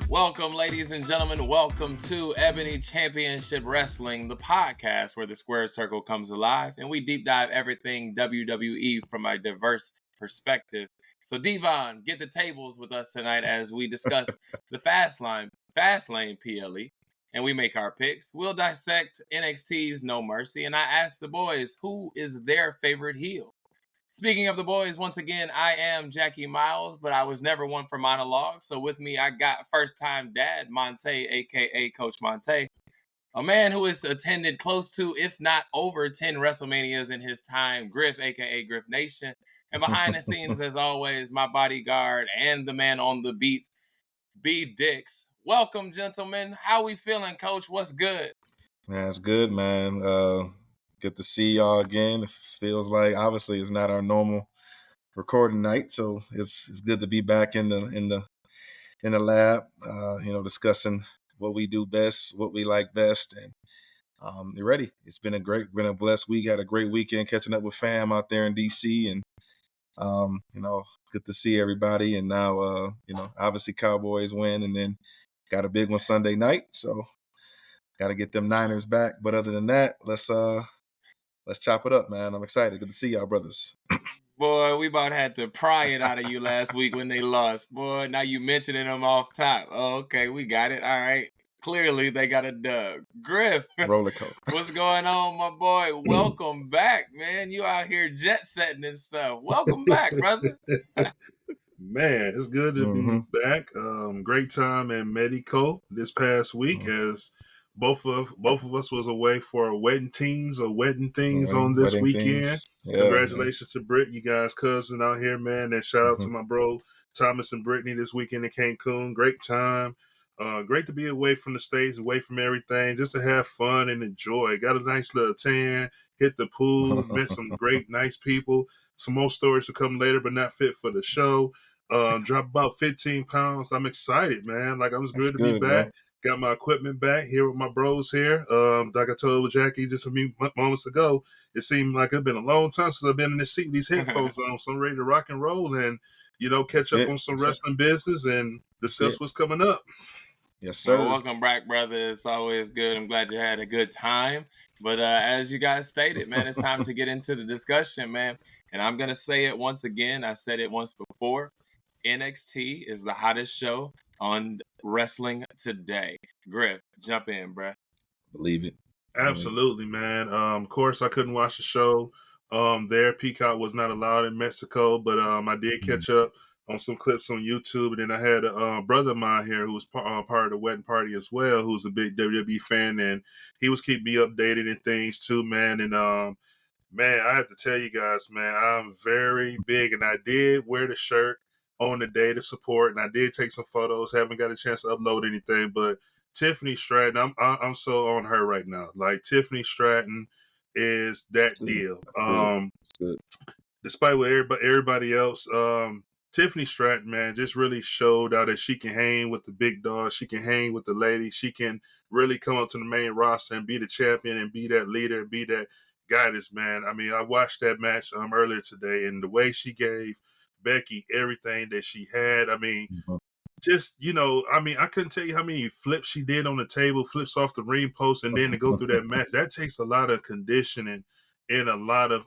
Welcome, ladies and gentlemen. Welcome to Ebony Championship Wrestling, the podcast where the square circle comes alive and we deep dive everything WWE from a diverse perspective. So, Devon, get the tables with us tonight as we discuss the Fastlane PLE and we make our picks. We'll dissect NXT's No Mercy, and I ask the boys who is their favorite heel. Speaking of the boys, once again, I am Jackie Miles, but I was never one for monologues. So with me, I got first-time dad, Montay, a.k.a. Coach Montay, a man who has attended close to, if not over 10 WrestleManias in his time, Griff, a.k.a. Griff Nation. And behind the scenes, as always, my bodyguard and the man on the beat, B. Dix. Welcome, gentlemen. How we feeling, Coach? What's good? That's good, man. Good to see y'all again. It feels like obviously it's not our normal recording night, so it's good to be back in the lab. Discussing what we do best, what we like best, and you're ready. It's been a blessed week. Had a great weekend catching up with fam out there in DC, and good to see everybody. And now, obviously Cowboys win, and then got a big one Sunday night, so got to get them Niners back. But other than that, let's chop it up, man. I'm excited. Good to see y'all, brothers. Boy, we about had to pry it out of you last week when they lost. Boy, now you mentioning them off top. Oh, okay, we got it. All right. Clearly, they got a dub. Griff, roller coaster. What's going on, my boy? Welcome back, man. You out here jet setting and stuff. Welcome back, brother. Man, it's good to be back. Great time in Medico this past week as both of us was away for wedding things on this weekend. Yeah, congratulations to Britt, you guys' cousin out here, man. And shout out to my bro Thomas and Brittany this weekend in Cancun. Great time. Great to be away from the States, away from everything, just to have fun and enjoy. Got a nice little tan, hit the pool, met some great, nice people. Some more stories to come later, but not fit for the show. Dropped about 15 pounds. I'm excited, man. Like, I was good to be back. Man. Got my equipment back here with my bros here. Like I told Jackie just a few moments ago, it seemed like it's been a long time since I've been in this seat with these headphones on. So I'm ready to rock and roll and, catch up on some wrestling business and discuss what's coming up. Yes, sir. Well, welcome back, brother. It's always good. I'm glad you had a good time. But as you guys stated, man, it's time to get into the discussion, man. And I'm going to say it once again. I said it once before. NXT is the hottest show on wrestling today. Griff, jump in, bruh. Believe it. Absolutely, man. Of course, I couldn't watch the show there. Peacock was not allowed in Mexico, but I did catch up on some clips on YouTube. And then I had a brother of mine here who was part of the wedding party as well, who's a big WWE fan, and he was keeping me updated and things too, man. And man, I have to tell you guys, man, I'm very big, and I did wear the shirt on the day to support, and I did take some photos. Haven't got a chance to upload anything, but Tiffany Stratton, I'm so on her right now. Like, Tiffany Stratton is that deal. Despite what everybody else, Tiffany Stratton, man, just really showed out that she can hang with the big dogs. She can hang with the ladies. She can really come up to the main roster and be the champion and be that leader and be that guidance, man. I mean, I watched that match earlier today, and the way she gave Becky everything that she had, I mean, just, I couldn't tell you how many flips she did on the table, flips off the ring post, and then to go through that match. That takes a lot of conditioning and a lot of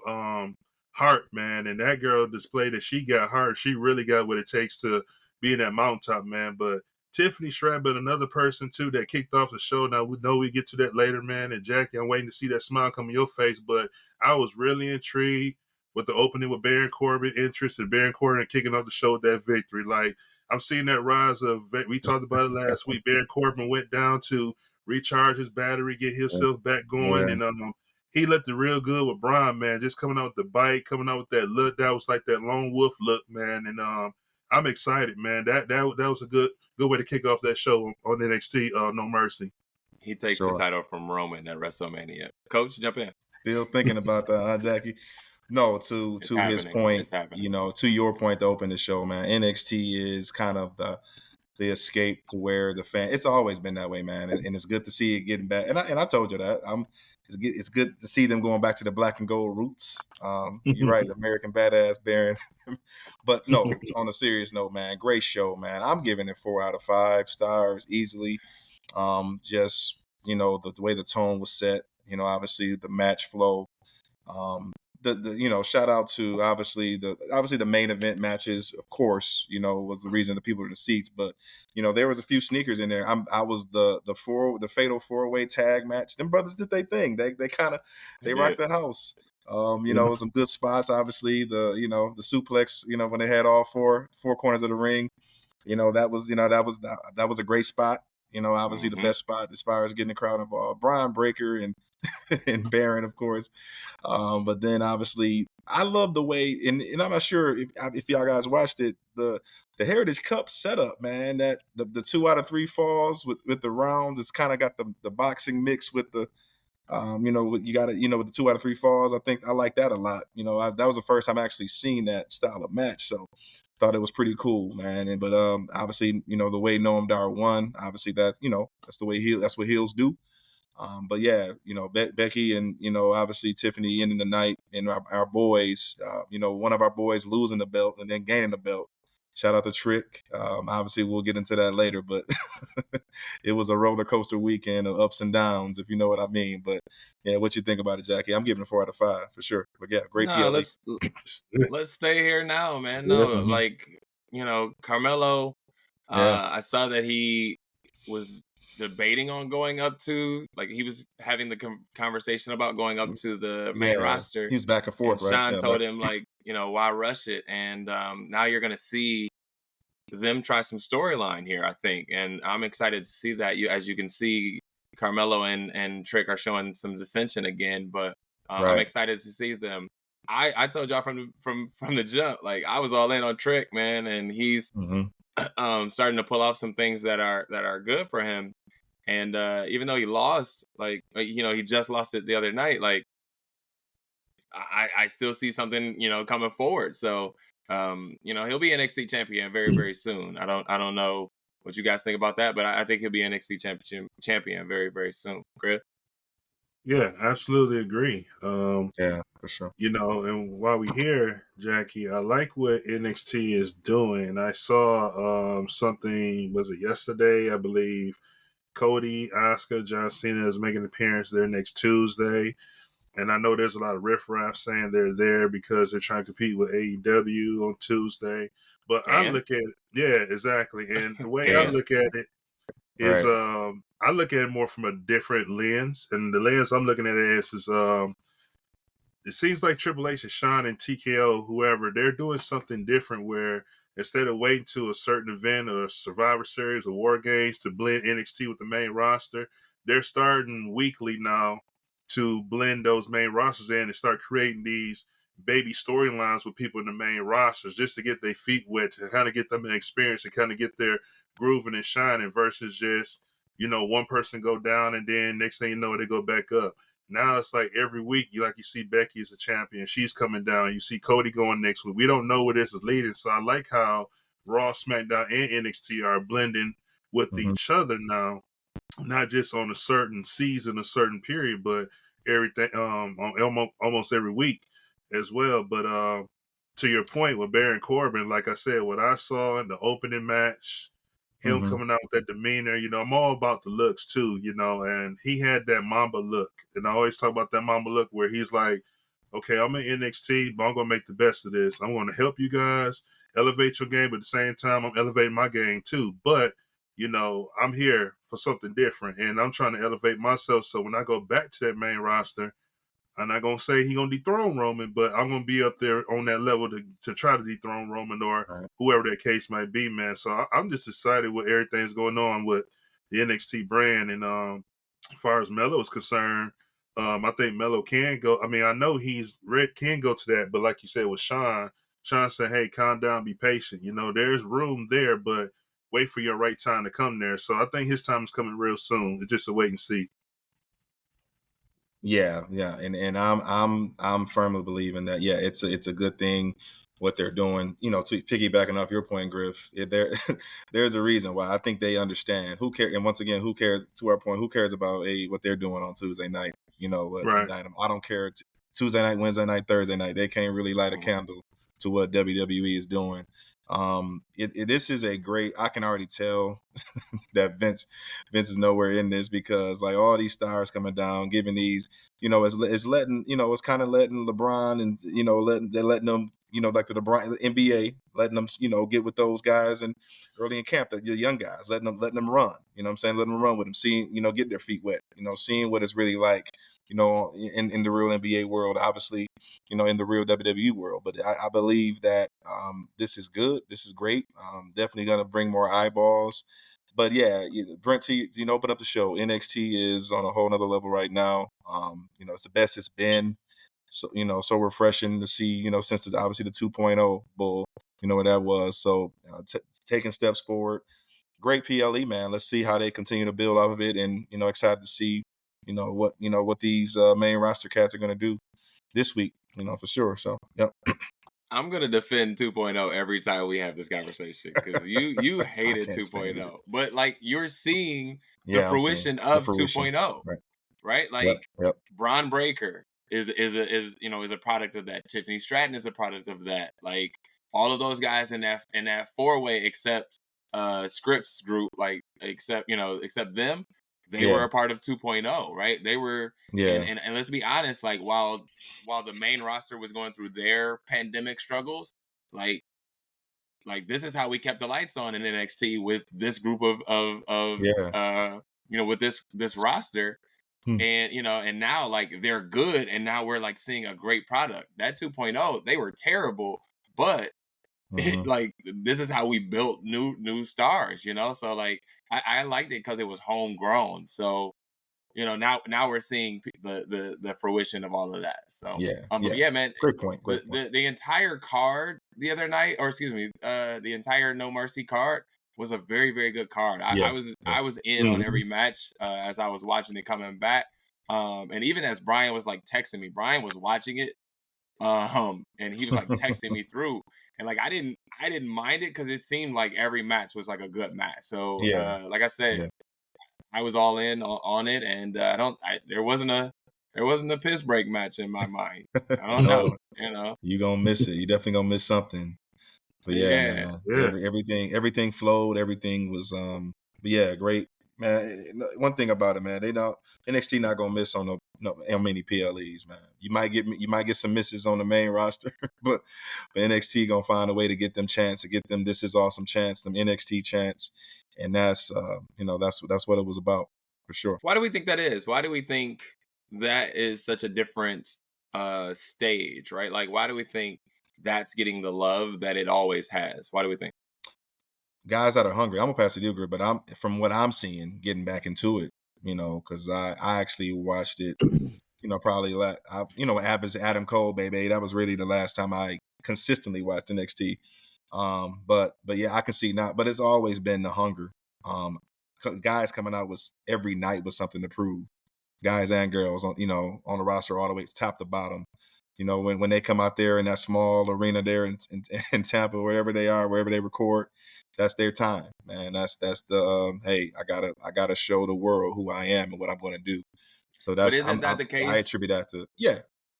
heart, man. And that girl displayed that she got heart. She really got what it takes to be in that mountaintop, man. But Tiffany Stratton, another person, too, that kicked off the show. Now, we know we get to that later, man. And Jackie, I'm waiting to see that smile come on your face. But I was really intrigued with the opening with Baron Corbin interest and Baron Corbin kicking off the show with that victory. Like, I'm seeing that rise of, we talked about it last week, Baron Corbin went down to recharge his battery, get himself back going, and he looked real good with Braun, man, just coming out with the bite, coming out with that look. That was like that lone wolf look, man, and I'm excited, man. That was a good way to kick off that show on NXT No Mercy. He takes the title from Roman at WrestleMania. Coach, jump in. Still thinking about that, huh, Jackie? No, to his point, to your point to open the show, man, NXT is kind of the escape to where the fan, it's always been that way, man. And it's good to see it getting back. And I told you that. it's good to see them going back to the black and gold roots. You're right, American Badass Baron. But no, on a serious note, man, great show, man. I'm giving it 4 out of 5 stars easily. Just, the way the tone was set, obviously the match flow. Shout out to obviously the main event matches, of course, was the reason the people in the seats. But there was a few sneakers in there. I was the fatal 4-way tag match. Them brothers did their thing. They rocked the house. Some good spots. Obviously the suplex. When they had all four corners of the ring. That was a great spot. Obviously the best spot as far as getting the crowd involved. Brian Breaker and and Baron, of course. But then obviously I love the way, and I'm not sure if y'all guys watched it, the Heritage Cup setup, man, that the 2 out of 3 falls with the rounds, it's kind of got the boxing mix with the, you got it, with the 2 out of 3 falls. I think I like that a lot. That was the first time I actually seen that style of match. So thought it was pretty cool, man. But obviously, the way Noam Dar won, obviously that's that's what heels do. But yeah, Becky and, obviously Tiffany ending the night, and our boys, one of our boys losing the belt and then gaining the belt. Shout out to Trick. Obviously we'll get into that later, but it was a roller coaster weekend of ups and downs, if you know what I mean. But yeah, what you think about it, Jackie? I'm giving it 4 out of 5 for sure. But yeah, great PLE. Let's stay here now, man. No, Carmelo, I saw that he was debating on going up to, he was having the conversation about going up to the main roster. He was back and forth, and right? Sean told him, why rush it? And now you're going to see them try some storyline here, I think. And I'm excited to see that. As you can see, Carmelo and Trick are showing some dissension again, but I'm excited to see them. I told y'all from the jump, I was all in on Trick, man, and he's starting to pull off some things that are good for him. And even though he lost, he just lost it the other night, I still see something, coming forward. So, he'll be NXT champion very, very soon. I don't know what you guys think about that, but I think he'll be NXT champion very, very soon. Griff? Yeah, absolutely agree. Yeah, for sure. And while we here, Jackie, I like what NXT is doing. I saw something, was it yesterday, I believe, Cody, Asuka, John Cena is making an appearance there next Tuesday. And I know there's a lot of riffraff saying they're there because they're trying to compete with AEW on Tuesday. But I look at exactly. And the way I look at it is I look at it more from a different lens. And the lens I'm looking at it is it seems like Triple H and Shawn and TKO, whoever, they're doing something different where instead of waiting to a certain event or Survivor Series or War Games to blend NXT with the main roster, they're starting weekly now to blend those main rosters in and start creating these baby storylines with people in the main rosters just to get their feet wet, to kind of get them an experience and kind of get their grooving and shining versus just, one person go down and then next thing you know, they go back up. Now it's like every week, you see Becky as a champion. She's coming down. You see Cody going next week. We don't know where this is leading. So I like how Raw, SmackDown, and NXT are blending with each other now, not just on a certain season, a certain period, but everything on almost every week as well. But to your point with Baron Corbin, like I said, what I saw in the opening match, him coming out with that demeanor, I'm all about the looks too, and he had that Mamba look. And I always talk about that Mamba look where he's like, okay, I'm in NXT, but I'm going to make the best of this. I'm going to help you guys elevate your game, but at the same time, I'm elevating my game too. But, I'm here for something different, and I'm trying to elevate myself. So when I go back to that main roster, I'm not going to say he's going to dethrone Roman, but I'm going to be up there on that level to try to dethrone Roman or whoever that case might be, man. So I'm just excited with everything's going on with the NXT brand. And as far as Melo is concerned, I think Melo can go. I mean, I know can go to that, but like you said with Sean said, hey, calm down, be patient. There's room there, but wait for your right time to come there. So I think his time is coming real soon. It's just a wait and see. Yeah, and I'm firmly believing that. Yeah, it's a good thing. what they're doing. To piggybacking off your point, Griff, there's a reason why. I think they understand. Who cares? And once again, who cares? To our point, who cares about what they're doing on Tuesday night? Right. I don't care. Tuesday night, Wednesday night, Thursday night, they can't really light a candle to what WWE is doing. This is a great. I can already tell that Vince is nowhere in this, because like all these stars coming down, giving these, it's letting, it's kind of letting LeBron and they're letting them, like the LeBron the NBA, letting them, get with those guys and early in camp, the young guys, letting them run. You know what I'm saying? Letting them run with them, seeing, get their feet wet. Seeing what it's really like. In the real NBA world, obviously, in the real WWE world. But I believe that this is good. This is great. Definitely going to bring more eyeballs. But yeah, Brent T, open up the show. NXT is on a whole nother level right now. It's the best it's been. So, so refreshing to see, since it's obviously the 2.0 bull, what that was. So taking steps forward. Great PLE, man. Let's see how they continue to build off of it, and excited to see what these main roster cats are going to do this week, for sure. So yep. I'm gonna defend 2.0 every time we have this conversation, because you hated 2.0, but like you're seeing the fruition of 2.0, right? Like yep. Braun Breaker is a product of that. Tiffany Stratton is a product of that. Like all of those guys in that 4-way, except Scripps group, like except them, they were a part of 2.0, right? They were, and let's be honest, like while the main roster was going through their pandemic struggles, like this is how we kept the lights on in NXT with this group of with this roster. And and now like they're good, and now we're like seeing a great product. That 2.0, they were terrible, but like this is how we built new stars, so like I liked it because it was homegrown. So now we're seeing the fruition of all of that. So yeah, man, great point. The entire card the other night, or excuse me, the entire No Mercy card was a very, very good card. I was in on every match as I was watching it coming back, and even as Brian was like texting me, Brian was watching it, and he was like texting me through, and like I didn't mind it because it seemed like every match was like a good match. So like I said, I was all in on it, and there wasn't a piss break match in my mind. I don't know, you gonna miss it. You definitely gonna miss something. But man, everything flowed. Everything was great, man. One thing about it, man, NXT not gonna miss on many PLEs, man. You might get some misses on the main roster, but NXT gonna find a way to get them chance, to get them This Is Awesome chance, them NXT chance, and that's that's what it was about, for sure. Why do we think that is? Why do we think that is such a different stage, right? Like, why do we think that's getting the love that it always has? Why do we think? Guys that are hungry. I'm gonna pass it to you, but from what I'm seeing, getting back into it, because I actually watched it, probably Abbott's Adam Cole, baby. That was really the last time I consistently watched NXT. But yeah, I can see now. But it's always been the hunger. Guys coming out every night with something to prove. Guys and girls on the roster all the way top to bottom. When they come out there in that small arena there in Tampa, wherever they are, wherever they record, that's their time, man. That's the hey, I gotta show the world who I am and what I'm going to do. So that's the case? I attribute that to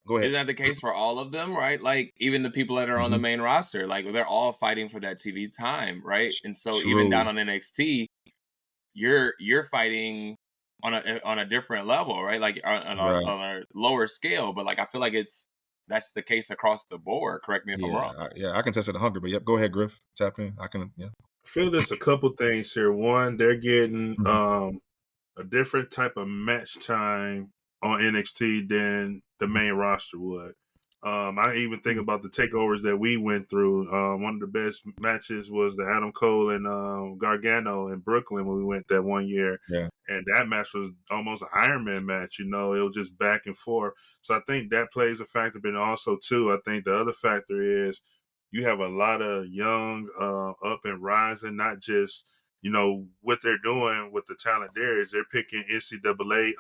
Go ahead. Isn't that the case for all of them, right? Like even the people that are on the main roster, like they're all fighting for that TV time, right? And so even down on NXT, you're fighting on a different level, right? Like on a lower scale, but like I feel like that's the case across the board. Correct me if I'm wrong. I can test it 100, but go ahead, Griff. Tap in. I feel there's a couple things here. One, they're getting a different type of match time on NXT than the main roster would. I even think about the takeovers that we went through. One of the best matches was the Adam Cole and Gargano in Brooklyn when we went that one year. Yeah. And that match was almost an Iron Man match, it was just back and forth. So I think that plays a factor, but also too, I think the other factor is you have a lot of young, up and rising, not just, what they're doing with the talent there is they're picking NCAA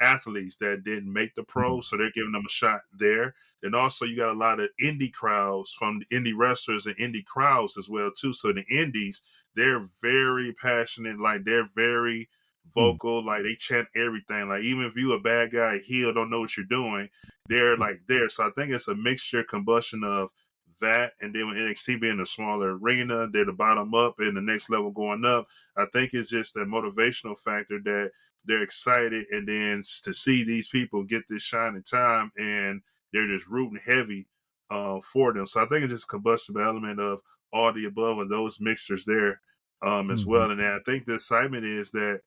athletes that didn't make the pros, so they're giving them a shot there. And also, you got a lot of indie crowds from the indie wrestlers and indie crowds as well too. So the indies, they're very passionate, like they're very vocal, like they chant everything. Like even if you a bad guy, heel, don't know what you're doing, they're like there. So I think it's a mixture combustion of that, and then with NXT being a smaller arena, they're the bottom up and the next level going up. I think it's just that motivational factor that they're excited, and then to see these people get this shining time, and they're just rooting heavy for them. So I think it's just a combustible element of all the above of those mixtures there as well. And then I think the excitement is that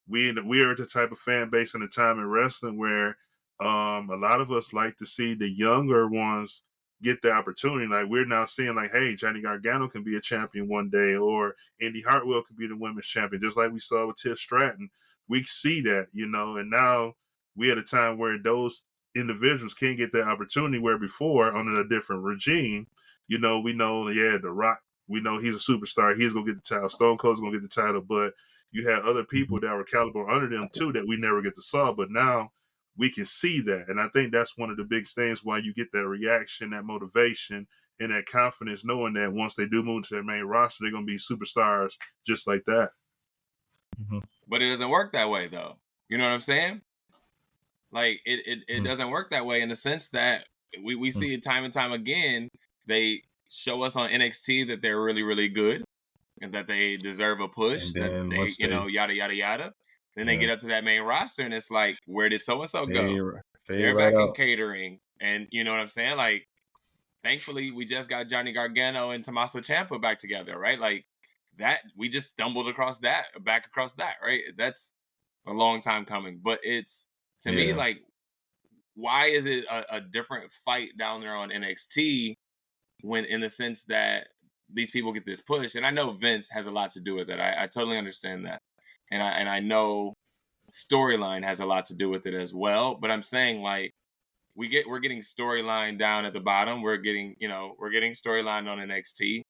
we are the type of fan base in the time in wrestling where a lot of us like to see the younger ones get the opportunity. Like we're now seeing like, hey, Johnny Gargano can be a champion one day, or Indy Hartwell could be the women's champion, just like we saw with Tiff Stratton. We see that, and now we at a time where those individuals can get that opportunity where before under a different regime, we know, yeah, The Rock, we know he's a superstar. He's going to get the title. Stone Cold's going to get the title, but you had other people that were caliber under them too that we never get to saw, but now we can see that. And I think that's one of the big things why you get that reaction, that motivation, and that confidence, knowing that once they do move to their main roster, they're going to be superstars just like that. But it doesn't work that way, though. You know what I'm saying? Like, it doesn't work that way in the sense that we see it time and time again. They show us on NXT that they're really, really good and that they deserve a push, that they, yada, yada, yada. Then they get up to that main roster, and it's like, where did so-and-so go? They're back in catering. And you know what I'm saying? Like, thankfully, we just got Johnny Gargano and Tommaso Ciampa back together, right? Like, that, we just stumbled back across that, right? That's a long time coming. But it's, to me, like, why is it a different fight down there on NXT when, in the sense that these people get this push? And I know Vince has a lot to do with it. I totally understand that. And I know storyline has a lot to do with it as well. But I'm saying, like, we're getting storyline down at the bottom. We're getting storyline on NXT.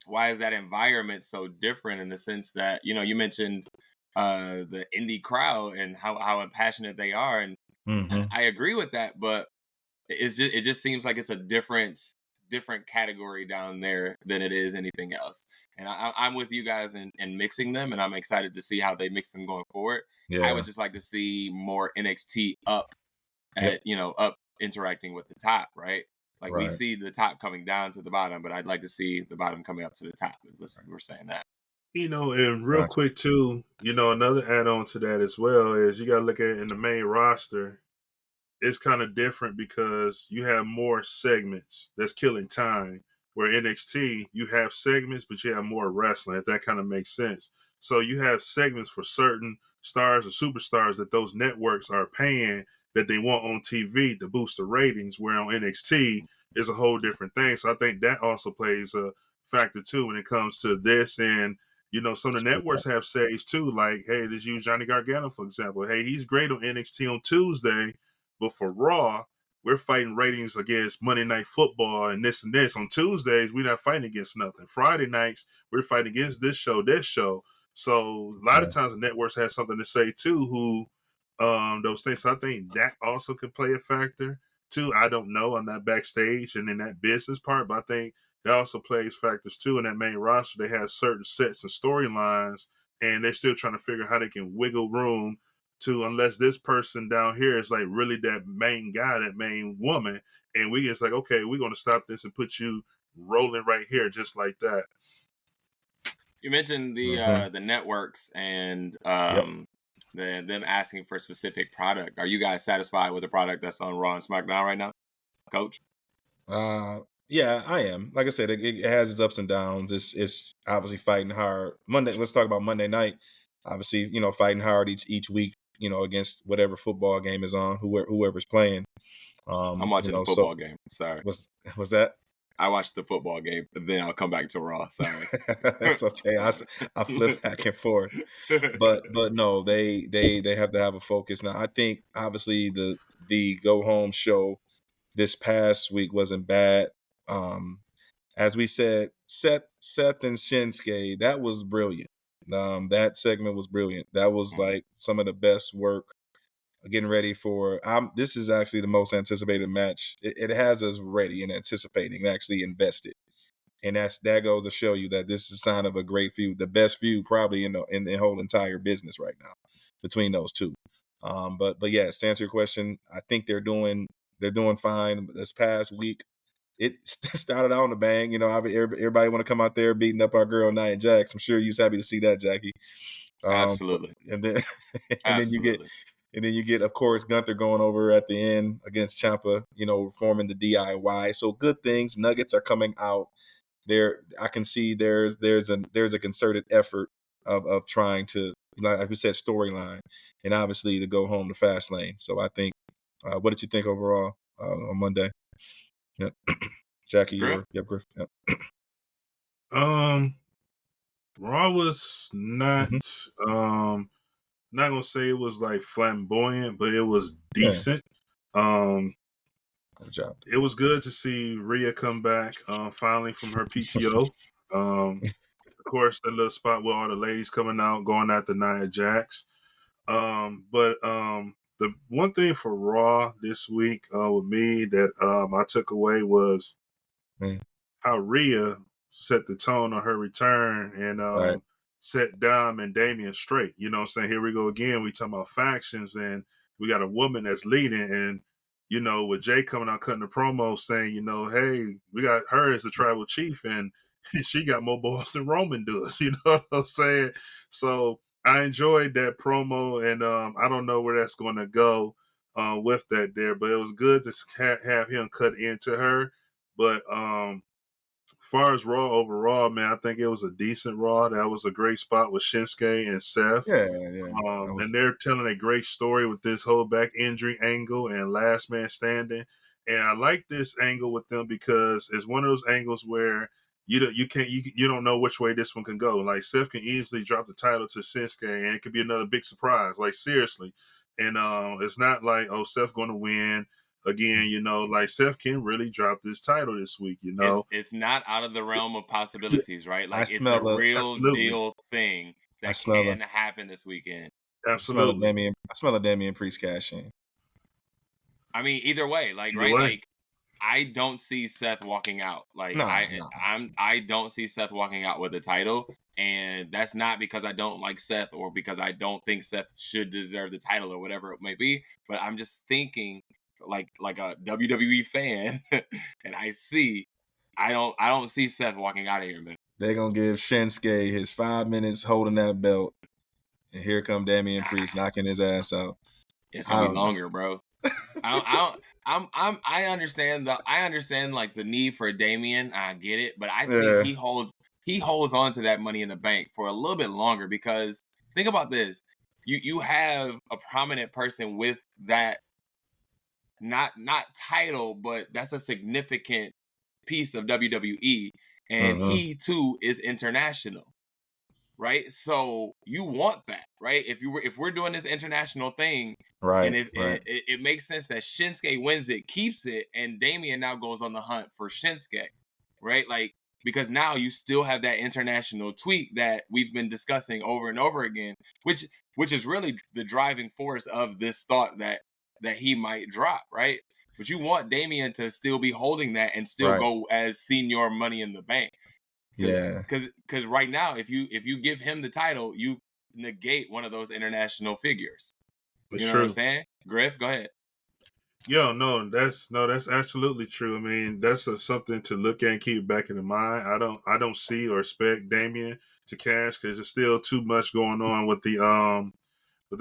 Why is that environment so different in the sense that, you mentioned the indie crowd and how passionate they are, and I agree with that, but it just seems like it's a different category down there than it is anything else. And I'm with you guys in mixing them, and I'm excited to see how they mix them going forward. I would just like to see more NXT up up interacting with the top, right? Like, we see the top coming down to the bottom, but I'd like to see the bottom coming up to the top. Listen, we're saying that. And real quick too, another add-on to that as well is you got to look at it in the main roster. It's kind of different because you have more segments that's killing time. Where NXT, you have segments, but you have more wrestling, if that kind of makes sense. So you have segments for certain stars or superstars that those networks are paying that they want on TV to boost the ratings, where on NXT is a whole different thing. So I think that also plays a factor too when it comes to this. And, some of the networks have says too, like, hey, let's use Johnny Gargano, for example. Hey, he's great on NXT on Tuesday, but for Raw, we're fighting ratings against Monday Night Football and this and this. On Tuesdays, we're not fighting against nothing. Friday nights, we're fighting against this show. So a lot of times the networks have something to say too, those things. So I think that also could play a factor too. I don't know. I'm not backstage and in that business part, but I think that also plays factors too. In that main roster, they have certain sets and storylines, and they're still trying to figure out how they can wiggle room to, unless this person down here is like really that main guy, that main woman, and we just like, okay, we're going to stop this and put you rolling right here, just like that. You mentioned the networks and them asking for a specific product. Are you guys satisfied with the product that's on Raw and SmackDown right now, Coach? Yeah, I am. Like I said, it has its ups and downs. It's obviously fighting hard. Monday, let's talk about Monday night. Obviously, fighting hard each week, against whatever football game is on, whoever's playing. I'm watching the football game. Sorry. Was that? I watched the football game, but then I'll come back to Raw. Sorry. That's okay. I flip back and forth. But no, they have to have a focus. Now, I think obviously the go home show this past week wasn't bad. As we said, Seth and Shinsuke, that was brilliant. That segment was brilliant. That was like some of the best work, getting ready for. This is actually the most anticipated match. It has us ready and anticipating, actually invested, and that goes to show you that this is a sign of a great feud, the best feud probably in the whole entire business right now between those two. But yes, to answer your question, I think they're doing fine. This past week, it started out on the bang. Everybody want to come out there beating up our girl Nia Jax. I'm sure you was happy to see that, Jackie. Absolutely. And then Absolutely. and then you get, of course, Gunther going over at the end against Ciampa, forming the DIY. So good things. Nuggets are coming out. There, I can see there's a concerted effort of trying to, like we said, storyline, and obviously to go home to Fastlane. So I think, what did you think overall on Monday? Yep. Jackie, Griff? Griff. Yep. Raw was not not gonna say it was like flamboyant, but it was decent. Good job. It was good to see Rhea come back finally from her PTO. Of course, the little spot with all the ladies coming out, going after Nia Jax. But the one thing for Raw this week with me that I took away was how Rhea set the tone on her return and Right. set Dom and Damian straight. You know what I'm saying? Here we go again. We talking about factions, and we got a woman that's leading. And, with Jay coming out cutting the promo saying, hey, we got her as the tribal chief, and she got more balls than Roman does. You know what I'm saying? So I enjoyed that promo, and I don't know where that's going to go with that there, but it was good to have him cut into her. But far as Raw overall, man, I think it was a decent Raw. That was a great spot with Shinsuke and Seth. Yeah. And they're telling a great story with this whole back injury angle and last man standing. And I like this angle with them because it's one of those angles where you don't know which way this one can go. Like Seth can easily drop the title to Shinsuke, and it could be another big surprise. Like seriously, and it's not like Seth going to win again. Like Seth can really drop this title this week. It's not out of the realm of possibilities, right? Like it's a absolutely. real deal thing that can happen this weekend. Absolutely. I smell a Damian Priest cash in. I mean, either way, like I don't see Seth walking out. Like I don't see Seth walking out with a title, and that's not because I don't like Seth or because I don't think Seth should deserve the title or whatever it may be. But I'm just thinking like a WWE fan, and I don't see Seth walking out of here, man. They're gonna give Shinsuke his 5 minutes holding that belt, and here come Damian Priest knocking his ass out. It's gonna be longer, bro. I understand like the need for Damian. I get it, but I think he holds on to that Money in the Bank for a little bit longer because think about this: you have a prominent person with that not title, but that's a significant piece of WWE, and he too is international. Right, so you want that, right? If we're doing this international thing, right, and it makes sense that Shinsuke wins it, keeps it, and Damian now goes on the hunt for Shinsuke, right? Like because now you still have that international tweak that we've been discussing over and over again, which is really the driving force of this thought that he might drop, right? But you want Damian to still be holding that and still go as senior Money in the Bank. Because right now, if you give him the title, you negate one of those international figures. That's you know true. What I'm saying? Griff, go ahead. That's absolutely true. I mean, that's something to look at and keep back in the mind. I don't see or expect Damian to cash because there's still too much going on with the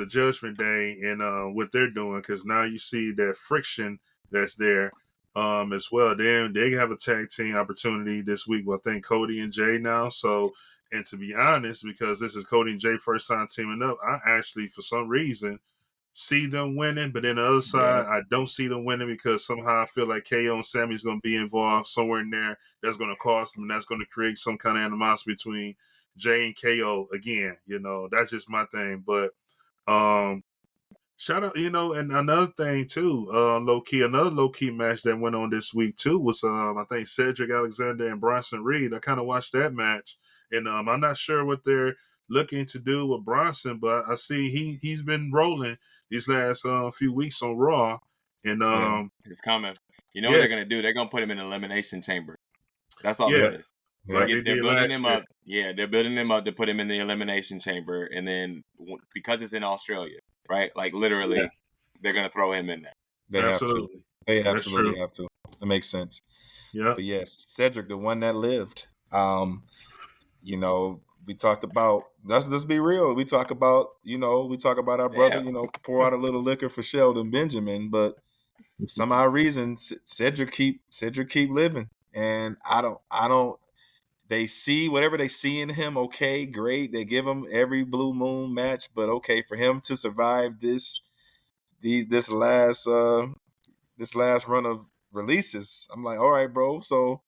Judgment Day and what they're doing. Because now you see that friction that's there. As well. Then they have a tag team opportunity this week with I think Cody and Jay now. So, and to be honest, because this is Cody and Jay first time teaming up, I actually for some reason see them winning. But then the other side, I don't see them winning because somehow I feel like KO and Sammy's going to be involved somewhere in there. That's going to cost them, and that's going to create some kind of animosity between Jay and KO again. That's just my thing. But shout out, and another thing too, another low key match that went on this week too was I think Cedric Alexander and Bronson Reed. I kind of watched that match, and I'm not sure what they're looking to do with Bronson, but I see he's been rolling these last few weeks on Raw, and it's coming. You know what yeah, they're gonna do? They're gonna put him in an elimination chamber. That's all yeah, it is. like they They're did building last him year. up. Yeah, they're building him up to put him in the elimination chamber, and then because it's in Australia, right? Like literally, they're gonna throw him in there. They have to. They That's absolutely true. have to. That makes sense. Yeah, But yes, Cedric, the one that lived. You know, we talked about. Let's be real. We talk about. We talk about our brother. Yeah. Pour out a little liquor for Sheldon Benjamin, but for some odd reason, Cedric keep living, and I don't. They see whatever they see in him. Okay, great. They give him every blue moon match, but okay, for him to survive this last run of releases, I'm like, all right, bro. So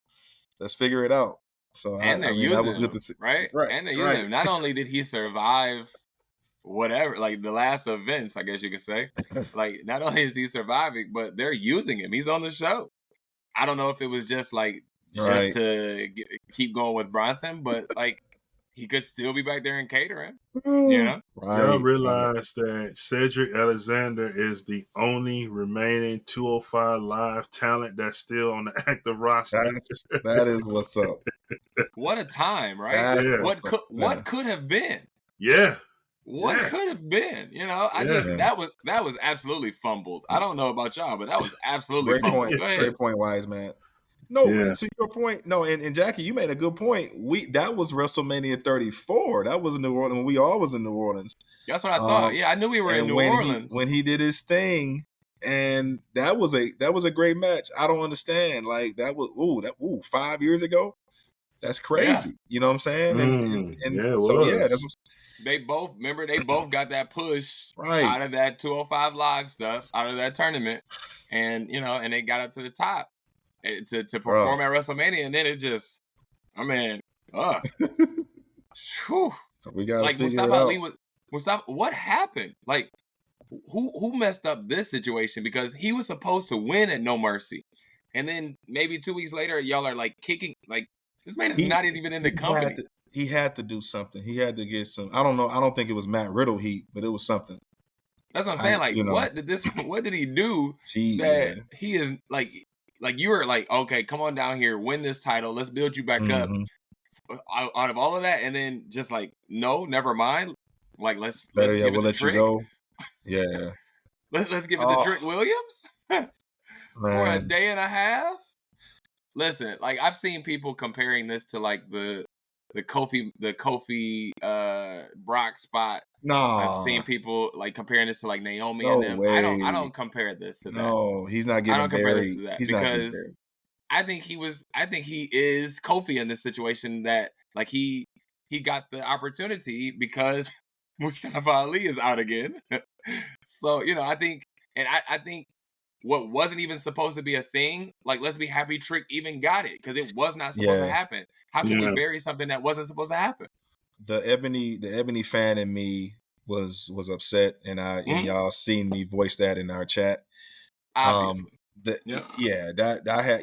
let's figure it out. So And they're that was using good him, to see. right? And they're using him. Not only did he survive whatever, like the last events, I guess you could say, like not only is he surviving, but they're using him. He's on the show. I don't know if it was just like just to keep going with Bronson, but like he could still be back there and catering. Right. Y'all realize that Cedric Alexander is the only remaining 205 Live talent that's still on the active roster. That is what's up. What a time, right? What could have been? Yeah. What could have been? I think that was absolutely fumbled. I don't know about y'all, but that was absolutely fumbled. Great point, Wise Man. No, to your point, no, and Jackie, you made a good point. That was WrestleMania 34. That was in New Orleans when we all was in New Orleans. That's what I thought. Yeah, I knew we were in New Orleans when he did his thing, and that was a great match. I don't understand. Like that was 5 years ago. That's crazy. Yeah. You know what I'm saying? They both got that push out of that 205 Live stuff, out of that tournament, and and they got up to the top to perform at WrestleMania, and then it just, we got like Mustafa Ali was what happened? Like who messed up this situation? Because he was supposed to win at No Mercy, and then maybe 2 weeks later, y'all are like kicking like. This man is not even in the company. He had to do something. He had to get some. I don't know. I don't think it was Matt Riddle heat, but it was something. That's what I'm saying. What did he do he is like you were like, okay, come on down here, win this title. Let's build you back up out of all of that. And then just like, no, never mind. Like, let's give it to Trick. Yeah. let's give it to Trick Williams for a day and a half. Listen, like I've seen people comparing this to like the Kofi Brock spot. No, I've seen people like comparing this to like Naomi and them. Way. I don't compare this to that. No, he's not getting. I don't compare this to that because I think he is Kofi in this situation. That like he got the opportunity because Mustafa Ali is out again. So I think, and I think. What wasn't even supposed to be a thing, like let's be happy Trick even got it because it was not supposed to happen. How can we bury something that wasn't supposed to happen? The Ebony fan in me was upset, and and y'all seen me voice that in our chat. Obviously, that I had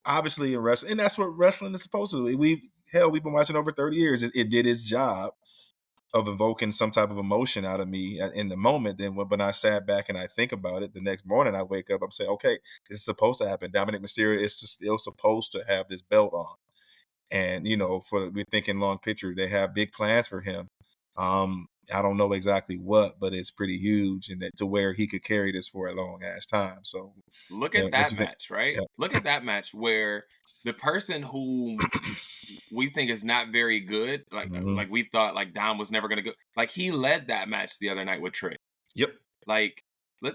obviously in wrestling, and that's what wrestling is supposed to do. We've been watching over 30 years. It did its job of evoking some type of emotion out of me in the moment. Then when I sat back and I think about it, the next morning I wake up, I'm saying, okay, this is supposed to happen. Dominic Mysterio is still supposed to have this belt on. And, we're thinking long picture, they have big plans for him. I don't know exactly what, but it's pretty huge and to where he could carry this for a long ass time. So look at that match, right? Yeah. Look at that match where the person who we think is not very good, like we thought like Dom was never gonna go, like he led that match the other night with Trick. Yep. Like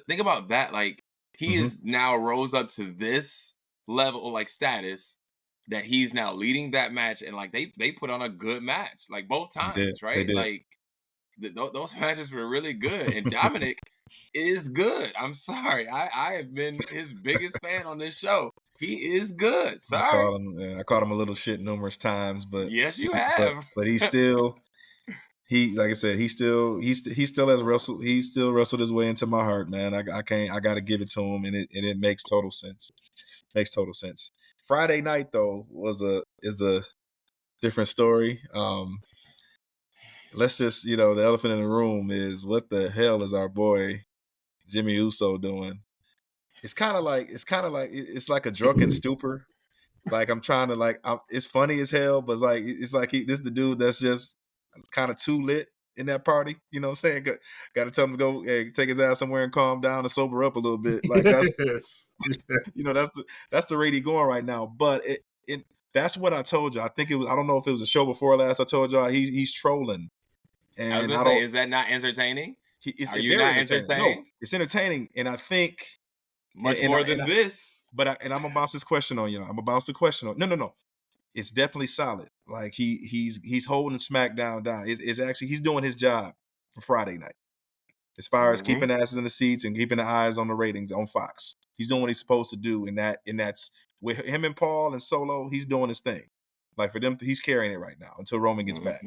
think about that. Like he is now rose up to this level, like status that he's now leading that match, and like they put on a good match, like both times, right? Like those matches were really good, and Dominic is good. I'm sorry, I have been his biggest fan on this show. He is good. Sorry, I called him a little shit numerous times, but yes, you have. But he's still, like I said, he still has wrestled. He still wrestled his way into my heart, man. I got to give it to him, and it makes total sense. Makes total sense. Friday night though is a different story. Let's just the elephant in the room is what the hell is our boy Jimmy Uso doing. It's kind of like it's like a drunken stupor. Like I'm trying to like it's funny as hell, but it's like this the dude that's just kind of too lit in that party. You know what I'm saying? Got to tell him to go take his ass somewhere and calm down and sober up a little bit. Like that's that's the rate he going right now. But it that's what I told you. I think it was. I don't know if it was a show before last. I told y'all he's trolling. And I was gonna say, is that not entertaining? Are you not entertained? No, it's entertaining, and I think much more than this. But I'm gonna bounce this question on y'all. I'm gonna bounce the question on. No. It's definitely solid. Like he's holding SmackDown down. It's actually he's doing his job for Friday night. As far as keeping asses in the seats and keeping the eyes on the ratings on Fox, he's doing what he's supposed to do. And that's with him and Paul and Solo. He's doing his thing. Like for them, he's carrying it right now until Roman gets back.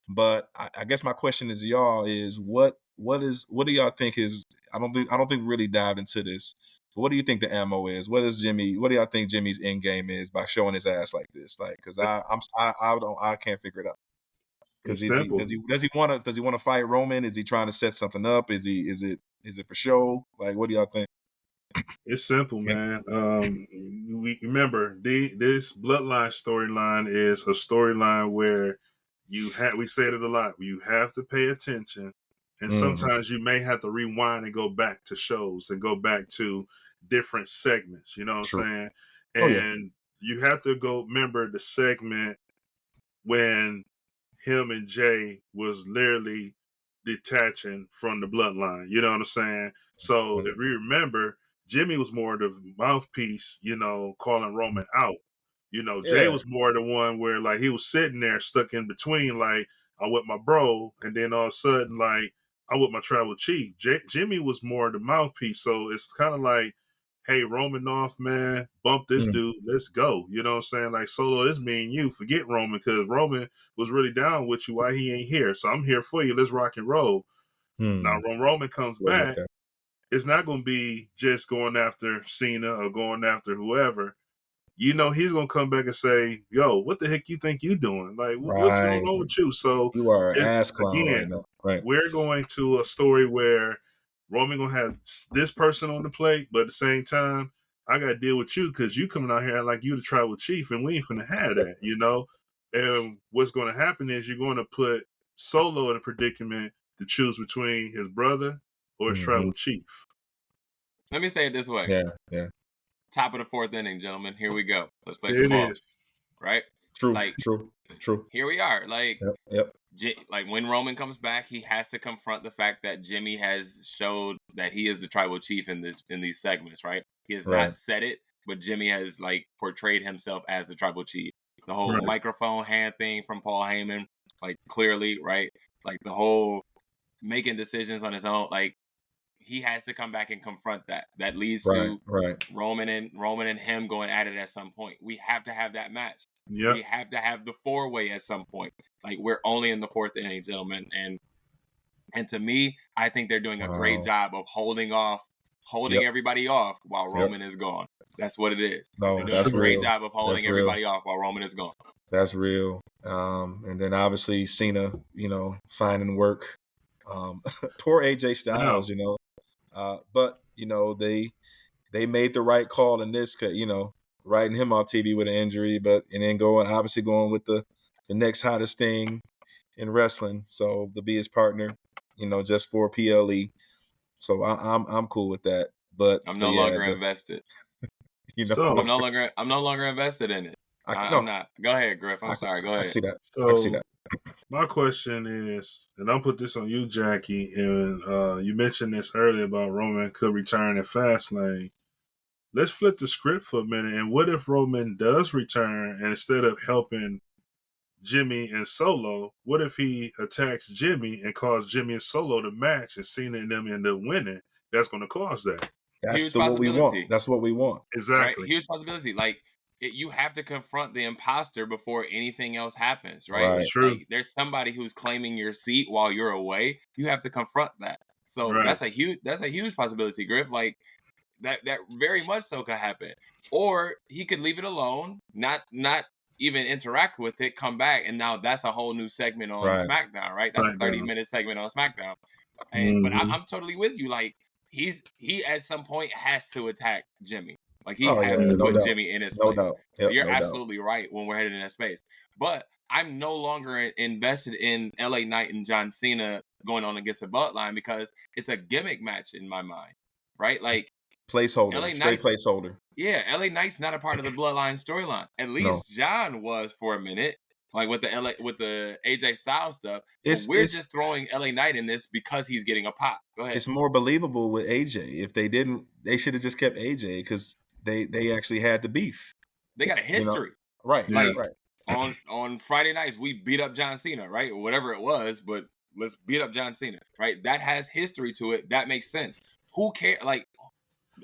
But I guess my question is y'all is what do y'all think is? I don't think we really dived into this. But what do you think the ammo is? What do y'all think Jimmy's end game is by showing his ass like this? Like, because I can't figure it out. Because does he want to fight Roman? Is he trying to set something up? Is it for show? Like, what do y'all think? It's simple, man. We remember this bloodline storyline is a storyline where we said it a lot. You have to pay attention, and sometimes you may have to rewind and go back to shows and go back to different segments. You know what I'm saying? And you have to go remember the segment when him and Jay was literally detaching from the bloodline. You know what I'm saying? So if you remember, Jimmy was more the mouthpiece, calling Roman out. Jay was more the one where like he was sitting there stuck in between, like I'm with my bro, and then all of a sudden like I'm with my tribal chief. Jimmy was more the mouthpiece, so it's kind of like, hey, Roman off, man, bump this dude, let's go. You know what I'm saying? Like Solo, this me and you, forget Roman, because Roman was really down with you. Why he ain't here? So I'm here for you. Let's rock and roll. Now when Roman comes back, it's not going to be just going after Cena or going after whoever. He's going to come back and say, yo, what the heck you think you doing? Like, what's going on with you? So you are an ass clown again, right now. Right. We're going to a story where Roman going to have this person on the plate, but at the same time, I got to deal with you because you coming out here like you the tribal chief, and we ain't finna have that, And what's going to happen is you're going to put Solo in a predicament to choose between his brother or his tribal chief. Let me say it this way. Yeah. Top of the fourth inning, gentlemen. Here we go. Let's play There some ball. it is. Right? True. Here we are. Like, yep. Like when Roman comes back, he has to confront the fact that Jimmy has showed that he is the tribal chief in these segments, right? He has not said it, but Jimmy has like portrayed himself as the tribal chief. The whole microphone hand thing from Paul Heyman, like clearly, right? Like the whole making decisions on his own, like he has to come back and confront that. That leads to Roman and him going at it at some point. We have to have that match. Yep. We have to have the 4-way at some point. Like we're only in the fourth inning, gentlemen, and to me, I think they're doing a great job of holding everybody off while Roman is gone. That's what it is. No, they're doing a great job of holding everybody off while Roman is gone. That's real. And then obviously Cena, finding work. Poor AJ Styles, but they made the right call in this, writing him off TV with an injury, and then going with the next hottest thing in wrestling. So to be his partner, just for PLE. So I'm cool with that. But I'm no longer invested. I'm no longer invested in it. I'm not. Go ahead, Griff. I'm sorry. Go ahead. I see that. My question is, and I'll put this on you, Jackie, and you mentioned this earlier about Roman could return at Fastlane. Let's flip the script for a minute. And what if Roman does return, and instead of helping Jimmy and Solo, what if he attacks Jimmy and causes Jimmy and Solo to match, and Cena and them end up winning? That's going to cause that. That's what we want. That's what we want. Exactly. Right? Huge possibility. Like, you have to confront the imposter before anything else happens, right? That's true. Like, there's somebody who's claiming your seat while you're away. You have to confront that. So that's a huge possibility, Griff. Like, that very much so could happen. Or he could leave it alone, not even interact with it, come back, and now that's a whole new segment on SmackDown, right? That's a 30-minute segment on SmackDown. And but I'm totally with you. Like, he at some point has to attack Jimmy. Like he Oh has yeah, to no put doubt, Jimmy in his no place. doubt. So Yep, you're no doubt. absolutely right when we're headed in that space. But I'm no longer invested in LA Knight and John Cena going on against the bloodline because it's a gimmick match in my mind, right? Like Placeholder, LA straight Knight's placeholder. yeah, LA Knight's not a part of the bloodline storyline. At No, least John was for a minute, like with the AJ Styles stuff. But it's we're just throwing LA Knight in this because he's getting a pop. Go ahead. it's more believable with AJ. If they didn't, they should have just kept AJ because they actually had the beef. They got a You know, history. right? Yeah. Like Right. on Friday nights, we beat up John Cena, right? Or whatever it was, but let's beat up John Cena, right? That has history to it. That makes sense. Who cares? Like,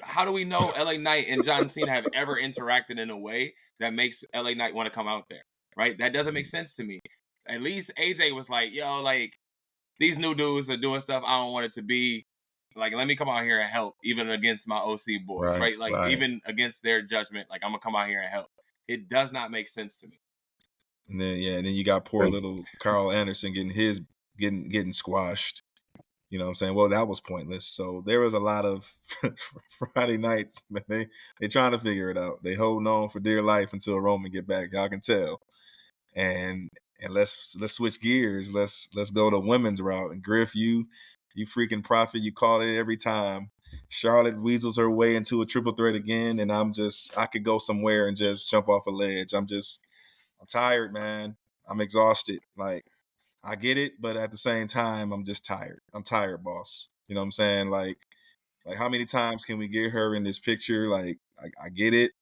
how do we know LA Knight and John Cena have ever interacted in a way that makes LA Knight want to come out there, right? That doesn't make sense to me. At least AJ was like, yo, like, these new dudes are doing stuff I don't want it to be. Like, let me come out here and help, even against my OC boys, right? Like, even against their judgment, like, I'm going to come out here and help. It does not make sense to me. And then and then you got poor little Carl Anderson getting squashed. You know what I'm saying? Well, that was pointless. So there was a lot of Friday nights, man. They trying to figure it out. They holding on for dear life until Roman get back. Y'all can tell. And let's switch gears. Let's go to women's route. And Griff, you freaking prophet. You call it every time. Charlotte weasels her way into a triple threat again, and I could go somewhere and just jump off a ledge. I'm tired, man. I'm exhausted. Like, I get it, but at the same time, I'm just tired. I'm tired, boss. You know what I'm saying? Like how many times can we get her in this picture? Like, I get it,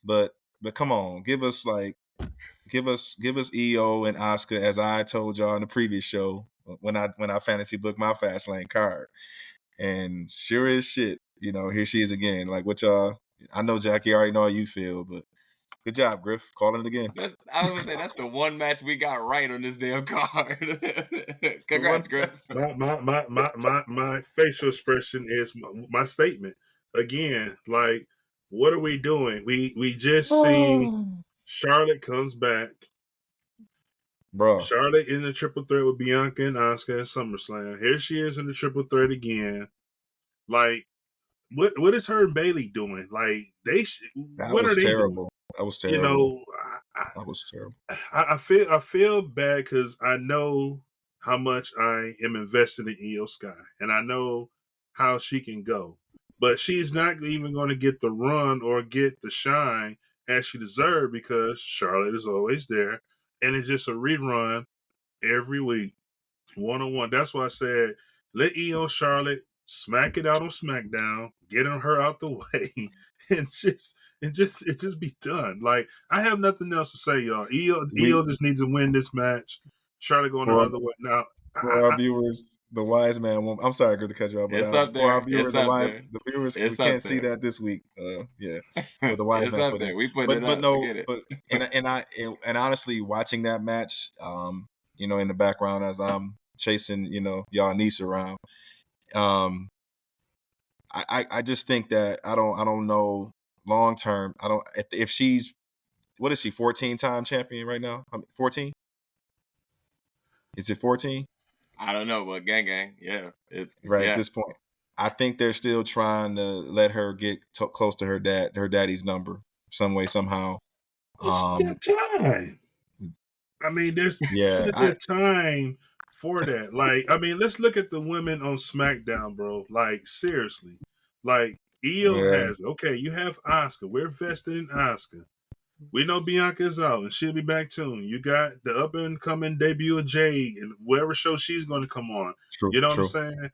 but come on, give us EO and Asuka, as I told y'all in the previous show when I fantasy booked my Fastlane card. And sure as shit, here she is again. Like, what y'all? I know Jackie already know how you feel, but good job, Griff. Calling it again. I was gonna say that's the one match we got right on this damn card. Congrats, Griff. My facial expression is my statement. Again, like, what are we doing? We just seen Charlotte comes back. Bro. Charlotte in the triple threat with Bianca and Asuka at SummerSlam. Here she is in the triple threat again. Like, what is her and Bailey doing? Like, what are they terrible. doing? That was terrible. That was terrible. I feel bad because I know how much I am invested in Io Sky, and I know how she can go, but she's not even going to get the run or get the shine as she deserves because Charlotte is always there, and it's just a rerun every week, 1-on-1. That's why I said let Io Charlotte smack it out on SmackDown, getting her out the way, and just be done. Like, I have nothing else to say, y'all. Io just needs to win this match. Charlotte going the other way now. For our viewers, the wise man won't. I'm sorry, good to cut you off, but it's up there. For our viewers, the viewers, we can't see that this week. Yeah, but the wise man put there. It. We put it up. No, get it. and honestly, watching that match, in the background as I'm chasing, y'all niece around, I just think that I don't know long term. I don't if she's what is she 14-time champion right now? 14. Is it 14? I don't know, but gang, yeah, it's right at this point. I think they're still trying to let her get close to her daddy's number, some way, somehow. Time. I mean, there's time for that. Like, I mean, let's look at the women on SmackDown, bro. Like, seriously, like Io has you have Asuka. We're vested in Asuka. We know Bianca's out and she'll be back soon. You got the up and coming debut of Jade and whatever show she's going to come on. What I'm saying?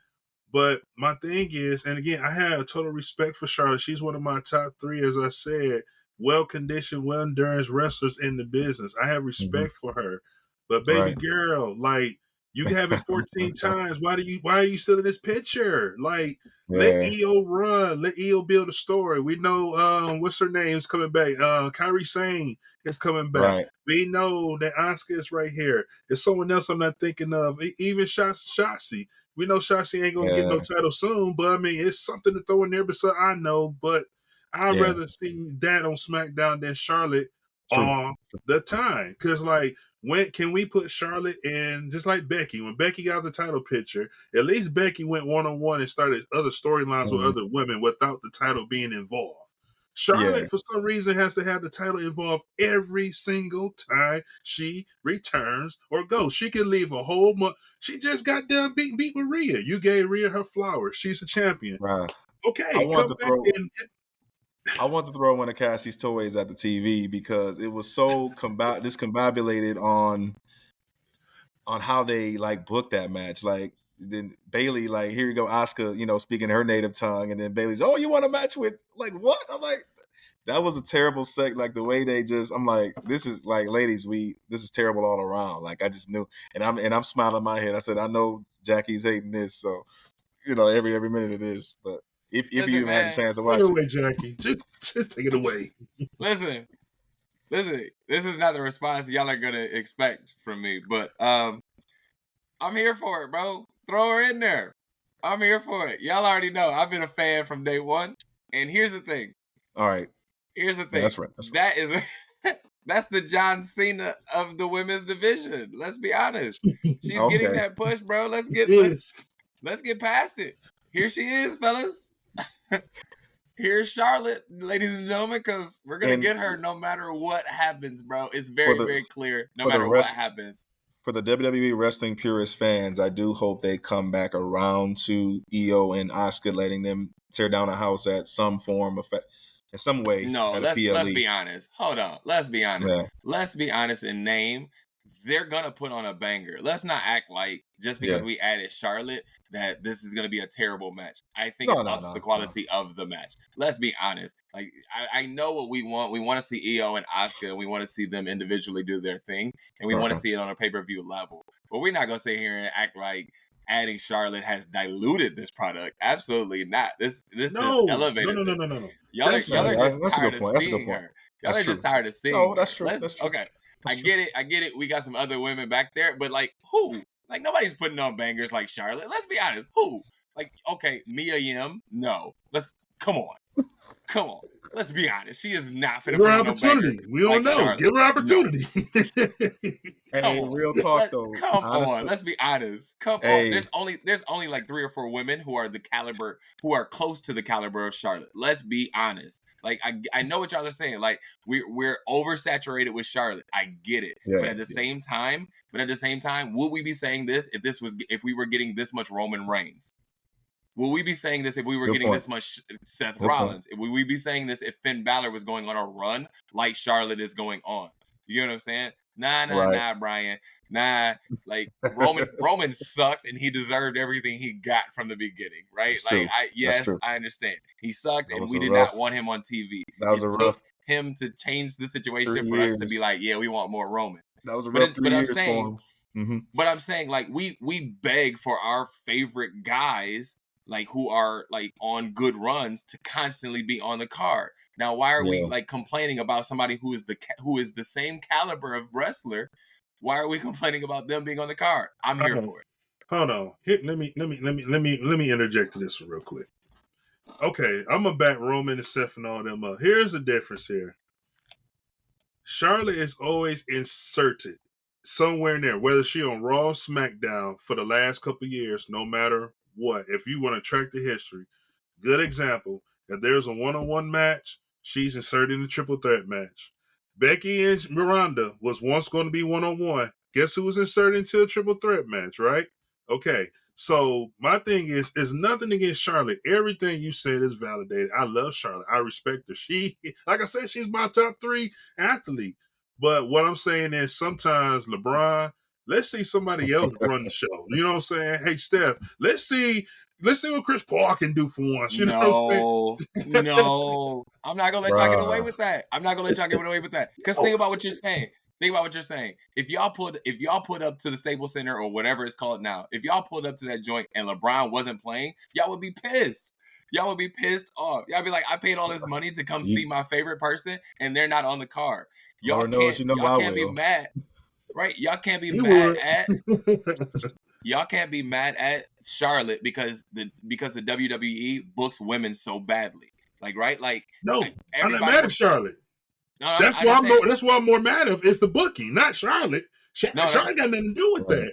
But my thing is, and again, I have total respect for Charlotte. She's one of my top 3, as I said, well-conditioned, well-endurance wrestlers in the business. I have respect for her. But baby girl, like, you have it 14 times. Why are you still in this picture? Like, let Io run. Let Io build a story. We know what's her name's coming back. Kairi Sane is coming back. Right. We know that Asuka is right here. There's someone else I'm not thinking of. Even Shotzi. We know Shotzi ain't gonna get no title soon, but I mean, it's something to throw in there. But I know, but I'd rather see that on SmackDown than Charlotte all the time. Because, like, when can we put Charlotte in just like Becky? When Becky got the title picture, at least Becky went one-on-one and started other storylines with other women without the title being involved. Charlotte, for some reason, has to have the title involved every single time she returns or goes. She can leave a whole month. She just got done beat with Rhea. You gave Rhea her flowers. She's a champion. Right. Okay, come back and... I want to throw one of Cassie's toys at the TV because it was so discombobulated on how they like booked that match. Like then Bayley, like here you go, Asuka, you know, speaking her native tongue, and then Bayley's, oh, you want a match with like what? I'm like, that was a terrible like the way they just. I'm like, this is like, ladies, this is terrible all around. Like I just knew, and I'm smiling in my head. I said, I know Jackie's hating this, so you know every minute it is, but. If you even had a chance to watch it. Away, Jackie. Just take it away. Listen. This is not the response y'all are gonna expect from me, but I'm here for it, bro. Throw her in there. I'm here for it. Y'all already know I've been a fan from day one. And here's the thing. All right. Here's the thing. Yeah, that's right. That is that's the John Cena of the women's division. Let's be honest. She's getting that push, bro. Let's get past it. Here she is, fellas. Here's Charlotte, ladies and gentlemen, because we're going to get her no matter what happens, bro. It's very clear no matter what happens. For the WWE wrestling purist fans, I do hope they come back around to Io and Asuka, letting them tear down a house at some form of in some way. No, let's be honest. Hold on. Let's be honest. Yeah. Let's be honest in name. They're going to put on a banger. Let's not act like just because we added Charlotte that this is going to be a terrible match. I think it ups the quality of the match. Let's be honest. Like I know what we want. We want to see Io and Asuka, and we want to see them individually do their thing, and we want to see it on a pay-per-view level. But we're not going to sit here and act like adding Charlotte has diluted this product. Absolutely not. This is elevated. No. Y'all are just tired of seeing her. Y'all are just tired of seeing her. That's true. That's true. Okay. I get it. We got some other women back there, but like who? Like nobody's putting on bangers like Charlotte. Let's be honest. Who? Like, okay, Mia Yim? No. Come on. Let's be honest. She is not finna put on no banger. We don't know. Charlotte. Give her opportunity. And real talk though. Come on. Let's be honest. Come on. There's only like 3 or 4 women who are close to the caliber of Charlotte. Let's be honest. Like I know what y'all are saying. Like we're oversaturated with Charlotte. I get it. Yeah, but at the same time, would we be saying this if we were getting this much Roman Reigns? Will we be saying this if we were getting this much Seth Rollins? Would we be saying this if Finn Balor was going on a run like Charlotte is going on? You know what I'm saying? Nah, Brian. Nah, like Roman sucked and he deserved everything he got from the beginning, right? Like I understand. He sucked and we did not want him on TV. It took him to change the situation for us to be like, yeah, we want more Roman. That was a rough 3 years for him. Mm-hmm. But I'm saying like we beg for our favorite guys like who are like on good runs to constantly be on the card. Now, why are we like complaining about somebody who is the same caliber of wrestler? Why are we complaining about them being on the card? I'm here for it. Hold on. Here, let me interject to this one real quick. Okay, I'm gonna back Roman and Seth and all them up. Here's the difference here. Charlotte is always inserted somewhere in there, whether she on Raw or SmackDown for the last couple of years, no matter what. If you want to track the history, good example. If there's a one-on-one match, she's inserted in the triple threat match. Becky and Miranda was once going to be one-on-one. Guess who was inserted into a triple threat match, right? Okay. So my thing is nothing against Charlotte. Everything you said is validated. I love Charlotte. I respect her. She, like I said, she's my top 3 athlete. But what I'm saying is sometimes LeBron, let's see somebody else run the show. You know what I'm saying? Hey, Steph, let's see what Chris Paul can do for once. You know what I'm saying? No. I'm not going to let y'all get away with that. Because think about what you're saying. If y'all pulled up to the Staples Center or whatever it's called now, if y'all pulled up to that joint and LeBron wasn't playing, y'all would be pissed. Y'all would be pissed off. Y'all be like, I paid all this money to come see my favorite person and they're not on the card. Y'all can't be mad. Right? Y'all can't be mad at Charlotte because the WWE books women so badly. Like, right? Like, no, I'm not mad at Charlotte. No, that's why I'm more mad of is the booking, not Charlotte. No, Charlotte ain't got nothing to do with that.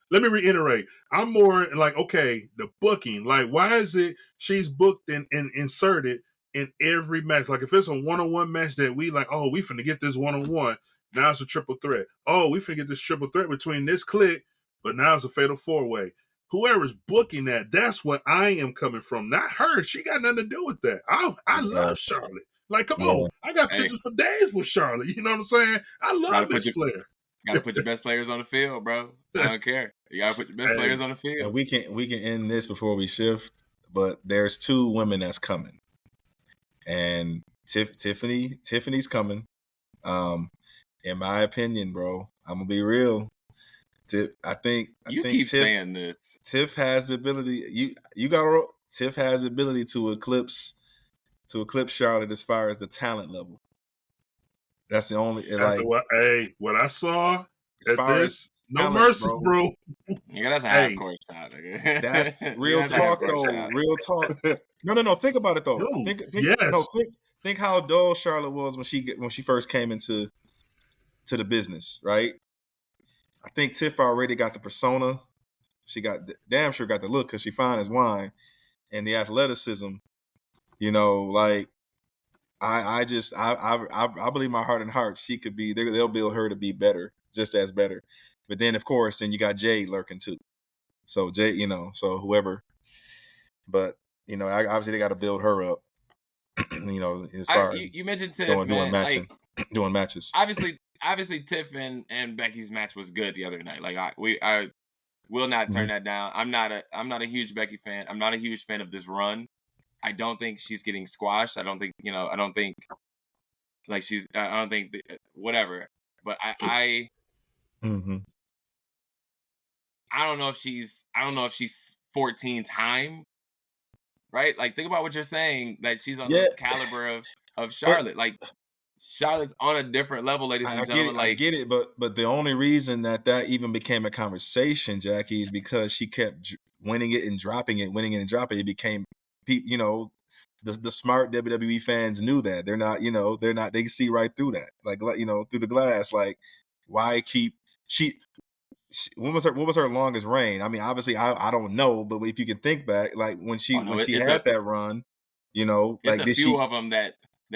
Let me reiterate. I'm more like, okay, the booking. Like, why is it she's booked and inserted in every match? Like, if it's a one-on-one match that we like, oh, we finna get this one-on-one. Now it's a triple threat. Oh, we finna get this triple threat between this clique, but now it's a fatal four-way. Whoever's booking that, that's what I am coming from. Not her. She got nothing to do with that. I love Charlotte. Like, come on. I got pictures for days with Charlotte. You know what I'm saying? I love this Flair. Gotta put your best players on the field, bro. I don't care. You gotta put your best players on the field. And we can end this before we shift, but there's 2 women that's coming. And Tiffany's coming. In my opinion, bro, I'm gonna be real. I think keep saying this. Tiff has the ability. Tiff has the ability to eclipse Charlotte as far as the talent level. That's the only what I saw at this No Mercy, bro. Yeah, that's a half-court shot. Nigga. That's real talk, though. Shot. Real talk. No. Think about it though. Think how dull Charlotte was when she first came into the business, right? I think Tiff already got the persona. She damn sure got the look because she fine as wine, and the athleticism. You know, like I believe my heart and heart she could be. They'll build her to be better, just as better. But then, of course, then you got Jade lurking too. So Jade, so whoever. But obviously they got to build her up. As far as you mentioned Tiff, doing matches. Obviously, Tiff and Becky's match was good the other night. Like I will not turn that down. I'm not a huge Becky fan. I'm not a huge fan of this run. I don't think she's getting squashed. I don't think whatever. But I don't know if she's 14 time, right? Like, think about what you're saying, that she's on the caliber of Charlotte. Like, Charlotte's on a different level, ladies and gentlemen. I get it, but the only reason that even became a conversation, Jackie, is because she kept winning it and dropping it, winning it and dropping it. It became, the smart WWE fans knew that. They're not, they see right through that, like, through the glass. Like, why keep what was her longest reign? I mean, obviously, I don't know, but if you can think back, like when she had that run, like a few of them that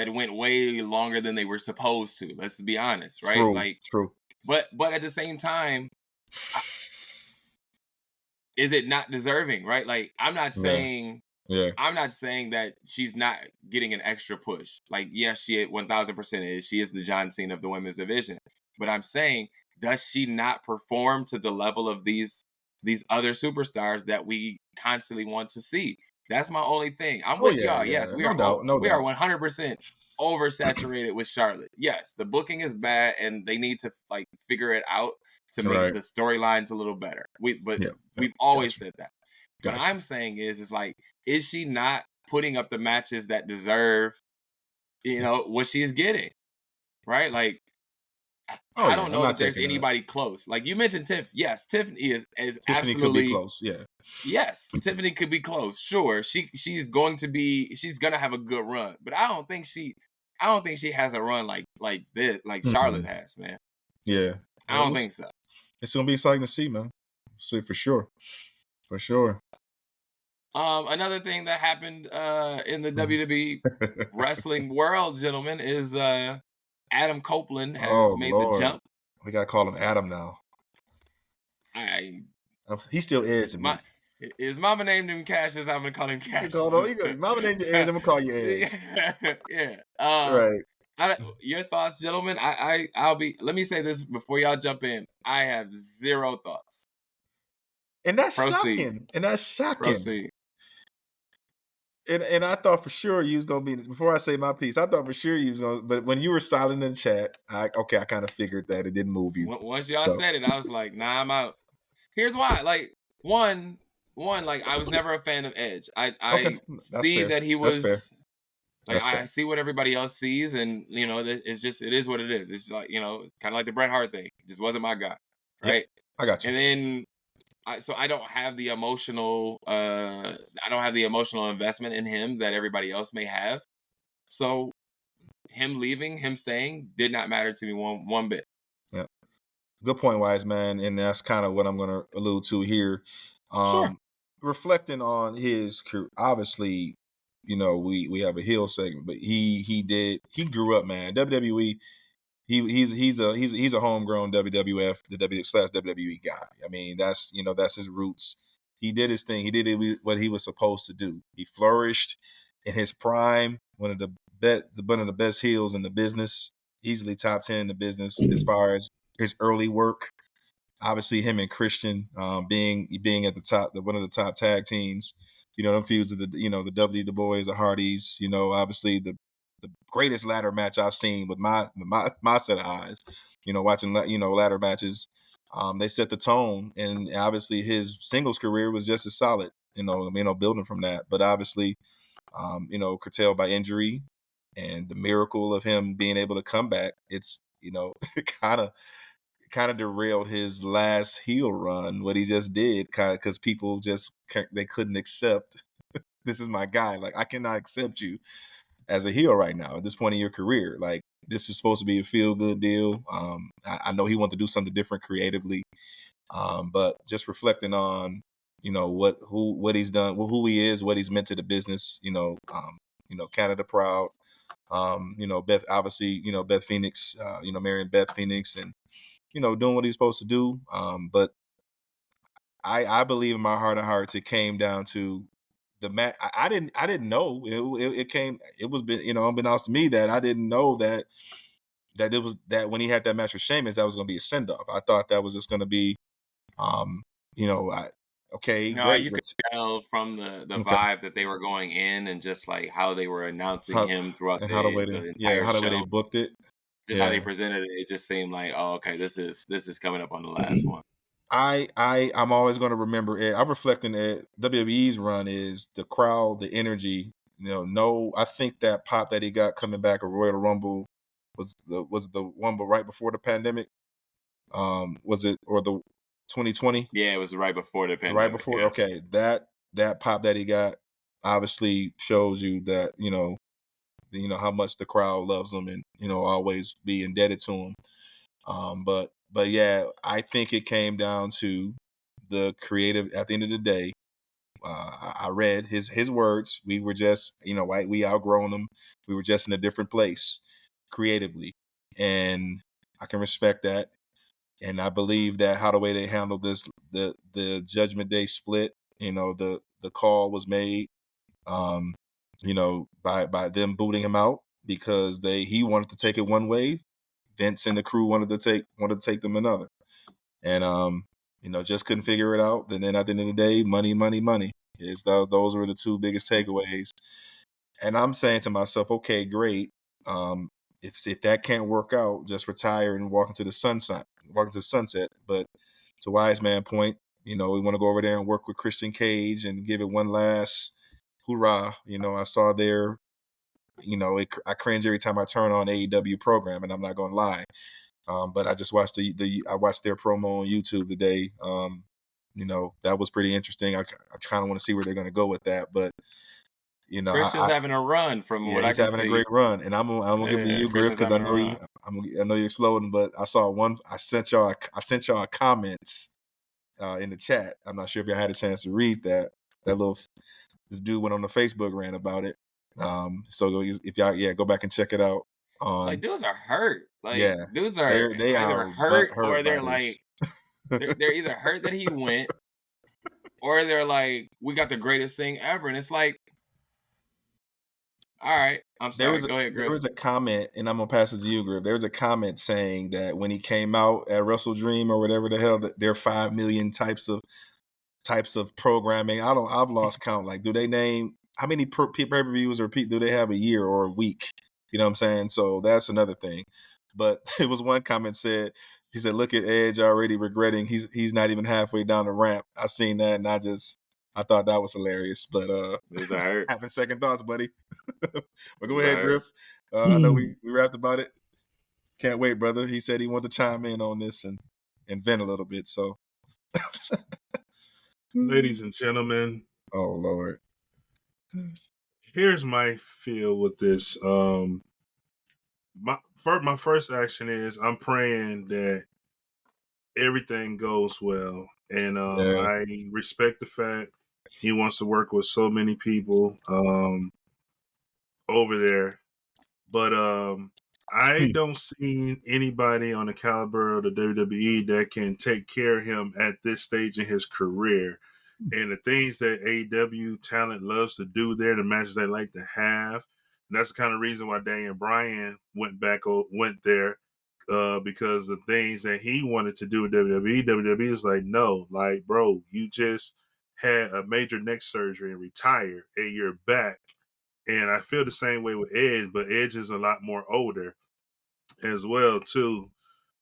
went way longer than they were supposed to. Let's be honest, right? True. But at the same time, is it not deserving, right? Like, I'm not saying that she's not getting an extra push. Like, yes, she 1000% is. She is the John Cena of the women's division. But I'm saying, does she not perform to the level of these other superstars that we constantly want to see? That's my only thing. I'm with y'all. Yes, we are 100% oversaturated with Charlotte. Yes, the booking is bad, and they need to figure it out to make the storylines a little better. We've always said that. What I'm saying is she not putting up the matches that deserve, what she's getting, right? Like, I don't know that there's anybody close. Like, you mentioned Tiff. Yes, Tiffany is Tiffany absolutely could be close. Yeah. Yes, Tiffany could be close. Sure, she's gonna have a good run, but I don't think she has a run like this, like Charlotte has, man. Yeah, I don't think so. It's gonna be exciting to see, man. See for sure. Another thing that happened in the WWE wrestling world, gentlemen, is Adam Copeland has made the jump. We gotta call him Adam now. He's still Edge. His mama named him Cassius. I'm gonna call him Cassius. Mama named you Edge. I'm gonna call you Edge. Yeah. Right. Your thoughts, gentlemen? I'll be. Let me say this before y'all jump in. I have zero thoughts. And that's shocking. Proceed. And I thought for sure you was gonna be, before I say my piece, I thought for sure you was gonna, but when you were silent in the chat, I kind of figured that it didn't move you. Once y'all said it, I was like, nah, I'm out. Here's why. Like, one, like, I was never a fan of Edge. I see fair. that he was That's fair. I see what everybody else sees, and it's just, it is what it is. It's like, kind of like the Bret Hart thing. It just wasn't my guy, right? Yep, I got you. And then so I don't have the emotional investment in him that everybody else may have. So him leaving, him staying, did not matter to me one bit. Yeah. good point, Wise Man, and that's kind of what I'm going to allude to here. Sure. Reflecting on his career, obviously, we have a heel segment, but he grew up, man. WWE. He's a homegrown WWF, the W/WWE guy. I mean, that's his roots. He did his thing. He did what he was supposed to do. He flourished in his prime. One of the best heels in the business, easily top 10 in the business as far as his early work. Obviously, him and Christian being at the top, one of the top tag teams. Them feuds of the Dudley the Boys, the Hardys. Obviously the greatest ladder match I've seen with my set of eyes. Watching ladder matches, they set the tone, and obviously his singles career was just as solid. Building from that, but obviously, curtailed by injury and the miracle of him being able to come back. It's kind of derailed his last heel run. What he just did, kind of because people they couldn't accept. This is my guy. Like, I cannot accept you as a heel right now at this point in your career. Like, this is supposed to be a feel good deal. I know he wanted to do something different creatively, but just reflecting on what he's done, who he is, what he's meant to the business. Canada proud. Beth, obviously, Beth Phoenix. Marrying Beth Phoenix and doing what he's supposed to do. But I believe in my heart of hearts it came down to the match. I didn't know it was unbeknownst to me that I didn't know that it was that when he had that match with Sheamus, that was going to be a send off. I thought that was just going to be, okay, No, great. you could tell from the Okay. vibe that they were going in, and just like how they were announcing him throughout and how the way the entire how the way they show. booked it. Just how they presented it, it just seemed like, oh, okay, this is coming up on the last one. I'm always going to remember it. I'm reflecting that WWE's run is the crowd, the energy. I think that pop that he got coming back at Royal Rumble was the one, but right before the pandemic. Was it, or the 2020? Yeah, it was right before the pandemic. Right before. Yeah. Okay, that pop that he got obviously shows you that how much the crowd loves him and always be indebted to him. But yeah, I think it came down to the creative. At the end of the day, I read his words. We were just, we outgrown them. We were just in a different place creatively, and I can respect that. And I believe that how the way they handled this, the Judgment Day split, the call was made, by them booting him out because he wanted to take it one way. Vince and the crew wanted to take them another, and just couldn't figure it out. And then at the end of the day, money, money, money. Those were the two biggest takeaways. And I'm saying to myself, okay, great. If that can't work out, just retire and walk into the sunset. But to Wise Man point, we want to go over there and work with Christian Cage and give it one last hoorah. I saw their, I cringe every time I turn on AEW program, and I'm not gonna lie. But I just watched I watched their promo on YouTube today. That was pretty interesting. I kind of want to see where they're gonna go with that, but Christian's having a run from what I he's can having see. a great run, and I'm gonna give it to you, Griff, because I know you're exploding. But I saw one. I sent y'all a comments in the chat. I'm not sure if y'all had a chance to read that. This dude went on the Facebook rant about it. So if y'all go back and check it out. Like, dudes are hurt. Like, Yeah, dudes are they either are hurt or by they're this. like they're either hurt that he went, or they're like, we got the greatest thing ever, and it's like, all right, I'm sorry. Go ahead, Griff. There was a comment, and I'm gonna pass it to you, Griff. There was a comment saying that when he came out at Wrestle Dream or whatever the hell, that there are 5 million types of programming. I've lost count. Like, do they name how many pay-per-views or do they have a year or a week? You know what I'm saying? So that's another thing. But it was one comment he said, "Look at Edge already regretting he's not even halfway down the ramp." I seen that, and I thought that was hilarious. But having second thoughts, buddy. But go ahead, Griff. I know we rapped about it. Can't wait, brother. He said he wanted to chime in on this and vent a little bit. So, ladies and gentlemen, oh Lord, here's my feel with this. My first action is I'm praying that everything goes well. And Yeah. I respect the fact he wants to work with so many people over there. But I don't see anybody on the caliber of the WWE that can take care of him at this stage in his career. And the things that AEW talent loves to do there, the matches they like to have, and that's the kind of reason why Daniel Bryan went there, because the things that he wanted to do with WWE is like, no, like, bro, you just had a major neck surgery and retired, and you're back. And I feel the same way with Edge, but Edge is a lot more older as well too.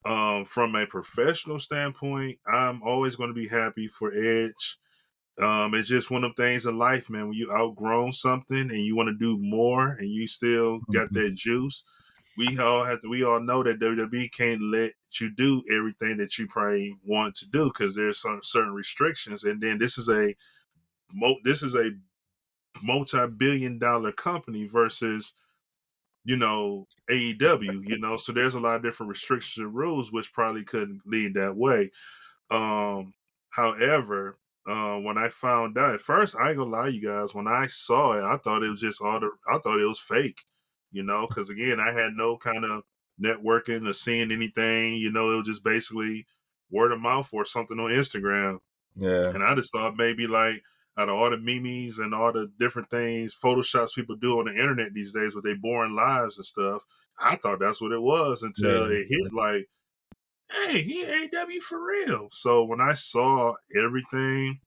From a professional standpoint, I'm always going to be happy for Edge. It's just one of them things in life, man. When you outgrown something and you want to do more, and you still got that juice, we all know that WWE can't let you do everything that you probably want to do because there's some certain restrictions. And then this is a multi-billion-dollar company versus AEW, so there's a lot of different restrictions and rules which probably couldn't lead that way. However, when I found out at first, I ain't gonna lie, you guys, when I saw it, I thought it was I thought it was fake, because again, I had no kind of networking or seeing anything, it was just basically word of mouth or something on Instagram. Yeah. And I just thought maybe like out of all the memes and all the different things, photoshops people do on the internet these days with their boring lives and stuff, I thought that's what it was until Yeah. it hit like, hey, he AW for real. So when I saw everything,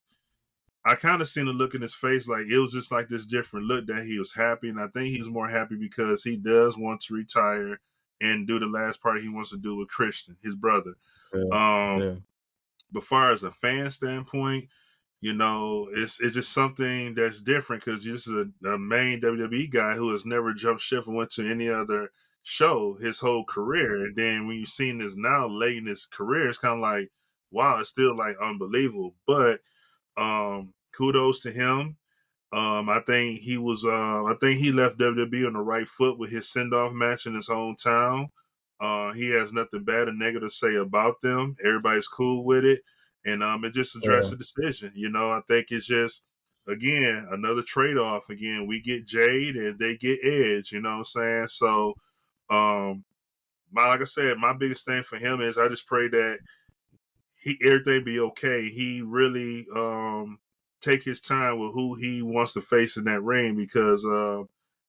I kind of seen a look in his face like it was just like this different look that he was happy. And I think he's more happy because he does want to retire and do the last part he wants to do with Christian, his brother. Yeah. Um, Yeah. but far as a fan standpoint, it's just something that's different because this is a main WWE guy who has never jumped ship and went to any other show his whole career. And then when you've seen this now late in his career, it's kind of like, wow, it's still like unbelievable. But kudos to him. I think he was. I think he left WWE on the right foot with his send off match in his hometown. He has nothing bad or negative to say about them. Everybody's cool with it, and it just addressed Yeah. the decision. I think it's just again another trade off. Again, we get Jade and they get Edge. You know what I'm saying? So, like I said, my biggest thing for him is I just pray that everything be okay. He really take his time with who he wants to face in that ring because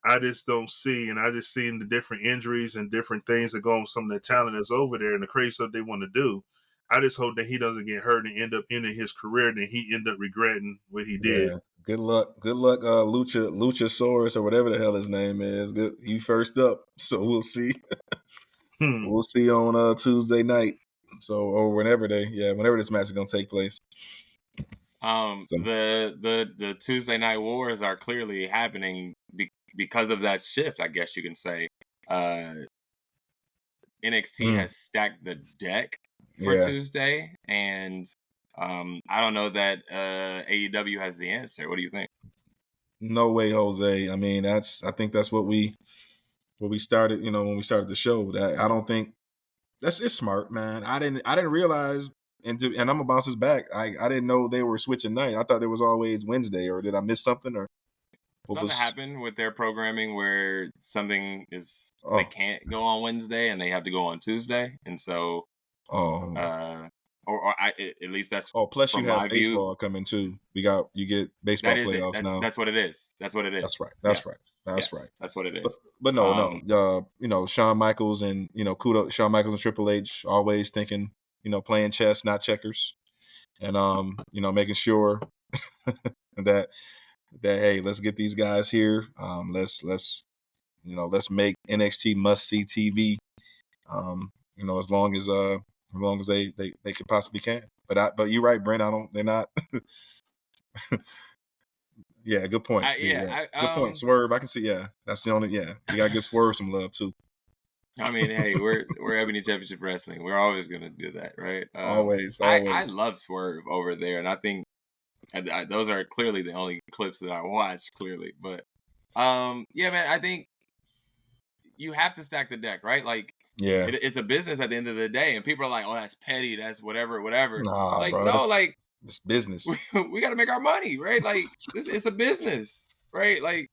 I just don't see, and I just seen the different injuries and different things that go on with some of the talent that's over there and the crazy stuff they want to do. I just hope that he doesn't get hurt and end up ending his career and then he end up regretting what he did. Yeah. Good luck. Good luck, Luchasaurus or whatever the hell his name is. Good. You first up. So we'll see. We'll see on Tuesday night. So or whenever this match is gonna take place. So. The Tuesday Night Wars are clearly happening because of that shift, I guess you can say. NXT has stacked the deck for Tuesday, and I don't know that AEW has the answer. What do you think? No way, Jose. I mean, I think that's what we started, when we started the show. That I don't think it's smart, man. I didn't realize, and I'm gonna bounce this back. I didn't know they were switching night. I thought it was always Wednesday, or did I miss something? Or something happened with their programming where something is they can't go on Wednesday and they have to go on Tuesday, and so at least that's plus you have my baseball view. coming too. You get baseball playoffs now. That's what it is. That's what it is. That's right. That's right. That's what it is. But no. Shawn Michaels and kudos Shawn Michaels and Triple H always thinking, playing chess, not checkers, and making sure that hey, let's get these guys here. Let's make NXT must see TV. As long as they could possibly can. But you're right, Brent. They're not. Yeah, good point. Good point. Swerve, I can see. Yeah, that's the only. Yeah, you gotta give Swerve some love too. I mean, hey, we're Ebony Championship Wrestling. We're always gonna do that, right? Always. I love Swerve over there, and I think those are clearly the only clips that I watch. Clearly, but yeah, man, I think you have to stack the deck, right? Like Yeah. It's a business at the end of the day, and people are like, "Oh, that's petty. That's whatever." Nah, Like, bro. no, like It's business. we got to make our money, right? Like, it's a business, right? Like,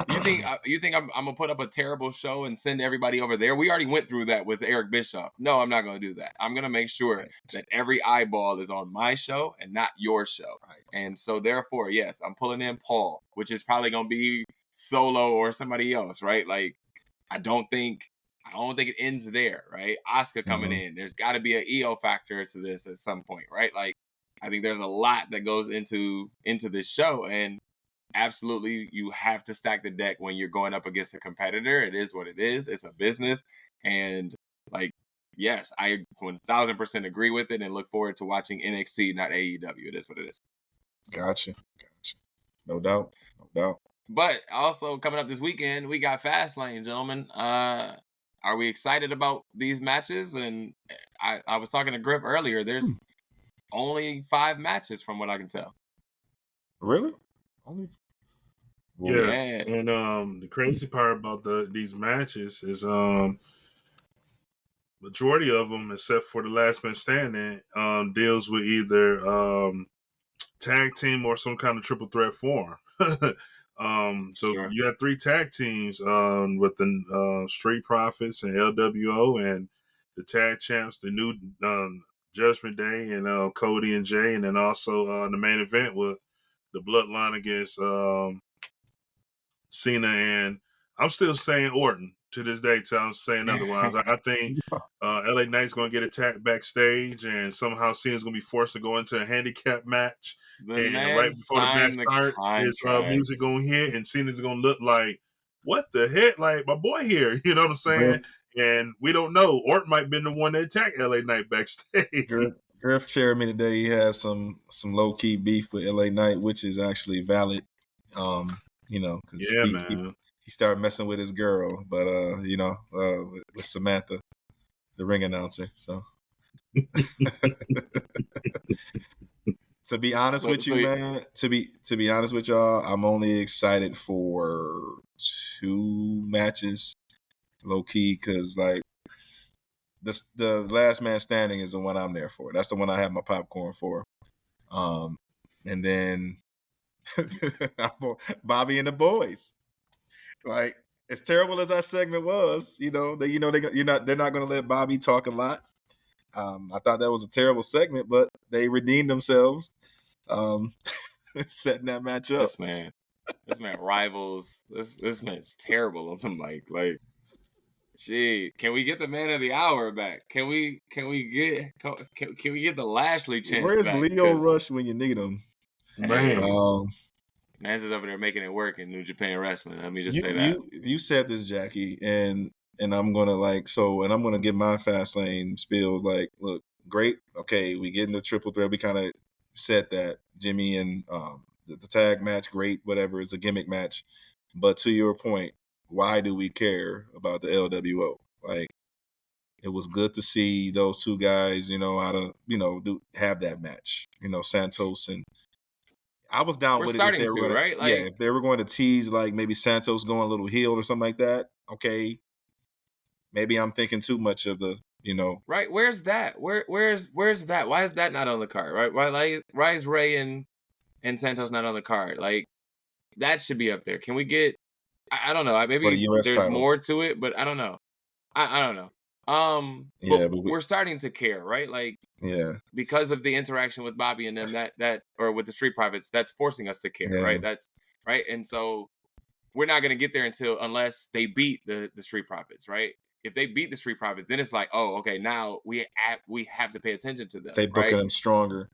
you think I'm gonna put up a terrible show and send everybody over there? We already went through that with Eric Bischoff. No, I'm not gonna do that. I'm gonna make sure Right. that every eyeball is on my show and not your show. Right. And so therefore, yes, I'm pulling in Paul, which is probably gonna be Solo or somebody else, right? Like, I don't think it ends there, right? Oscar coming in. There's got to be an EO factor to this at some point, right? Like, I think there's a lot that goes into this show, and absolutely, you have to stack the deck when you're going up against a competitor. It is what it is. It's a business, and like, yes, I 1000% agree with it, and look forward to watching NXT, not AEW. It is what it is. Gotcha. No doubt. But also coming up this weekend, we got Fastlane, gentlemen. Are we excited about these matches? And I was talking to Griff earlier. There's only 5 matches from what I can tell. Really? Only? Yeah. Yeah. And the crazy part about these matches is majority of them, except for the last man standing, deals with either tag team or some kind of triple threat form. So Sure. you have 3 tag teams with the Street Profits and LWO, and the tag champs, the new Judgment Day, and Cody and Jay, and then also the main event with the Bloodline against Cena, and I'm still saying Orton to this day till I'm saying otherwise. I think LA Knight's going to get attacked backstage, and somehow Cena's going to be forced to go into a handicap match. The And man right before the match signed the starts, his contract. music going to hit, and Cena's going to look like, what the heck? Like, my boy here, you know what I'm saying? And we don't know. Orton might have been the one that attacked LA Knight backstage. Griff shared me today. He has some low key beef with LA Knight, which is actually valid. Because Yeah, man. he started messing with his girl, but with Samantha, the ring announcer. So to be honest with you, man, to be honest with y'all, I'm only excited for 2 matches, low key, because like the last man standing is the one I'm there for. That's the one I have my popcorn for. And then Bobby and the boys. Like, as terrible as that segment was, they're not going to let Bobby talk a lot. I thought that was a terrible segment, but they redeemed themselves, setting that match up. This man rivals. This man's terrible on the mic. Like, gee, can we get the man of the hour back? Can we get the Lashley chance Where's back? Leo Rush when you need him? Man. Nance is over there making it work in New Japan Wrestling. Let me just say that. You said this, Jackie, and I'm gonna I'm gonna give my Fastlane spills. Like, look, great. Okay, we get in the triple threat. We kind of said that Jimmy and the tag match, great, whatever. It's a gimmick match. But to your point, why do we care about the LWO? Like, it was good to see those 2 guys, have that match. Santos and I was down with it. If they were going to tease, like, maybe Santos going a little heel or something like that, okay. Maybe I'm thinking too much of the, Right, where's that? Where's that? Why is that not on the card? Right? Why is Ray and Santos not on the card? Like, that should be up there. Can we get, I don't know. Maybe there's title. More to it, but I don't know. I don't know. But we're starting to care, right? Like, because of the interaction with Bobby and them, that or with the Street Profits, that's forcing us to care, right? That's right. And so we're not gonna get there unless they beat the Street Profits, right? If they beat the Street Profits, then it's like, oh, okay, now we have to pay attention to them. They booking them stronger.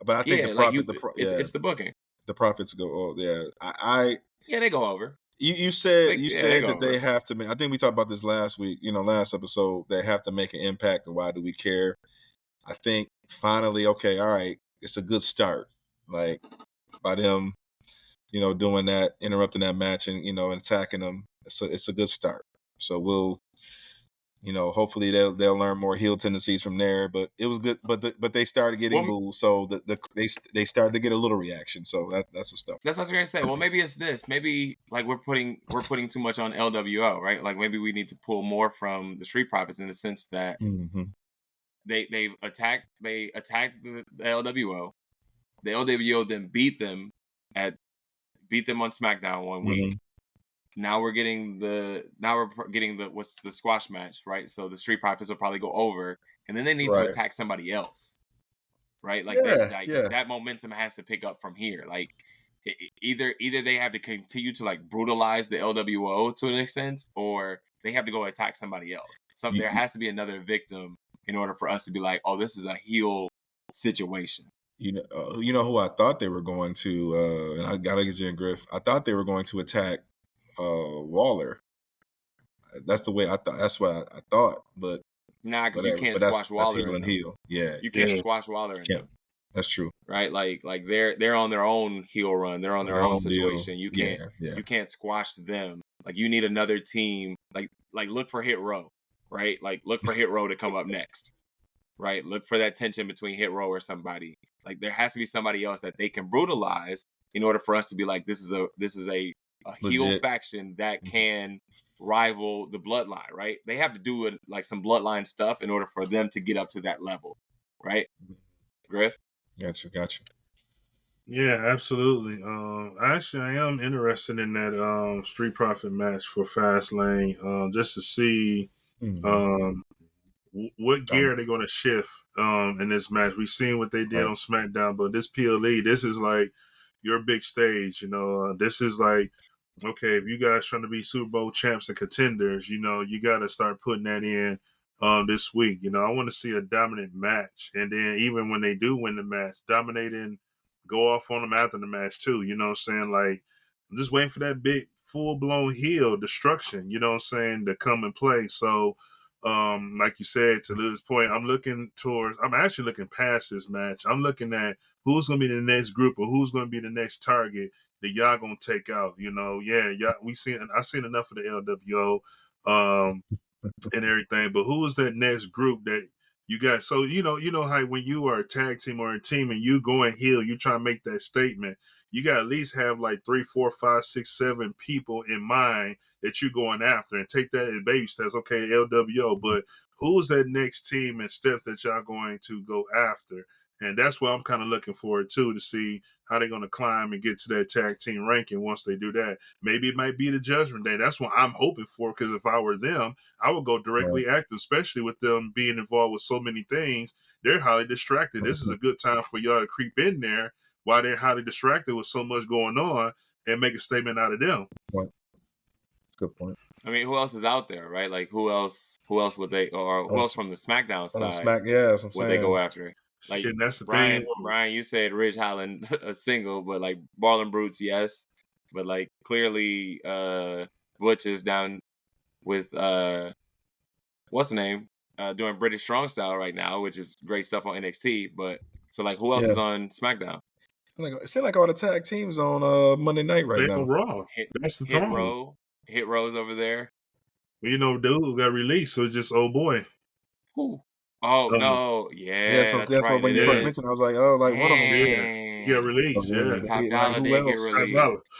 But I think it's the booking. The Profits go, they go over. You said that they have to make. I think we talked about this last week. Last episode, they have to make an impact. And why do we care? I think finally, okay, all right, it's a good start. Like, by them, doing that, interrupting that match, and and attacking them. It's a good start. So hopefully they'll learn more heel tendencies from there. But it was good. But they started getting booed, so they started to get a little reaction. So that's the stuff. That's what I was gonna say. Well, maybe it's this. Maybe like we're putting too much on LWO, right? Like maybe we need to pull more from the Street Profits in the sense that they attacked the LWO. The LWO then beat them on SmackDown one week. Now we're getting the what's the squash match, right? So the Street Profits will probably go over, and then they need to attack somebody else, right? Like that momentum has to pick up from here. Like either they have to continue to like brutalize the LWO to an extent, or they have to go attack somebody else. So there has to be another victim in order for us to be like, oh, this is a heel situation. You know who I thought they were going to, and I gotta get you in, Griff. I thought they were going to attack Waller. That's the way I thought. That's what I thought. But nah, because you can't squash Waller. That's heel. Yeah, you can't squash Waller. That's true. Right, like they're on their own heel run. They're on their own situation. Deal. You can't squash them. Like you need another team. Like look for Hit Row, right? Like look for Hit Row to come up next, right? Look for that tension between Hit Row or somebody. Like there has to be somebody else that they can brutalize in order for us to be like, this is a heel faction that can rival the Bloodline, right? They have to do like some Bloodline stuff in order for them to get up to that level, right? Griff? Gotcha. Yeah, absolutely. Actually, I am interested in that Street Profit match for Fastlane, just to see what gear are they going to shift in this match. We've seen what they did on SmackDown, but this PLE, this is like your big stage. This is like, okay, if you guys trying to be Super Bowl champs and contenders, you got to start putting that in this week. I want to see a dominant match, and then even when they do win the match, dominating, go off on them after the match too. You know what I'm saying? Like, I'm just waiting for that big full-blown heel destruction, you know what I'm saying, to come and play. So like you said, to Lou's point, I'm actually looking past this match. I'm looking at who's going to be the next group or who's going to be the next target that y'all going to take out. I've seen enough of the LWO and everything, but who is that next group that you got? So, you know how when you are a tag team or a team and you going heel, you try to make that statement, you got to at least have like 3, 4, 5, 6, 7 people in mind that you're going after and take that as baby steps. Okay, LWO, but who's that next team and steps that y'all going to go after? And that's what I'm kind of looking forward to see how they're going to climb and get to that tag team ranking once they do that. Maybe it might be the Judgment Day. That's what I'm hoping for, because if I were them, I would go directly active, especially with them being involved with so many things. They're highly distracted. This is a good time for y'all to creep in there while they're highly distracted with so much going on and make a statement out of them. Good point. I mean, who else is out there, right? Like, who else would they, or who else from the SmackDown side would they go after? Like, and that's the Brian, thing. Brian, you said Ridge Holland a single, but like Brawling Brutes, yes. But like clearly Butch is down with what's the name? Doing British Strong Style right now, which is great stuff on NXT. But so like who else is on SmackDown? It seems like all the tag teams on Monday night right now. Raw. That's the problem. Hit Row's over there. Well, dude who got released, so it's just old boy. Who? Oh no, so that's right. When you first mentioned, I was like, oh, like one of them. He got released. Top Dollar did get released.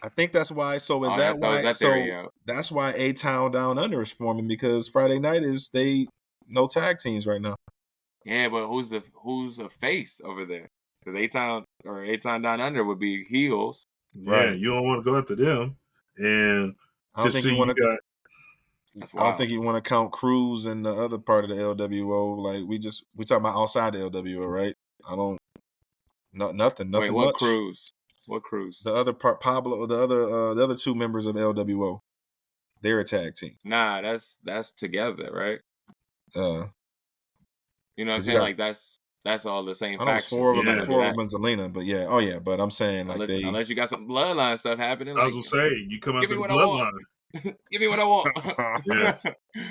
I think that's why. So is that why? So that's why A-Town Down Under is forming, because Friday night is no tag teams right now. Yeah, but who's a face over there? Because A-Town Down Under would be heels. Yeah, right. You don't want to go after them, and I don't think you want to. I don't think you want to count Cruz and the other part of the LWO. Like we talking about outside the LWO, right? I don't. Nothing. Wait, what much. Cruz? What Cruz? The other part, Pablo. The other two members of LWO. They're a tag team. Nah, that's together, right? You know what I'm saying? Like that's all the same factions. Four of them and Zelina, but yeah. Oh yeah, but I'm saying like unless you got some bloodline stuff happening. I was gonna say you come out with bloodline. Give me what I want. Yeah.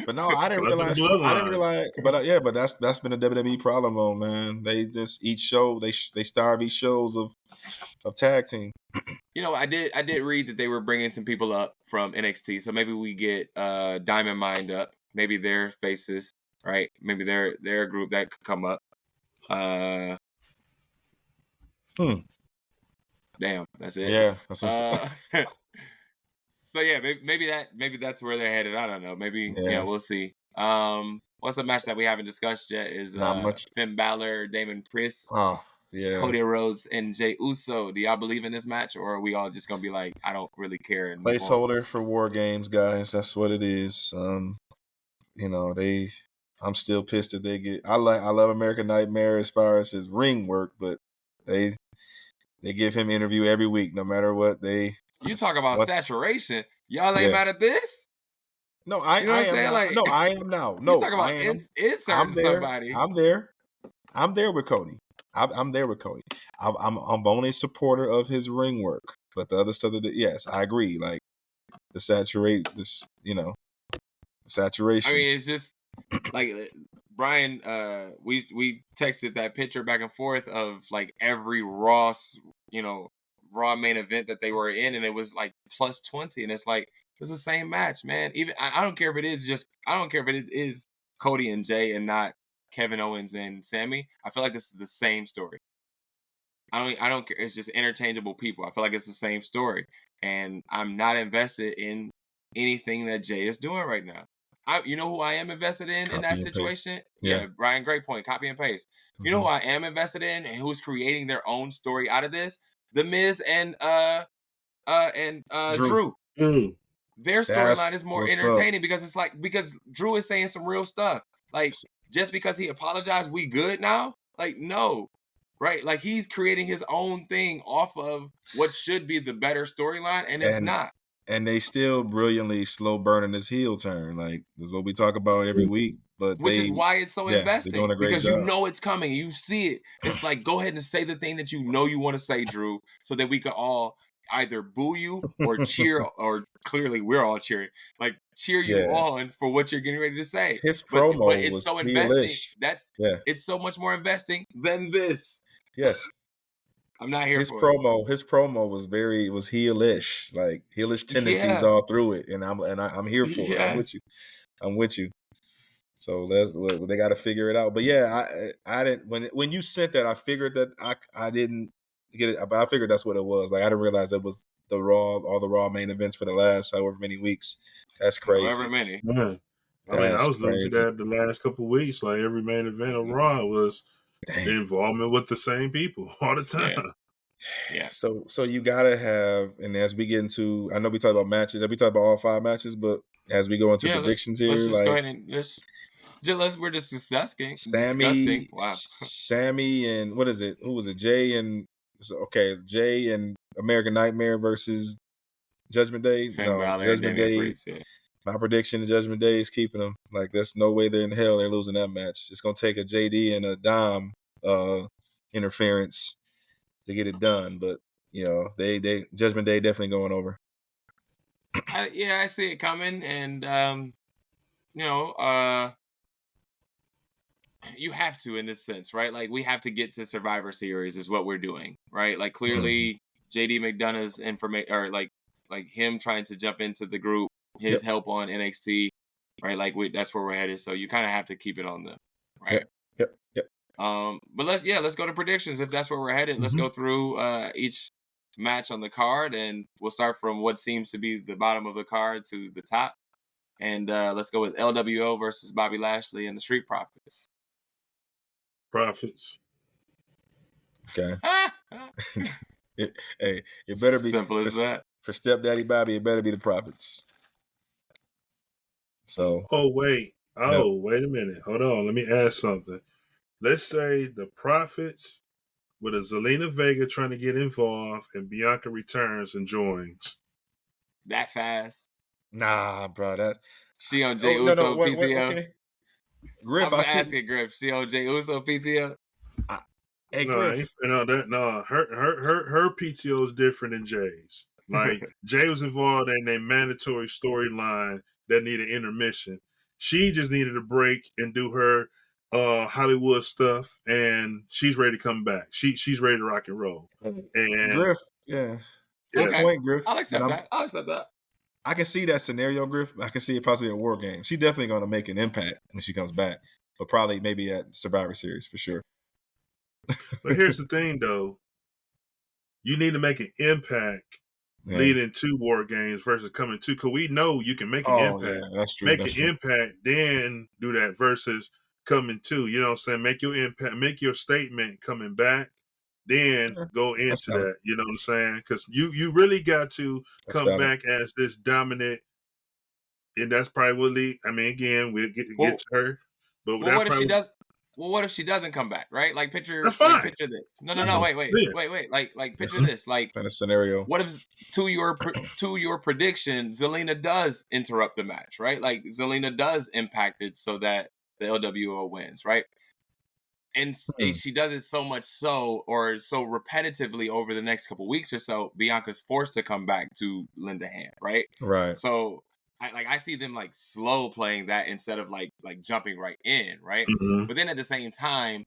But no, I didn't realize. But that's been a WWE problem, though, man. They just each show they starve each shows of tag team. You know, I did read that they were bringing some people up from NXT, so maybe we get Diamond Mind up maybe their faces, right? Maybe they're a group that could come up. Damn, that's it. Yeah, that's what I'm saying. So yeah, maybe that's where they're headed. I don't know. Maybe Yeah. we'll see. What's a match that we haven't discussed yet is Not much. Finn Balor, Damon Priest, Oh, yeah. Cody Rhodes, and Jey Uso. Do y'all believe in this match, or are we all just gonna be like, I don't really care? And move on? Placeholder for War Games, guys. That's what it is. You know, I'm still pissed that they get. I love American Nightmare as far as his ring work, but they give him interview every week, no matter what they. You talk about saturation. Y'all ain't Yeah. mad at this? No, I You know what I'm am saying? now. Like, No, I am now. No, you talk about I am. inserting somebody. I'm there. I'm there with Cody. I'm there with Cody. I'm only a supporter of his ring work, but the other stuff that yes, I agree. Like the saturation. I mean, it's just like Brian. We texted that picture back and forth of like every Raw main event that they were in, and it was like plus 20, and it's like it's the same match, man. Even I don't care if it is Cody and Jay and not Kevin Owens and Sammy. I feel like this is the same story. I don't care. It's just interchangeable people. I feel like it's the same story, and I'm not invested in anything that Jay is doing right now. You know who I am invested in that situation? Yeah, Brian, great point. Copy and paste. Mm-hmm. You know who I am invested in and who's creating their own story out of this? The Miz and Drew. Mm. Their storyline is more entertaining because Drew is saying some real stuff. Like, just because he apologized, we good now? Like, no. Right? Like, he's creating his own thing off of what should be the better storyline, and it's not. And they still brilliantly slow burning this heel turn. Like, this is what we talk about every week. Which is why it's so investing. They're doing a great because job. You know it's coming. You see it. It's like, go ahead and say the thing that you know you want to say, Drew, so that we can all either boo you or cheer, or clearly we're all cheering. Like, cheer you on for what you're getting ready to say. His promo but it's was so investing. heelish. It's so much more investing than this. Yes. I'm not here his for promo. His promo was heelish, like heelish tendencies all through it, and I'm here for it. I'm with you. So they got to figure it out. But yeah, I didn't when you sent that, I figured that I didn't get it, but I figured that's what it was. Like, I didn't realize that was all the Raw main events for the last however many weeks. That's crazy. However many. Yeah. I mean, I was losing to that the last couple of weeks. Like, every main event of Raw was the involvement with the same people all the time. Yeah. So you gotta have, and as we get into, I know we talk about matches, we talk about all 5 matches, but as we go into predictions here, let's just like, go ahead and we're just discussing. Sammy and what is it? Who was it? Jay and American Nightmare versus Judgment Day. Judgment Day. Priest, yeah. My prediction: Judgment Day is keeping them. Like, there's no way they're in hell they're losing that match. It's gonna take a JD and a Dom interference to get it done, but they Judgment Day definitely going over. I see it coming, and you have to, in this sense, right? Like, we have to get to Survivor Series is what we're doing, right? Like, clearly JD McDonough's information, or like him trying to jump into the group, his help on NXT, right? Like, that's where we're headed. So you kind of have to keep it on them, right? Yep. But let's go to predictions if that's where we're headed. Let's go through each match on the card, and we'll start from what seems to be the bottom of the card to the top. And let's go with LWO versus Bobby Lashley and the Street Profits. Profits. Okay. It better be simple as that. For Stepdaddy Bobby, it better be the Profits. So. Wait a minute. Hold on. Let me ask something. Let's say the Profits with a Zelina Vega trying to get involved, and Bianca returns and joins. That fast? Nah, bro. That she on Jey Uso PTO. Okay. Griff, I'm asking Griff. She on Jey Uso PTO. Griff. Her PTO is different than Jay's. Like, Jay was involved in a mandatory storyline that needed intermission. She just needed a break and do her Hollywood stuff, and she's ready to come back. She's ready to rock and roll. And Griff, okay. Point, Griff. I'll accept that. I can see that scenario, Griff. I can see it possibly at War Games. She's definitely going to make an impact when she comes back, but probably maybe at Survivor Series for sure. But here's the thing, though. You need to make an impact leading to War Games versus coming to, because we know you can make an impact. Yeah, that's true. Make an impact, then do that versus coming to. You know what I'm saying? Make your impact, make your statement coming back, then go into that. You know what I'm saying? Because you really got to come back as this dominant, and that's probably what lead. I mean, again, we'll get to her. But what if she does? Well, what if she doesn't come back? Right? Like picture. That's fine. Like, picture this. No. Wait. Like picture this. Like in a scenario. What if to your prediction, Zelina does interrupt the match? Right? Like Zelina does impact it so that the LWO wins. Right? And she does it so much so repetitively over the next couple weeks or so, Bianca's forced to come back to lend a hand. Right? Right. So. I see them like slow playing that instead of like jumping right in, right? Mm-hmm. But then at the same time,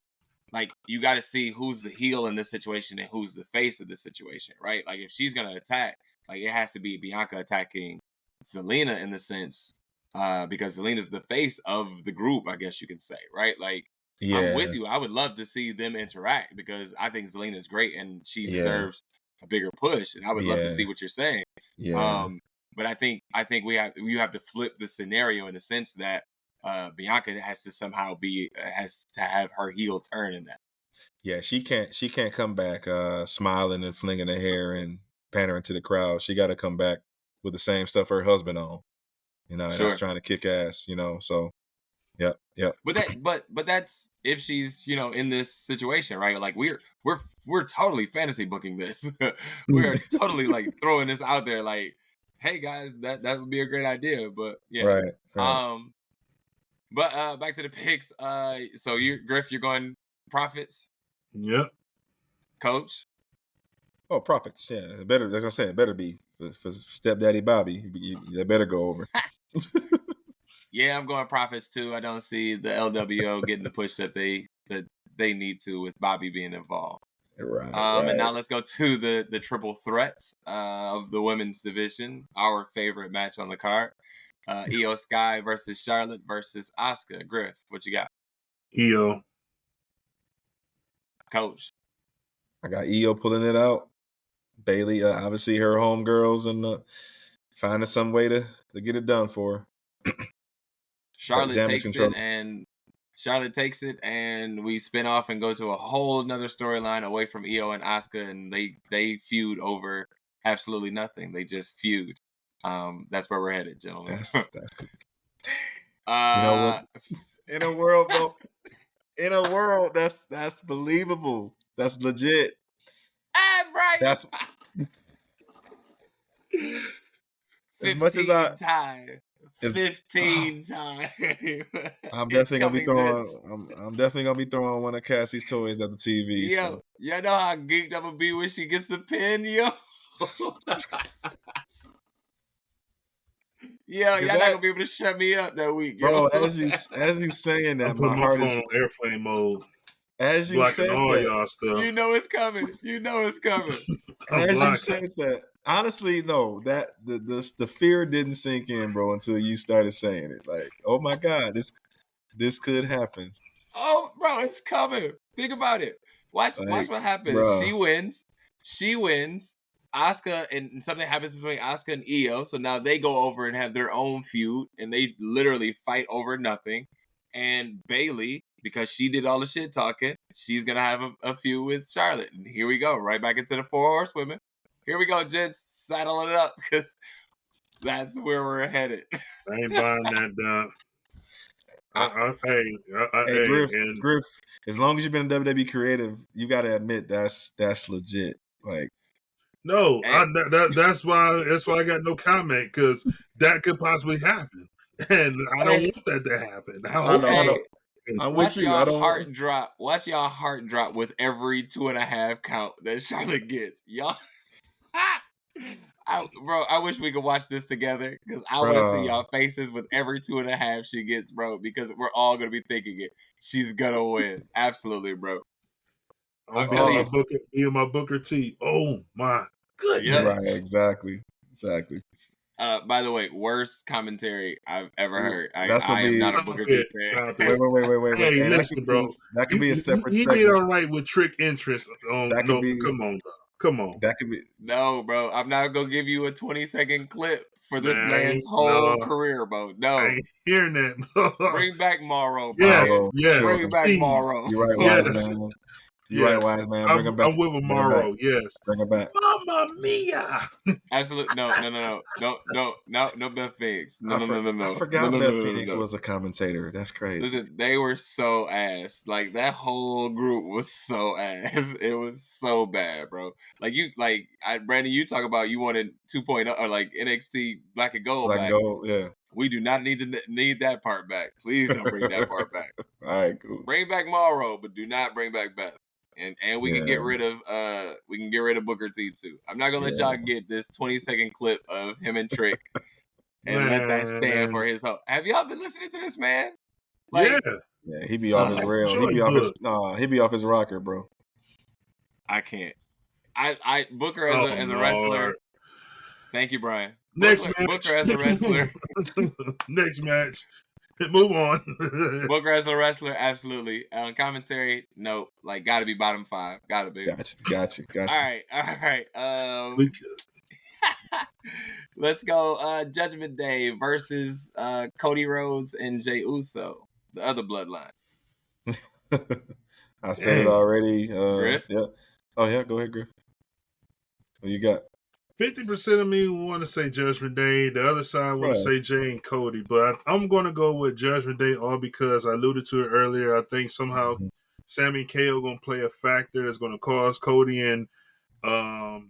like you got to see who's the heel in this situation and who's the face of the situation, right? Like if she's gonna attack, like it has to be Bianca attacking Zelina in the sense, because Zelina's the face of the group, I guess you can say, right? Like I'm with you. I would love to see them interact because I think Zelina's great and she deserves a bigger push, and I would love to see what you're saying. Yeah. But I think you have to flip the scenario in the sense that Bianca has to have her heel turn in that. Yeah, she can't come back smiling and flinging her hair and pandering to the crowd. She got to come back with the same stuff her husband on, and that's trying to kick ass, So, yep. But that's if she's in this situation, right? Like we're totally fantasy booking this. We're totally like throwing this out there, like. Hey guys, that would be a great idea, but yeah. Right. But back to the picks. So Griff, you're going Profits? Yep. Coach? Oh, Profits. Yeah, it better. As I said, it better be for Stepdaddy Bobby. They better go over. Yeah, I'm going Profits too. I don't see the LWO getting the push that they need to with Bobby being involved. Right. And now let's go to the triple threat of the women's division. Our favorite match on the card: Io Sky versus Charlotte versus Asuka. Griff, what you got? Io. Coach. I got Io pulling it out. Bailey, obviously her homegirls, and finding some way to get it done for her. Charlotte takes it, and we spin off and go to a whole nother storyline away from Io and Asuka, and they feud over absolutely nothing. They just feud. That's where we're headed, gentlemen. You know what? In a world, though, that's believable. That's legit. Right. That's as much as I. 15 times. I'm definitely gonna be throwing one of Cassie's toys at the TV. Yo, y'all know how geeked I'm gonna be when she gets the pin, yo. Yeah, y'all not gonna be able to shut me up that week, yo. Bro. As you saying that, my heart is on airplane mode. As you said all that, y'all stuff. You know it's coming. As you said that. Honestly, no, that the fear didn't sink in, bro, until you started saying it. Like, oh my God, this could happen. Oh, bro, it's coming. Think about it. Watch what happens. Bro. She wins. Asuka and something happens between Asuka and Io, so now they go over and have their own feud, and they literally fight over nothing. And Bailey, because she did all the shit talking, she's gonna have a feud with Charlotte. And here we go, right back into the 4 horsewomen. Here we go, gents. Saddle it up, because that's where we're headed. I ain't buying that down. Hey, Griff, as long as you've been in WWE creative, you got to admit that's legit. Like, no, that's why I got no comment, because that could possibly happen, and I don't want that to happen. Watch y'all heart drop. Watch y'all heart drop with every 2.5 count that Charlotte gets. Y'all, I wish we could watch this together, because I want to see y'all faces with every 2.5 she gets, bro. Because we're all gonna be thinking it. She's gonna win, absolutely, bro. I'm telling you, my Booker T. Oh my goodness! Right, exactly. By the way, worst commentary I've ever heard. I That's gonna am be. not a Stop Booker T it. fan. Stop Wait, it. wait. Hey, And listen, bro. that could be a separate He did segment. all right with trick interest. That could No, be. come on, bro. Come on. That could be. No, bro. I'm not gonna give you a 20-second clip for this Man, man's whole career, bro. I No. ain't hearing that. Bro. Bring back Morrow, bro. Yes, Morrow, yes. Bring back please. Morrow. You're right, Yes. wise man. You're right, wise man. Bring him back. I'm with Bring him Morrow. back. Yes. Bring him back. Mamma mia. Absolutely no, Beth Phoenix. No. I forgot Beth Phoenix was a commentator. That's crazy. Listen, they were so ass. Like that whole group was so ass. It was so bad, bro. Like Brandon, you talk about you wanted 2.0 or like NXT Black and Gold back. Gold, yeah. We do not need that part back. Please don't bring that part back. All right, cool. Bring back Morrow, but do not bring back Beth. And we can get rid of Booker T too. I'm not gonna let y'all get this 20-second clip of him and Trick and let that stand for his hope. Have y'all been listening to this man? Yeah, he be off his rail. He be off his rocker, bro. I can't. I Booker as a wrestler. Thank you, Brian. Next match. Booker as a wrestler. Next match. Move on. Booker as a wrestler, absolutely. Commentary, no. Like, gotta be bottom 5. Gotta be. Gotcha. All right. Let's go. Judgment Day versus Cody Rhodes and Jey Uso, the other bloodline. I said it already. Griff? Yeah. Oh, yeah. Go ahead, Griff. What you got? 50% of me want to say Judgment Day. The other side want to say Jay and Cody. But I'm going to go with Judgment Day all because I alluded to it earlier. I think somehow Sammy and KO going to play a factor that's going to cause Cody and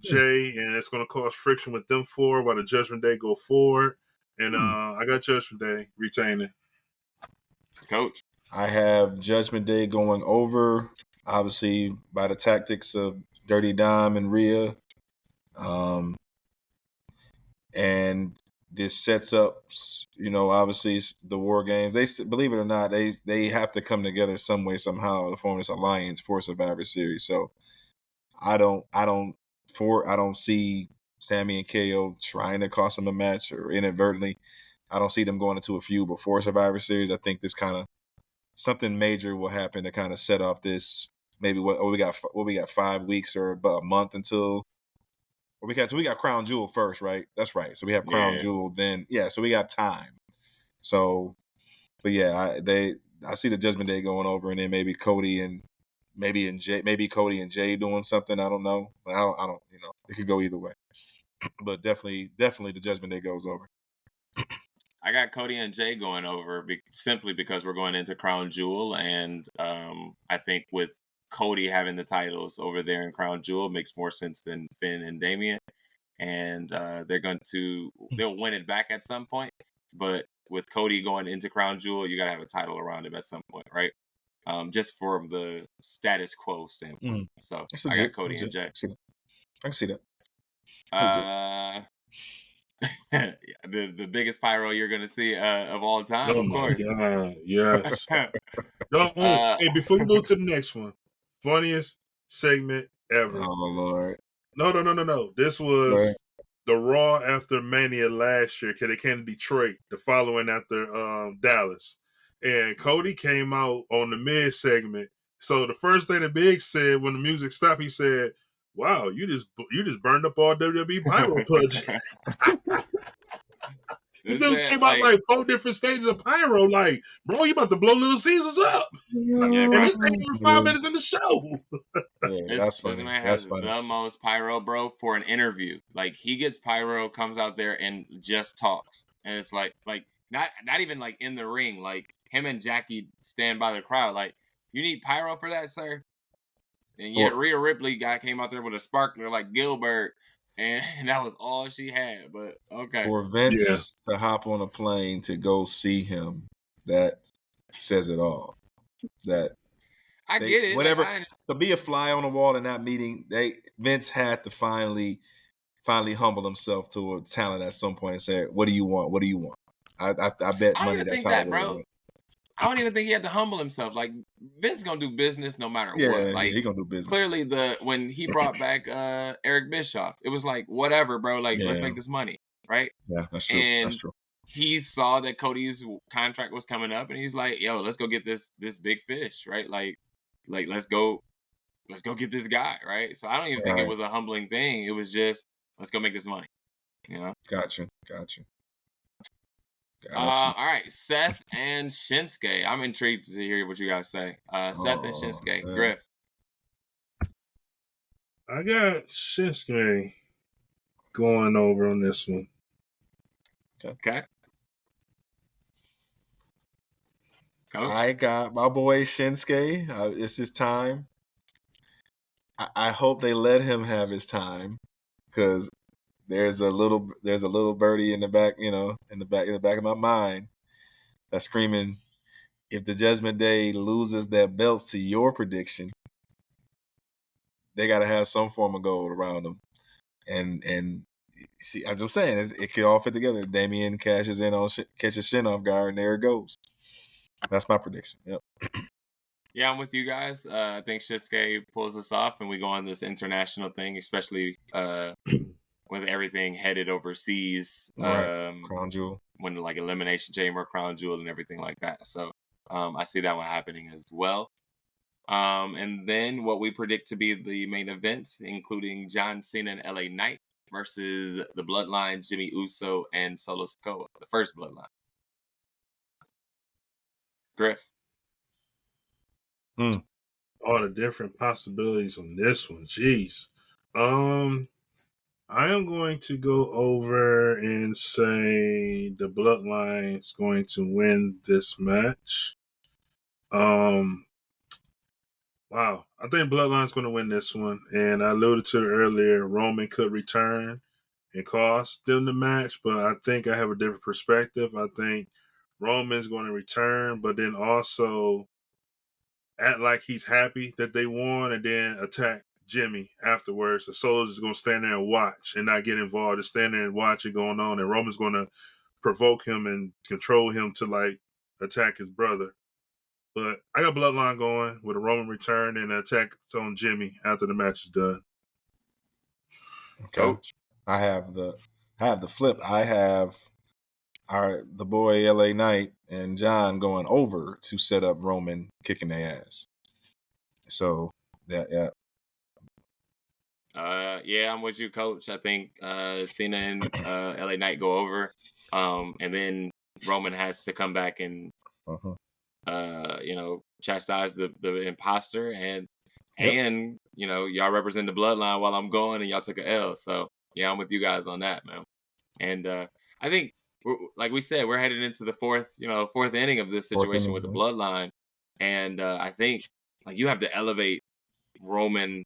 Jay, and it's going to cause friction with them four while the Judgment Day go forward. And I got Judgment Day retaining. Coach? I have Judgment Day going over, obviously, by the tactics of Dirty Dom and Rhea. And this sets up, obviously the War Games. They, believe it or not, they have to come together some way, somehow to form this alliance for Survivor Series. So I don't see Sammy and KO trying to cost them a match or inadvertently. I don't see them going into a feud before Survivor Series. I think this kind of something major will happen to kind of set off this. Maybe we got 5 weeks or about a month until. We got Crown Jewel first, right? That's right. So we have Crown Jewel, then so we got time. So, but I see the Judgment Day going over, and then maybe Cody and Jay doing something. I don't know. I don't. It could go either way. But definitely the Judgment Day goes over. I got Cody and Jay going over simply because we're going into Crown Jewel, and I think with Cody having the titles over there in Crown Jewel makes more sense than Finn and Damian. And they'll win it back at some point. But with Cody going into Crown Jewel, you got to have a title around him at some point, right? Just from the status quo standpoint. So I got Cody and Jay. I can see that. The biggest pyro you're going to see of all time, of course. God, yes. Hey, before you go to the next one, funniest segment ever. Oh, Lord. No. This was the Raw after Mania last year. They came to Detroit the following after Dallas. And Cody came out on the mid segment. So the first thing that Big said when the music stopped, he said, "Wow, you just burned up all WWE pyro project." This dude came out like 4 different stages of pyro. Like, bro, you about to blow Little Caesars up. And this ain't even 5 minutes in the show. That's funny. This man has the most pyro, bro, for an interview. Like, he gets pyro, comes out there and just talks. And it's like not even like in the ring. Like, him and Jackie stand by the crowd. Like, you need pyro for that, sir? And yet Rhea Ripley came out there with a sparkler like Gilbert. And that was all she had, but okay. For Vince to hop on a plane to go see him, that says it all. That I get it. Whatever to be a fly on the wall in that meeting, Vince had to finally humble himself to a talent at some point and say, "What do you want? What do you want?" I bet money that's how it went. I don't even think he had to humble himself. Like, Vince gonna do business no matter what. Like, he gonna do business. Clearly, when he brought back Eric Bischoff, it was like, whatever, bro. Like, let's make this money. right? Yeah, that's true. That's And true. he saw that Cody's contract was coming up, and he's like, "Yo, let's go get this big fish, right? Like let's go get this guy, right?" So I don't even think it Right. was a humbling thing. It was just let's go make this money, you know. Gotcha. All right, Seth and Shinsuke. I'm intrigued to hear what you guys say. Seth and Oh, Shinsuke. man. Griff. I got Shinsuke going over on this one. Okay. Coach. I got my boy Shinsuke. It's his time. I hope they let him have his time, because there's a little birdie in the back, in the back of my mind that's screaming, if the Judgment Day loses that belt to your prediction, they got to have some form of gold around them. And see, I'm just saying, it could all fit together. Damian catches Shin off guard, and there it goes. That's my prediction. Yep. Yeah, I'm with you guys. I think Shinsuke pulls us off, and we go on this international thing, especially with everything headed overseas. Right. Crown Jewel. When like Elimination Chamber, Crown Jewel, and everything like that. So I see that one happening as well. And then what we predict to be the main event, including John Cena and LA Knight versus the Bloodline, Jimmy Uso and Solo Sikoa, the first Bloodline. Griff. All the different possibilities on this one. Jeez. I am going to go over and say the Bloodline is going to win this match. Wow. I think Bloodline's going to win this one. And I alluded to it earlier, Roman could return and cost them the match, but I think I have a different perspective. I think Roman's going to return, but then also act like he's happy that they won and then attack Jimmy afterwards. The Solo's just going to stand there and watch and not get involved. Just stand there and watch it going on. And Roman's going to provoke him and control him to like attack his brother. But I got Bloodline going with a Roman return and an attack on Jimmy after the match is done. Okay. Coach, I have the flip. I have the boy LA Knight and John going over to set up Roman kicking their ass. So yeah. Yeah, I'm with you, Coach. I think Cena and LA Knight go over, and then Roman has to come back and chastise the imposter, and y'all represent the Bloodline while I'm going, and y'all took a L. So yeah, I'm with you guys on that, man. And I think, like we said, we're headed into the fourth inning of this situation with the Bloodline, and I think like you have to elevate Roman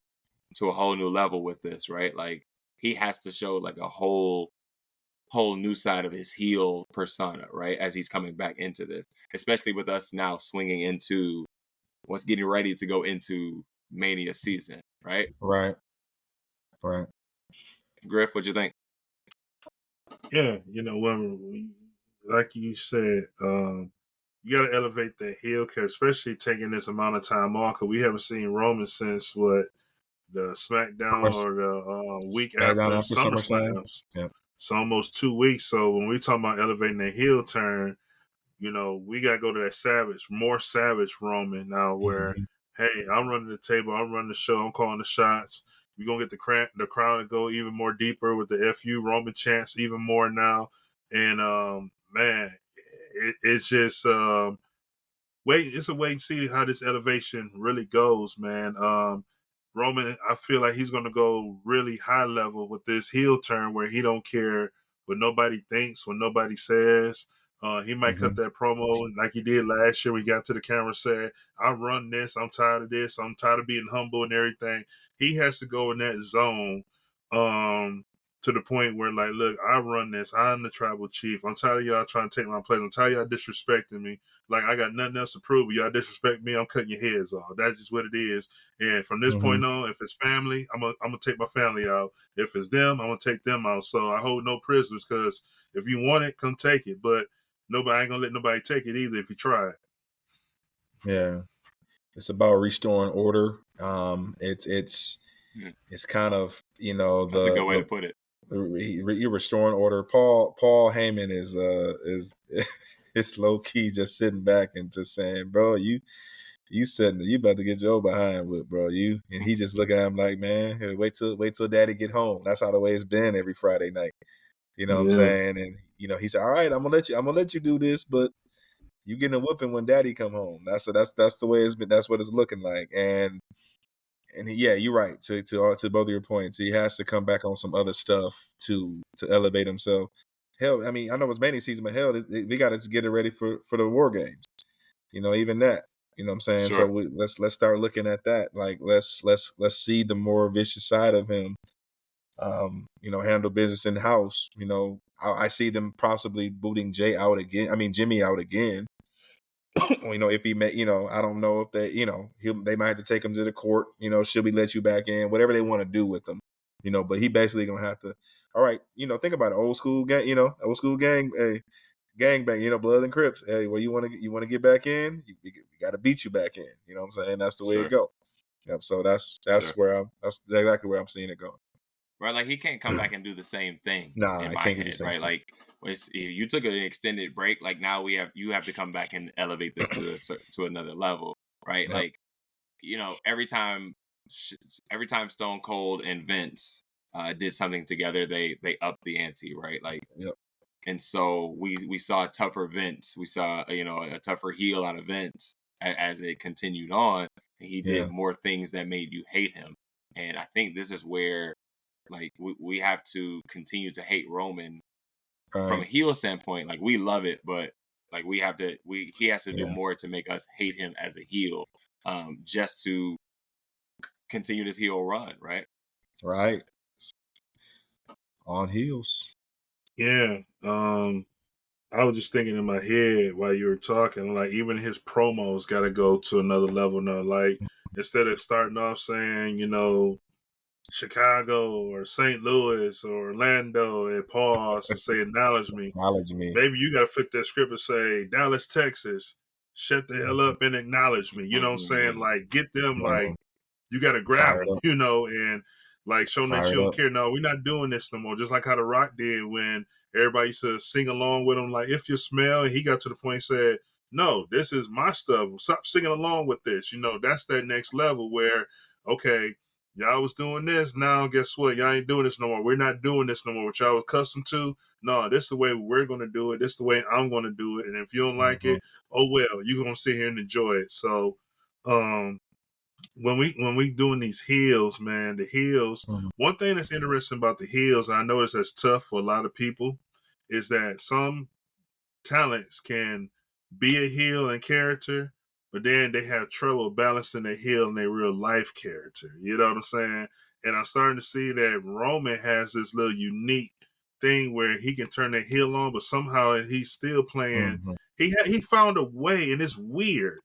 to a whole new level with this, right? Like he has to show like a whole new side of his heel persona, right? As he's coming back into this, especially with us now swinging into what's getting ready to go into Mania season, right? Right. Griff, what'd you think? Yeah, when like you said, you got to elevate the heel character, especially taking this amount of time off, because we haven't seen Roman since the SmackDown or the week after SummerSlam. Yeah. It's almost 2 weeks. So when we talk about elevating the heel turn, we got to go to that more savage Roman now where, hey, I'm running the table, I'm running the show, I'm calling the shots. We're going to get the crowd to go even more deeper with the FU Roman chants even more now. And, man, it's just it's a wait and see how this elevation really goes, man. Roman, I feel like he's going to go really high level with this heel turn where he don't care what nobody thinks, what nobody says. He might cut that promo like he did last year when he got to the camera and said, I run this, I'm tired of this, I'm tired of being humble and everything. He has to go in that zone to the point where, like, look, I run this, I'm the tribal chief. I'm tired of y'all trying to take my place. I'm tired of y'all disrespecting me. Like, I got nothing else to prove. Y'all disrespect me, I'm cutting your heads off. That's just what it is. And from this point on, if it's family, I'm gonna take my family out. If it's them, I'm gonna take them out. So I hold no prisoners, because if you want it, come take it. But nobody ain't gonna let nobody take it either if you try it. Yeah, it's about restoring order. It's kind of that's a good way to put it. You're restoring order. Paul Heyman is it's low key just sitting back and just saying, bro, you about to get your behind with, bro. And he just looking at him like, man, hey, wait till daddy get home. That's how the way it's been every Friday night. You know what I'm saying? And he said, all right, I'm gonna let you do this, but you getting a whooping when daddy come home. That's the way it's been. That's what it's looking like. And you're right. To both of your points, he has to come back on some other stuff to elevate himself. Hell, I mean, I know it's mainly season, but hell, we got to get it ready for the War Games. Even that. You know what I'm saying? Sure. So let's start looking at that. Like let's see the more vicious side of him. Handle business in house. I see them possibly booting Jimmy out again. If he may, I don't know if they, they might have to take him to the court. Should we let you back in? Whatever they want to do with them. But he basically gonna have to. All right, think about it. Old school gang. Old school gang. Hey, gang bang. Blood and Crips. Hey, well, you want to get back in? You got to beat you back in. You know what I'm saying? That's the way it go. Yep. So that's Sure. that's exactly where I'm seeing it go. Right, like he can't come back and do the same thing. Nah, in I my can't do head, the same right? thing. Like if you took an extended break, like now you have to come back and elevate this to another level, right? Yep. Like every time Stone Cold and Vince did something together, they upped the ante, right? Like, yep. And so we saw a tougher Vince, we saw a tougher heel out of Vince as it continued on. And he did more things that made you hate him, and I think this is where. Like we have to continue to hate Roman from a heel standpoint. Like we love it, but like he has to do more to make us hate him as a heel, just to continue this heel run, right? Right. On heels. Yeah. I was just thinking in my head while you were talking, like even his promos got to go to another level now. Like instead of starting off saying, Chicago or St. Louis or Orlando and pause and say acknowledge me. Maybe you got to flip that script and say Dallas, Texas, shut the hell up and acknowledge me. You know what I'm saying? Like get them like you got to grab them, and like show them that you don't care. No, we're not doing this no more. Just like how The Rock did when everybody used to sing along with him, like if you smell. And he got to the point and said, "No, this is my stuff. Stop singing along with this." That's that next level where okay. Y'all was doing this. Now, guess what? Y'all ain't doing this no more. We're not doing this no more. What y'all was accustomed to? No, this is the way we're going to do it. This is the way I'm going to do it. And if you don't like it, oh well, you're going to sit here and enjoy it. So, when we doing these heels, man, the heels. One thing that's interesting about the heels, I notice that's tough for a lot of people, is that some talents can be a heel in character, but then they have trouble balancing their heel and their real life character. You know what I'm saying? And I'm starting to see that Roman has this little unique thing where he can turn the heel on, but somehow he's still playing. He found a way, and it's weird.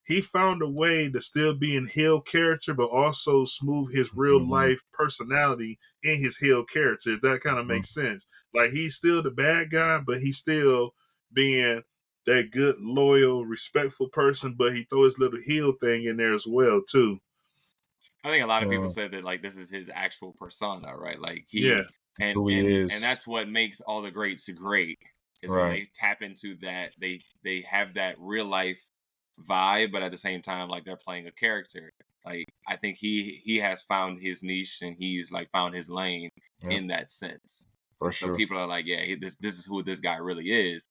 He found a way to still be in heel character, but also smooth his real life personality in his heel character. If that kind of makes sense. Like he's still the bad guy, but he's still being that good, loyal, respectful person, but he throw his little heel thing in there as well too. I think a lot of people say that like this is his actual persona, right? Like and that's what makes all the greats great is when they tap into that. They have that real life vibe, but at the same time, like they're playing a character. Like I think he has found his niche and he's like found his lane in that sense. So people are like, yeah, this is who this guy really is.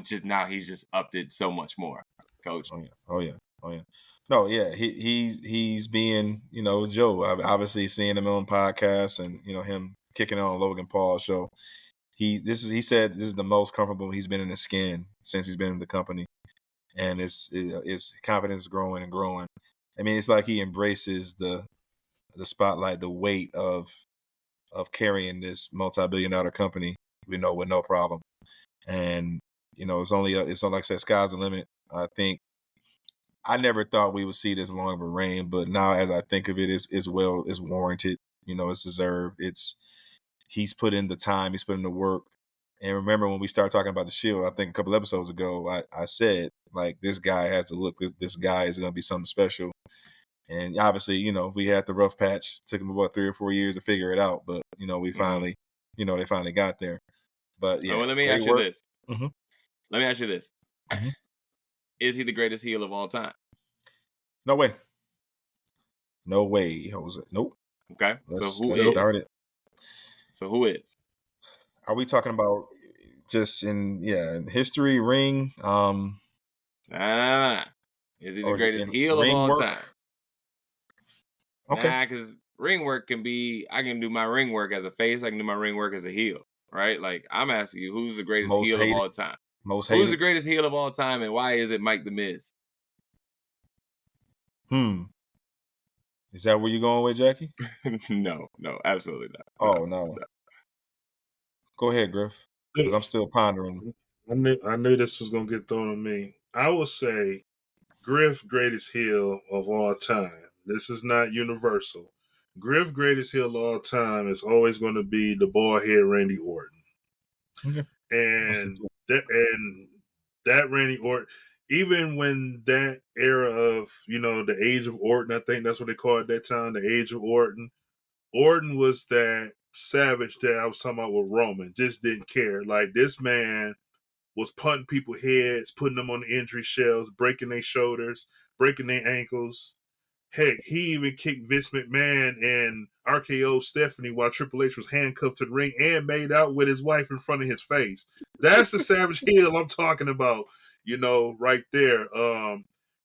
Just now, he's just upped it so much more, Coach. Oh yeah. No, yeah, he's being, Joe. I've obviously seen him on podcasts and him kicking on Logan Paul's show. He said this is the most comfortable he's been in his skin since he's been in the company, and his confidence is growing and growing. I mean, it's like he embraces the spotlight, the weight of carrying this multi-billion-dollar company, with no problem. And it's not like I said, sky's the limit. I think I never thought we would see this long of a reign, but now as I think of it, it's warranted. It's deserved. He's put in the time, he's put in the work. And remember when we started talking about the Shield, I think a couple episodes ago, I said like this guy has to look. This guy is going to be something special. And obviously, we had the rough patch. It took him about 3 or 4 years to figure it out, but we finally, they finally got there. But yeah, well, let me great ask you work. this. Mhm. Let me ask you this. Mhm. Is he the greatest heel of all time? No way. No way, Jose. Nope. Okay. Let's who start is? it. So who is? Are we talking about just in history, ring, Nah. Is he the or greatest in heel of ring all work? time? Okay. Nah, because ring work can be, I can do my ring work as a face, I can do my ring work as a heel, right? Like, I'm asking you, who's the greatest Most heel of hated. all time? Most Who's the hated. greatest heel of all time, and why is it Mike the Miz? Is that where you're going with, Jackie? No, absolutely not. Oh, no. Go ahead, Griff, because I'm still pondering. I knew this was gonna get thrown on me. I will say Griff greatest heel of all time. This is not universal. Griff greatest heel of all time is always going to be the bald head Randy Orton. Okay. And that Randy Orton, even when that era of the age of Orton, I think that's what they called it that time, the age of Orton. Orton was that savage that I was talking about with Roman, just didn't care. Like, this man was punting people's heads, putting them on the injury shelves, breaking their shoulders, breaking their ankles. Heck, he even kicked Vince McMahon and RKO Stephanie while Triple H was handcuffed to the ring and made out with his wife in front of his face. That's the savage heel I'm talking about, right there.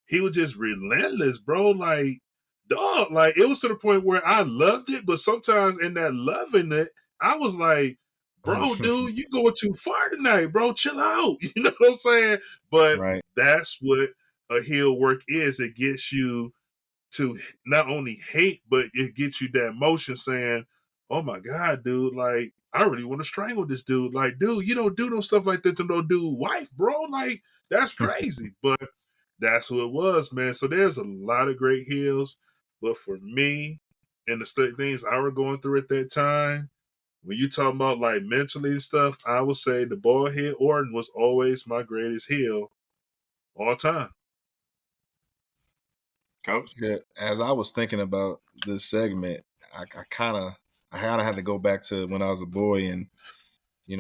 He was just relentless, bro. Like, dog, like, it was to the point where I loved it, but sometimes in that loving it, I was like, bro, dude, you going too far tonight, bro. Chill out. You know what I'm saying? But Right. that's what a heel work is. It gets you to not only hate, but it gets you that motion saying, oh my God, dude, like, I really want to strangle this dude. Like, dude, you don't do no stuff like that to no dude wife, bro. Like, that's crazy. But that's who it was, man. So there's a lot of great heels. But for me, and the things I were going through at that time, when you talking about like mentally and stuff, I would say the bald head Orton was always my greatest heel all time. Coach? Yeah, as I was thinking about this segment, I kind of had to go back to when I was a boy and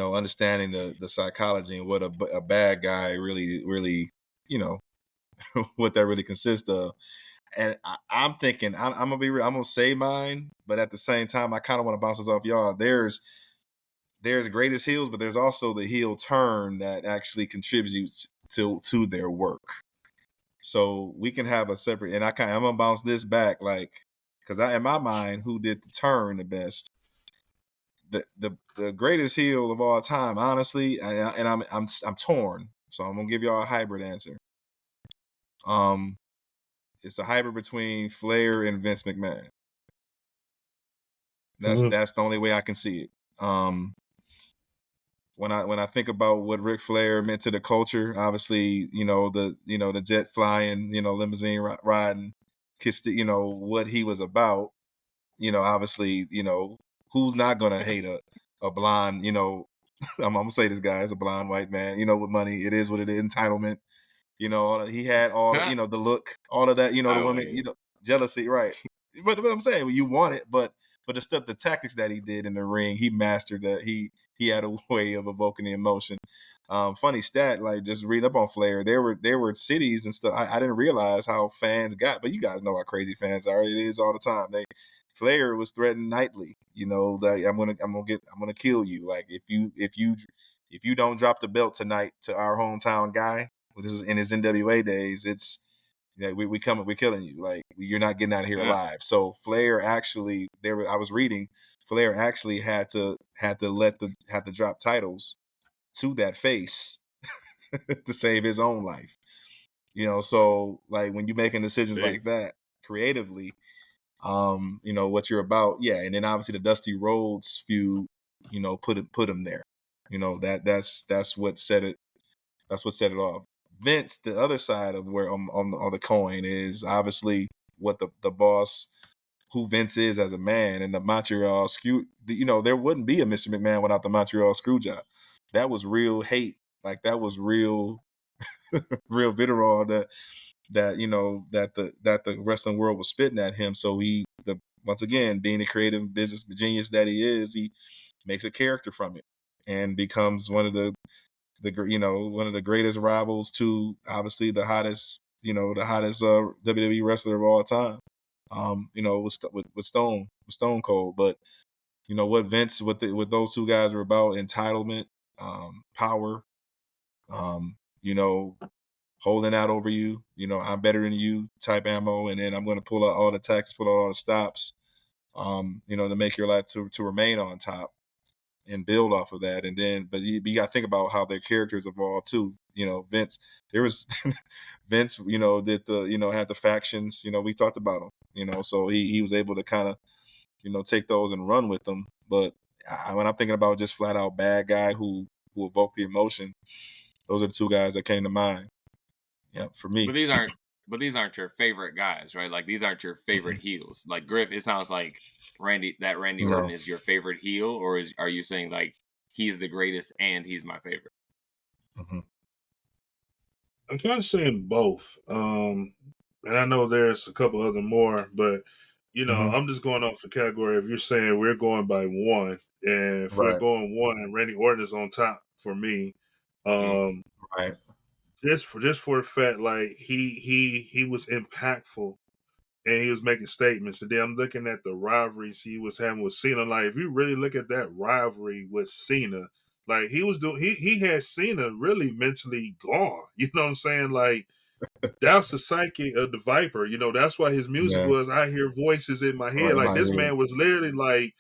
understanding the psychology and what a bad guy really what that really consists of. And I'm thinking I'm gonna be real, I'm gonna say mine, but at the same time I kind of want to bounce this off y'all. There's greatest heels, but there's also the heel turn that actually contributes to their work. So we can have a separate, and I'm gonna bounce this back, like, because in my mind, who did the turn the best? The greatest heel of all time, honestly, and I'm torn. So I'm gonna give y'all a hybrid answer. It's a hybrid between Flair and Vince McMahon. That's the only way I can see it. When I think about what Ric Flair meant to the culture, obviously, the jet flying, limousine riding, kissed it, what he was about, obviously, who's not gonna hate a blonde, I'm gonna say this guy is a blonde white man, with money. It is what it is, entitlement. He had all, the look, all of that, the women, jealousy, right? But I'm saying, well, you want it, but the stuff, the tactics that he did in the ring, he mastered that. He had a way of evoking the emotion. Funny stat, like, just read up on Flair. There were cities and stuff. I didn't realize how fans got, but you guys know how crazy fans are. It is all the time. Flair was threatened nightly. That I'm gonna kill you. Like, if you don't drop the belt tonight to our hometown guy, which is in his NWA days, it's we're killing you. Like, you're not getting out of here alive. So Flair actually, I was reading, Flair actually had to drop titles to that face to save his own life. So, like, when you're making decisions like that creatively, what you're about, and then obviously the Dusty Rhodes feud, put him there. That's what set it. That's what set it off. Vince, the other side of where on the coin is obviously what the boss, who Vince is as a man, and the Montreal screw. There wouldn't be a Mr. McMahon without the Montreal screw job. That was real hate. Like, that was real, real vitriol that the wrestling world was spitting at him. So the once again, being the creative business genius that he is, he makes a character from it and becomes one of the one of the greatest rivals to obviously the hottest WWE wrestler of all time. With Stone Cold, but what Vince with those two guys are about: entitlement, power, you know, holding out over you. I'm better than you type ammo, and then I'm going to pull out all the tactics, pull out all the stops, to make your life to remain on top and build off of that. And then, but you got to think about how their characters evolve too. Vince, there was Vince, did had the factions. We talked about him. So he was able to kind of take those and run with them. But when I'm thinking about just flat out bad guy who evoke the emotion, those are the two guys that came to mind. Yeah, for me. But these aren't your favorite guys, right? Like these aren't your favorite heels. Like Griff, it sounds like Randy Orton is your favorite heel, or are you saying like he's the greatest and he's my favorite? Mm-hmm. I'm kind of saying both. And I know there's a couple other more, but I'm just going off the category. If you're saying we're going by one, and if we're going one, Randy Orton is on top for me. Right. Just for the fact, like he was impactful and he was making statements. And then I'm looking at the rivalries he was having with Cena. Like if you really look at that rivalry with Cena, like he had Cena really mentally gone. You know what I'm saying? Like that's the psyche of the Viper. That's why his music was I hear voices in my head. Like this man was literally like,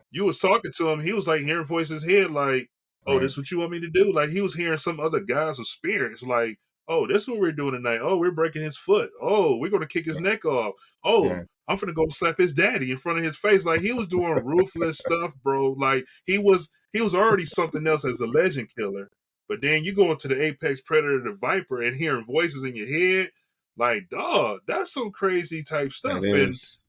you was talking to him, he was like hearing voices in his head like, oh, this is what you want me to do? Like he was hearing some other guys with spirits like, oh, this is what we're doing tonight. Oh, we're breaking his foot. Oh, we're gonna kick his neck off. Oh, I'm gonna go slap his daddy in front of his face. Like he was doing ruthless stuff, bro. Like he was already something else as a legend killer. But then you go into the Apex Predator, the Viper, and hearing voices in your head, like, dog, that's some crazy type stuff. That is.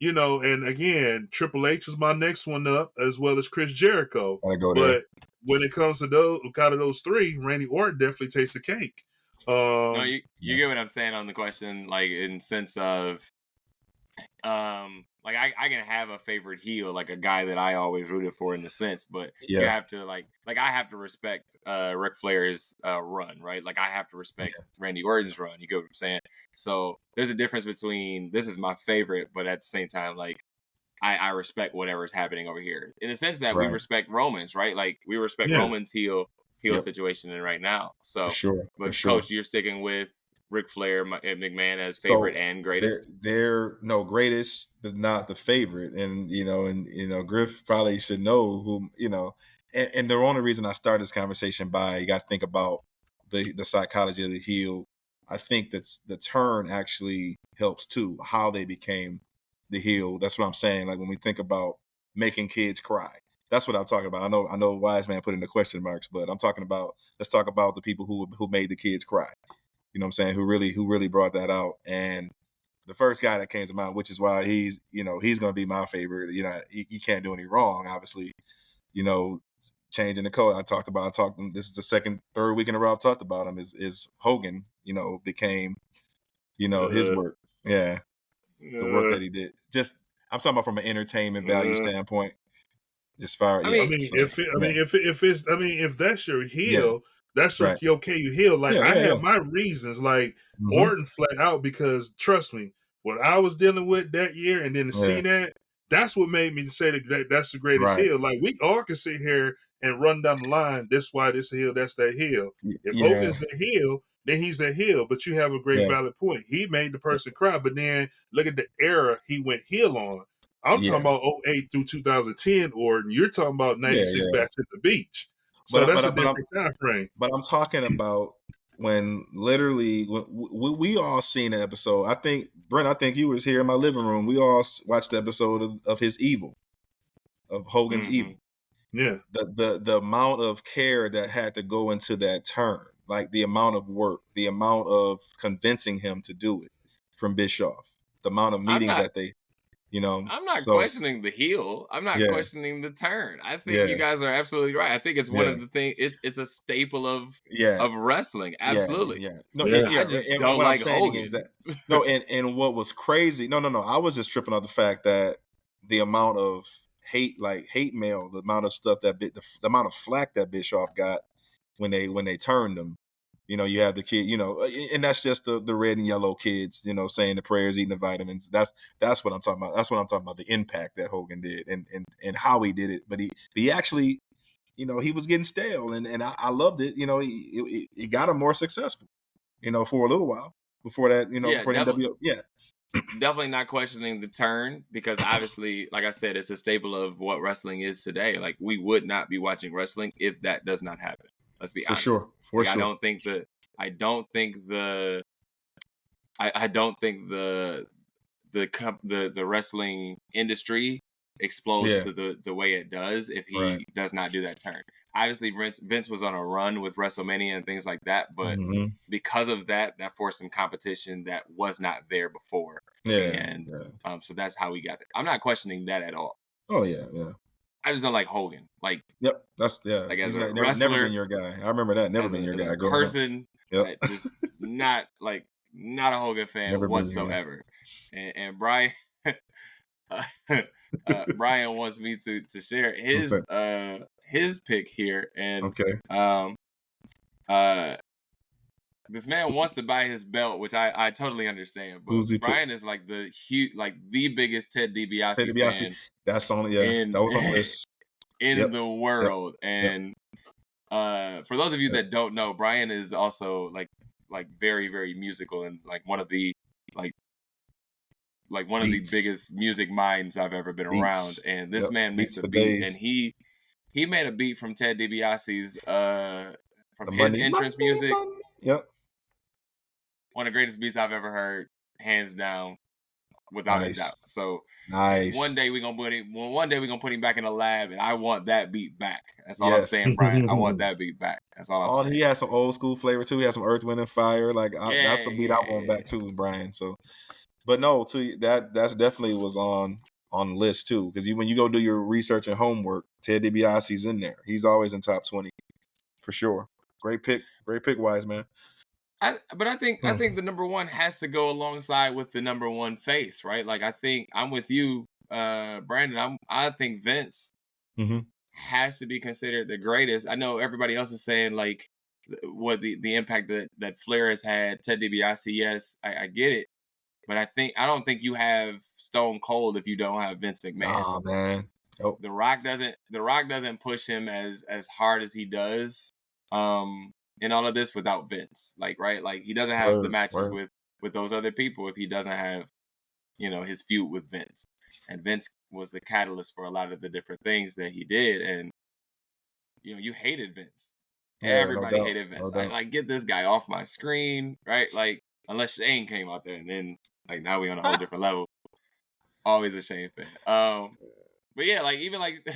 And and again, Triple H was my next one up, as well as Chris Jericho. But when it comes to those three, Randy Orton definitely takes the cake. No, you get what I'm saying on the question, like in sense of, like I can have a favorite heel, like a guy that I always rooted for in the sense, but you have to like I have to respect Ric Flair's run, right? Like I have to respect Randy Orton's run. You get what I'm saying? So there's a difference between this is my favorite, but at the same time, like I respect whatever's happening over here in the sense that we respect Roman's, right? Like we respect Roman's heel situation in right now. So, but Coach, you're sticking with Ric Flair and McMahon as favorite and greatest. They're no greatest, but not the favorite. And Griff probably should know who And the only reason I started this conversation by you got to think about the psychology of the heel. I think that's the turn actually helps too. How they became the heel. That's what I'm saying. Like when we think about making kids cry. That's what I'm talking about. I know Wise Man put in the question marks, but I'm talking about, let's talk about the people who made the kids cry. You know what I'm saying? Who really brought that out. And the first guy that came to mind, which is why he's going to be my favorite. He can't do any wrong, obviously. Changing the code. This is the third week in a row I've talked about him is Hogan, became, his work. Yeah. The work that he did. Just, I'm talking about from an entertainment value standpoint. As far as if that's your heel, that's your you heel. Like I have my reasons. Like Orton flat out, because trust me, what I was dealing with that year, and then to see that's what made me say that that's the greatest heel. Like we all can sit here and run down the line. This why this heel, that's that heel. If Hogan's the heel, then he's the heel. But you have a great valid point. He made the person cry, but then look at the era he went heel on. I'm talking about 08 through 2010, or you're talking about 96 back at the beach. So that's a different time frame. But I'm talking about when literally we all seen the episode. I think, Brent, you was here in my living room. We all watched the episode of his evil, of Hogan's evil. Yeah. The amount of care that had to go into that turn, like the amount of work, the amount of convincing him to do it from Bischoff, the amount of meetings that they. I'm not So questioning the heel. I'm not yeah, questioning the turn. I think you yeah, guys are absolutely right. I think it's one yeah, of the things. It's a staple yeah. of wrestling. Yeah, Absolutely. yeah. No, Yeah. I yeah. just And don't what I'm like saying is Hogan. that no, and what was crazy? No, no, no. I was just tripping off the fact that the amount of hate mail, the amount of stuff the amount of flack that Bischoff got when they turned him. You have the kid, and that's just the red and yellow kids, saying the prayers, eating the vitamins. That's what I'm talking about. That's what I'm talking about. The impact that Hogan did and how he did it. But he actually, he was getting stale, and I loved it. It got him more successful, for a little while before that, Yeah, before NWO. Yeah, definitely not questioning the turn because obviously, like I said, it's a staple of what wrestling is today. Like we would not be watching wrestling if that does not happen. Let's be for honest. sure, for Like sure. I don't think the wrestling industry explodes Yeah, to the way it does if right. he does not do that turn. Obviously, Vince was on a run with WrestleMania and things like that, but Hmm. because of that forced some competition that was not there before, Yeah, and yeah. so that's how we got there. I'm not questioning that at all. Oh yeah, yeah. I just don't like Hogan, Yep. Yeah. like as He's a never been wrestler, your guy. I remember that. Never been your as a guy growing up. person, Yep. just not a Hogan fan Never been your guy. whatsoever. And Brian. Brian wants me to share What's that? his pick here, and Okay. this man wants to buy his belt, which I totally understand. But Who's he pick? Brian is like the biggest Ted Ted DiBiase DiBiase. fan That's on. Yeah, in that was on the list. in Yep. the Yep. world. Yep. And for those of you Yep. that don't know, Brian is also like very very musical and like one of the one of the Beats. biggest music minds I've ever been around. Beats. And this Yep. man Beats makes a for beat, days. and he made a beat from Ted DiBiase's from The his money. entrance Money. music. Money. Yep. One of the greatest beats I've ever heard, hands down, without a Nice. doubt. So Nice. one day we're gonna put him. Well, one day we're gonna put him back in the lab, and I want that beat back. That's all I'm Yes. saying, Brian. I want that beat back. That's all I'm saying. He has some old school flavor too. He has some Earth, Wind, and Fire. That's the beat I want Yeah. back too, Brian. So, but no, that's definitely was on the list too. Because when you go do your research and homework, Ted DiBiase's in there. He's always in top 20 for sure. Great pick, Wise man. But I think the number one has to go alongside with the number one face, right? Like I think I'm with you, Brandon. I think Vince has to be considered the greatest. I know everybody else is saying like what the impact that Flair has had. Ted DiBiase, yes, I get it, but I don't think you have Stone Cold if you don't have Vince McMahon. Oh man, The Rock doesn't push him as hard as he does. In all of this without Vince, right? Like he doesn't have the matches with those other people if he doesn't have, his feud with Vince. And Vince was the catalyst for a lot of the different things that he did. And you hated Vince. Yeah, Everybody no doubt, hated Vince. no doubt. Like get this guy off my screen, right? Like unless Shane came out there, and then like now we on a whole different level. Always a Shane fan. But yeah, like even like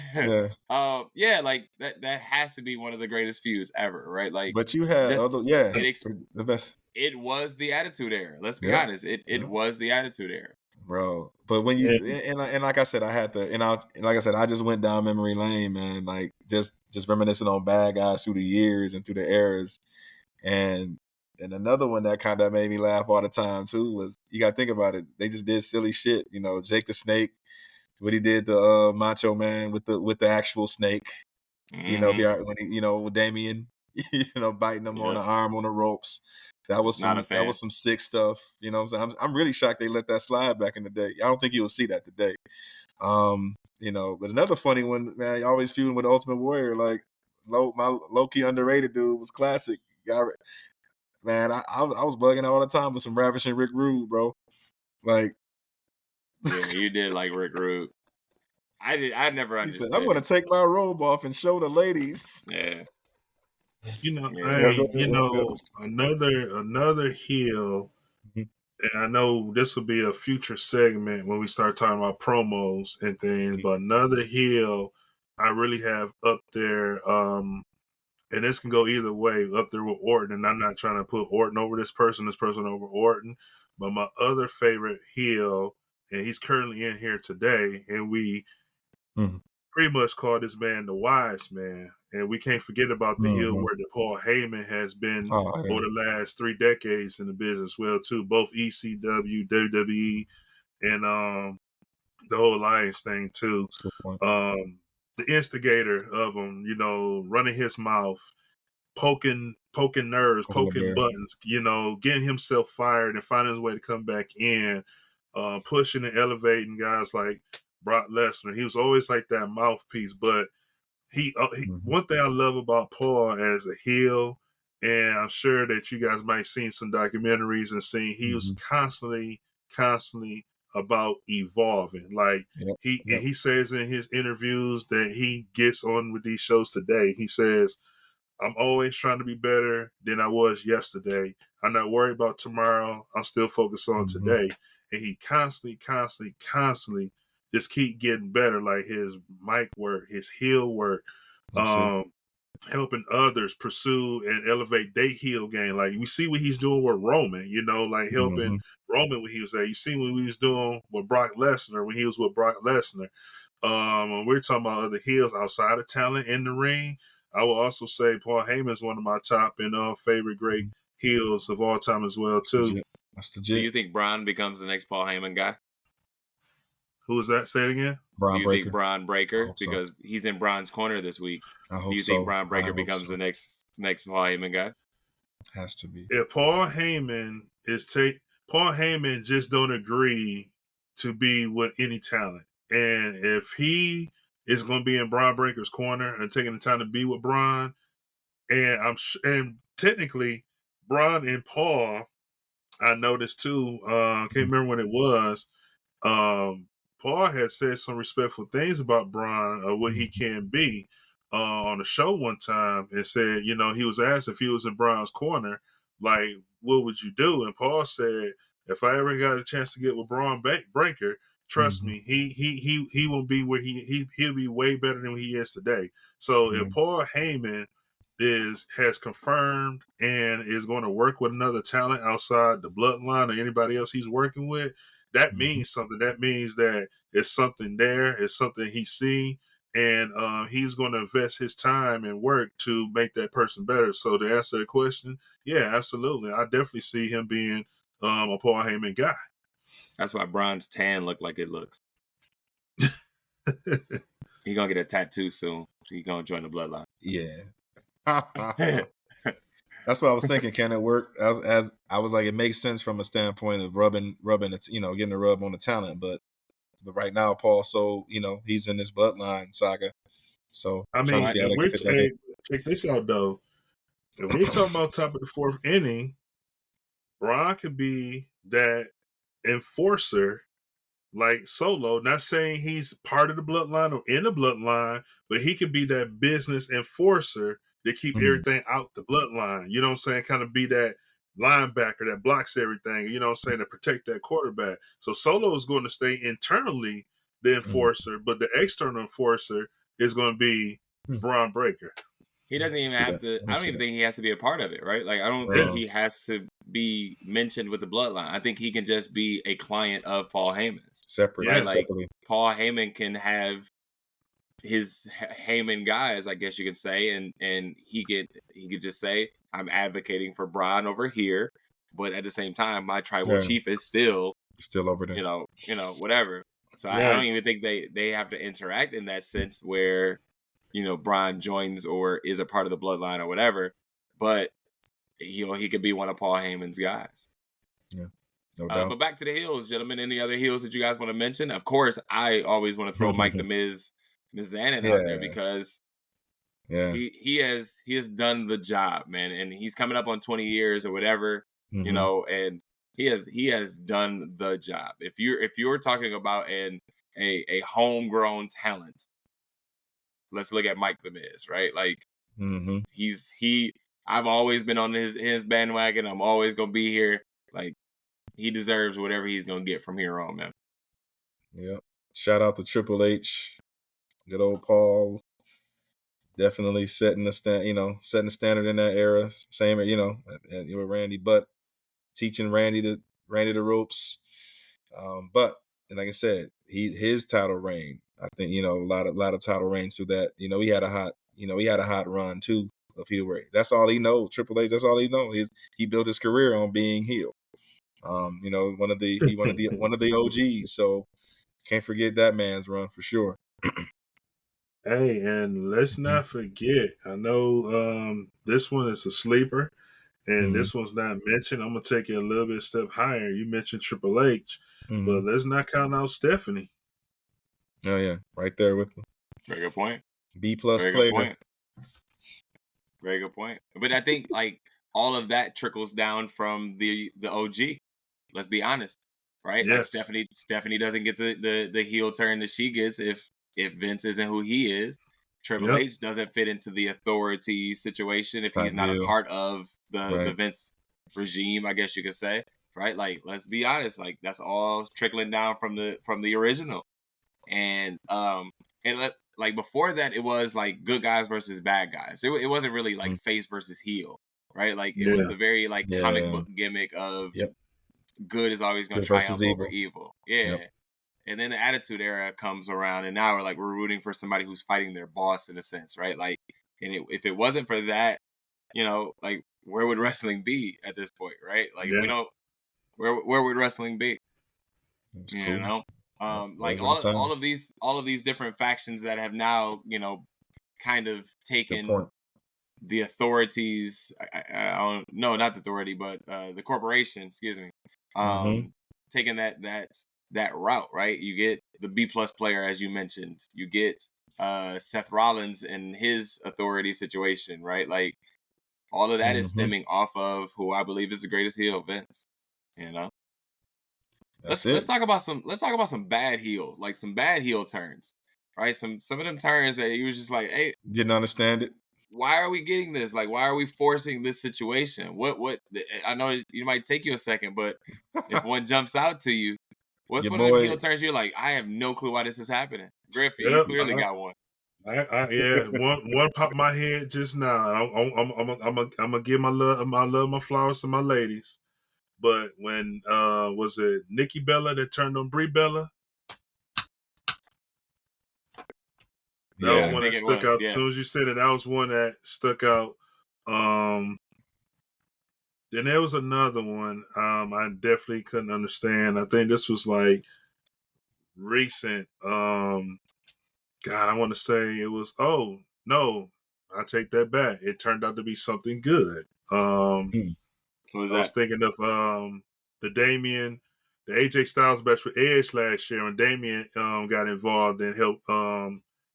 like that has to be one of the greatest feuds ever, right? Like but you had the best. It was the Attitude Era. Let's be honest. It was the Attitude Era. Bro. But when you and like I said, I had to like I said, I just went down memory lane, man. Like just reminiscing on bad guys through the years and through the eras. And another one that kind of made me laugh all the time too was you gotta think about it. They just did silly shit, Jake the Snake. What he did to Macho Man with the actual snake, when he, with Damien, biting him on the arm on the ropes. That was some sick stuff. You know what I'm saying? I'm really shocked they let that slide back in the day. I don't think you'll see that today. But another funny one, man, always feuding with the Ultimate Warrior, like my low-key underrated dude was Classic. Man, I was bugging out all the time with some ravishing Rick Rude, bro. Like, yeah, you did like Rick Rude. I never understood. He said, "I'm going to take my robe off and show the ladies." Yeah. Another heel, and I know this will be a future segment when we start talking about promos and things, but another heel I really have up there, and this can go either way, up there with Orton, and I'm not trying to put Orton over this person over Orton, but my other favorite heel and he's currently in here today. And we Mhm. pretty much call this man the wise man. And we can't forget about the heel Mhm. work that Paul Heyman has been Oh, yeah. over the last 3 decades in the business, well, too, both ECW, WWE, and the whole Alliance thing, too. That's a good point. The instigator of him, you know, running his mouth, poking nerves, Polar poking bear. buttons, you know, getting himself fired and finding his way to come back in, pushing and elevating guys like Brock Lesnar. He was always like that mouthpiece, but he Mhm. one thing I love about Paul as a heel, and I'm sure that you guys might have seen some documentaries and seen he was Mhm. constantly about evolving. Like Yep. and Yep. he says in his interviews that he gets on with these shows today, he says, I'm always trying to be better than I was yesterday. I'm not worried about tomorrow. I'm still focused on Mhm. today. And he constantly just keep getting better. Like his mic work, his heel work, That's it. um, helping others pursue and elevate their heel game. Like we see what he's doing with Roman, you know, like helping Mhm. Roman when he was there. You see what he was doing with Brock Lesnar when he was with Brock Lesnar. When we're talking about other heels outside of talent in the ring, I will also say Paul Heyman is one of my top and favorite great Mhm. heels of all time as well That's too. legit. That's Do you legit. think Braun becomes the next Paul Heyman guy? Who was that? Say it again. Do Braun you think Breaker. Braun I Breaker, hope so. because he's in Braun's corner this week? I Do hope you think so. Braun I Breaker hope becomes the so. next Paul Heyman guy? Has to be. If Paul Heyman Paul Heyman just don't agree to be with any talent, and if he is going to be in Braun Breaker's corner and taking the time to be with Braun, and and technically Braun and Paul, I noticed too. Can't Mhm. remember when it was. Um, Paul had said some respectful things about Braun or what he Mhm. can be on a show one time, and said, you know, he was asked if he was in Braun's corner, like, what would you do? And Paul said, if I ever got a chance to get with Braun Breaker, trust Mhm. me, he will be where he'll be way better than he is today. So Yeah. if Paul Heyman has confirmed and is going to work with another talent outside the bloodline or anybody else he's working with, that Mhm. means something. That means that it's something there. It's something he see, and he's going to invest his time and work to make that person better. So to answer the question, yeah, absolutely. I definitely see him being a Paul Heyman guy. That's why Braun's tan look like it looks. He gonna get a tattoo soon. He gonna join the bloodline. Yeah. That's what I was thinking. Can it work? As I was like, it makes sense from a standpoint of rubbing it's, getting the rub on the talent. But right now, Paul, so he's in this bloodline saga. So I trying to mean, see how if they can we're fit that in. check this out though. If we're talking about top of the fourth inning, Braun could be that enforcer like Solo. Not saying he's part of the bloodline or in the bloodline, but he could be that business enforcer to keep Mm, everything out the bloodline. You know what I'm saying? Kind of be that linebacker that blocks everything, you know what I'm saying, to protect that quarterback. So Solo is going to stay internally the mm, enforcer, but the external enforcer is going to be mm. Braun Breaker. He doesn't even See have that? to. Let me I don't see even that. think he has to be a part of it, right? Like I don't think Yeah. he has to be mentioned with the bloodline. I think he can just be a client of Paul Heyman's, Separate, Yeah. right? Like separately. Paul Heyman can have his Heyman guys, I guess you could say, and he could just say, I'm advocating for Braun over here, but at the same time, my tribal Yeah, chief is still, still over there. whatever. So I Right. don't even think they have to interact in that sense where, Braun joins or is a part of the bloodline or whatever, but he could be one of Paul Heyman's guys. Yeah, no doubt. But back to the heels, gentlemen. Any other heels that you guys want to mention? Of course, I always want to throw Mike the Miz Zanin out there Yeah, because yeah. he has done the job, man, and he's coming up on 20 years or whatever, Hmm. and he has done the job. If you're talking about a homegrown talent, let's look at Mike the Miz, right? Like Hmm. I've always been on his bandwagon. I'm always gonna be here. Like he deserves whatever he's gonna get from here on, man. Yep. Shout out to Triple H, good old Paul. Definitely setting the setting the standard in that era. Same, and with Randy, but teaching Randy the ropes. But and like I said, his title reign. I think a lot of title reigns through that. He had a hot run too of heel reign. That's all he knows. Triple H. That's all he knows. He built his career on being heel. One of the OGs. So can't forget that man's run for sure. Hey, and let's not forget, I know this one is a sleeper, and this one's not mentioned. I'm going to take it a little bit step higher. You mentioned Triple H, but let's not count out Stephanie. Oh, yeah, right there with him. Very good point. B+ player. Very good point. But I think like all of that trickles down from the OG. Let's be honest, right? Yes. Like Stephanie doesn't get the heel turn that she gets if Vince isn't who he is. Triple H doesn't fit into the authority situation if he's not a part of the Vince regime, I guess you could say, right? Like, let's be honest, like that's all trickling down from the original, and like before that, it was like good guys versus bad guys. It wasn't really like face versus heel, right? Like it was the very like comic book gimmick of good is always going to triumph over evil. Yeah. Yep. And then the Attitude Era comes around, and now we're rooting for somebody who's fighting their boss in a sense, right? Like, and if it wasn't for that, like where would wrestling be at this point, right? Like we don't, where would wrestling be? That's cool. Like all of these different factions that have now, kind of taken the authorities. I don't know, not the authority, but the corporation. Excuse me. Taking that route, right? You get the B+ player, as you mentioned. You get Seth Rollins and his authority situation, right? Like all of that is stemming off of who I believe is the greatest heel, Vince. Let's talk about some bad heels, like some bad heel turns, right? Some of them turns that he was just like, hey, didn't understand it. Why are we getting this? Like, why are we forcing this situation? What? I know it might take you a second, but if one jumps out to you, what's one of the heel turns you're like, I have no clue why this is happening? Griff, you clearly got one. One popped my head just now. I'm gonna give my flowers to my ladies. But when was it Nikki Bella that turned on Brie Bella? That was one that stuck out. As soon as you said it, that was one that stuck out. Then there was another one I definitely couldn't understand. I think this was like recent. God, I want to say it was. Oh no, I take that back. It turned out to be something good. What was that? I was thinking of the AJ Styles match with Edge last year, and Damien got involved and helped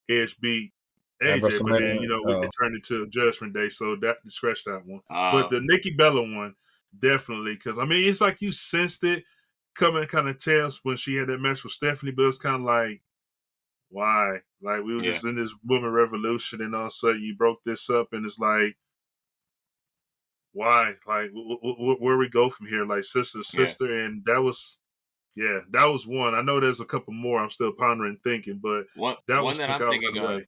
Edge beat AJ, but then it turned into Judgment Day, so that scratched that one. But the Nikki Bella one, definitely, because I mean it's like you sensed it coming, kind of tells when she had that match with Stephanie, but it's kind of like, why? Like we were just in this woman revolution, and all of a sudden you broke this up, and it's like, why? Like where we go from here? Like sister to sister, and that was one. I know there's a couple more I'm still pondering, thinking, but one that I'm thinking of.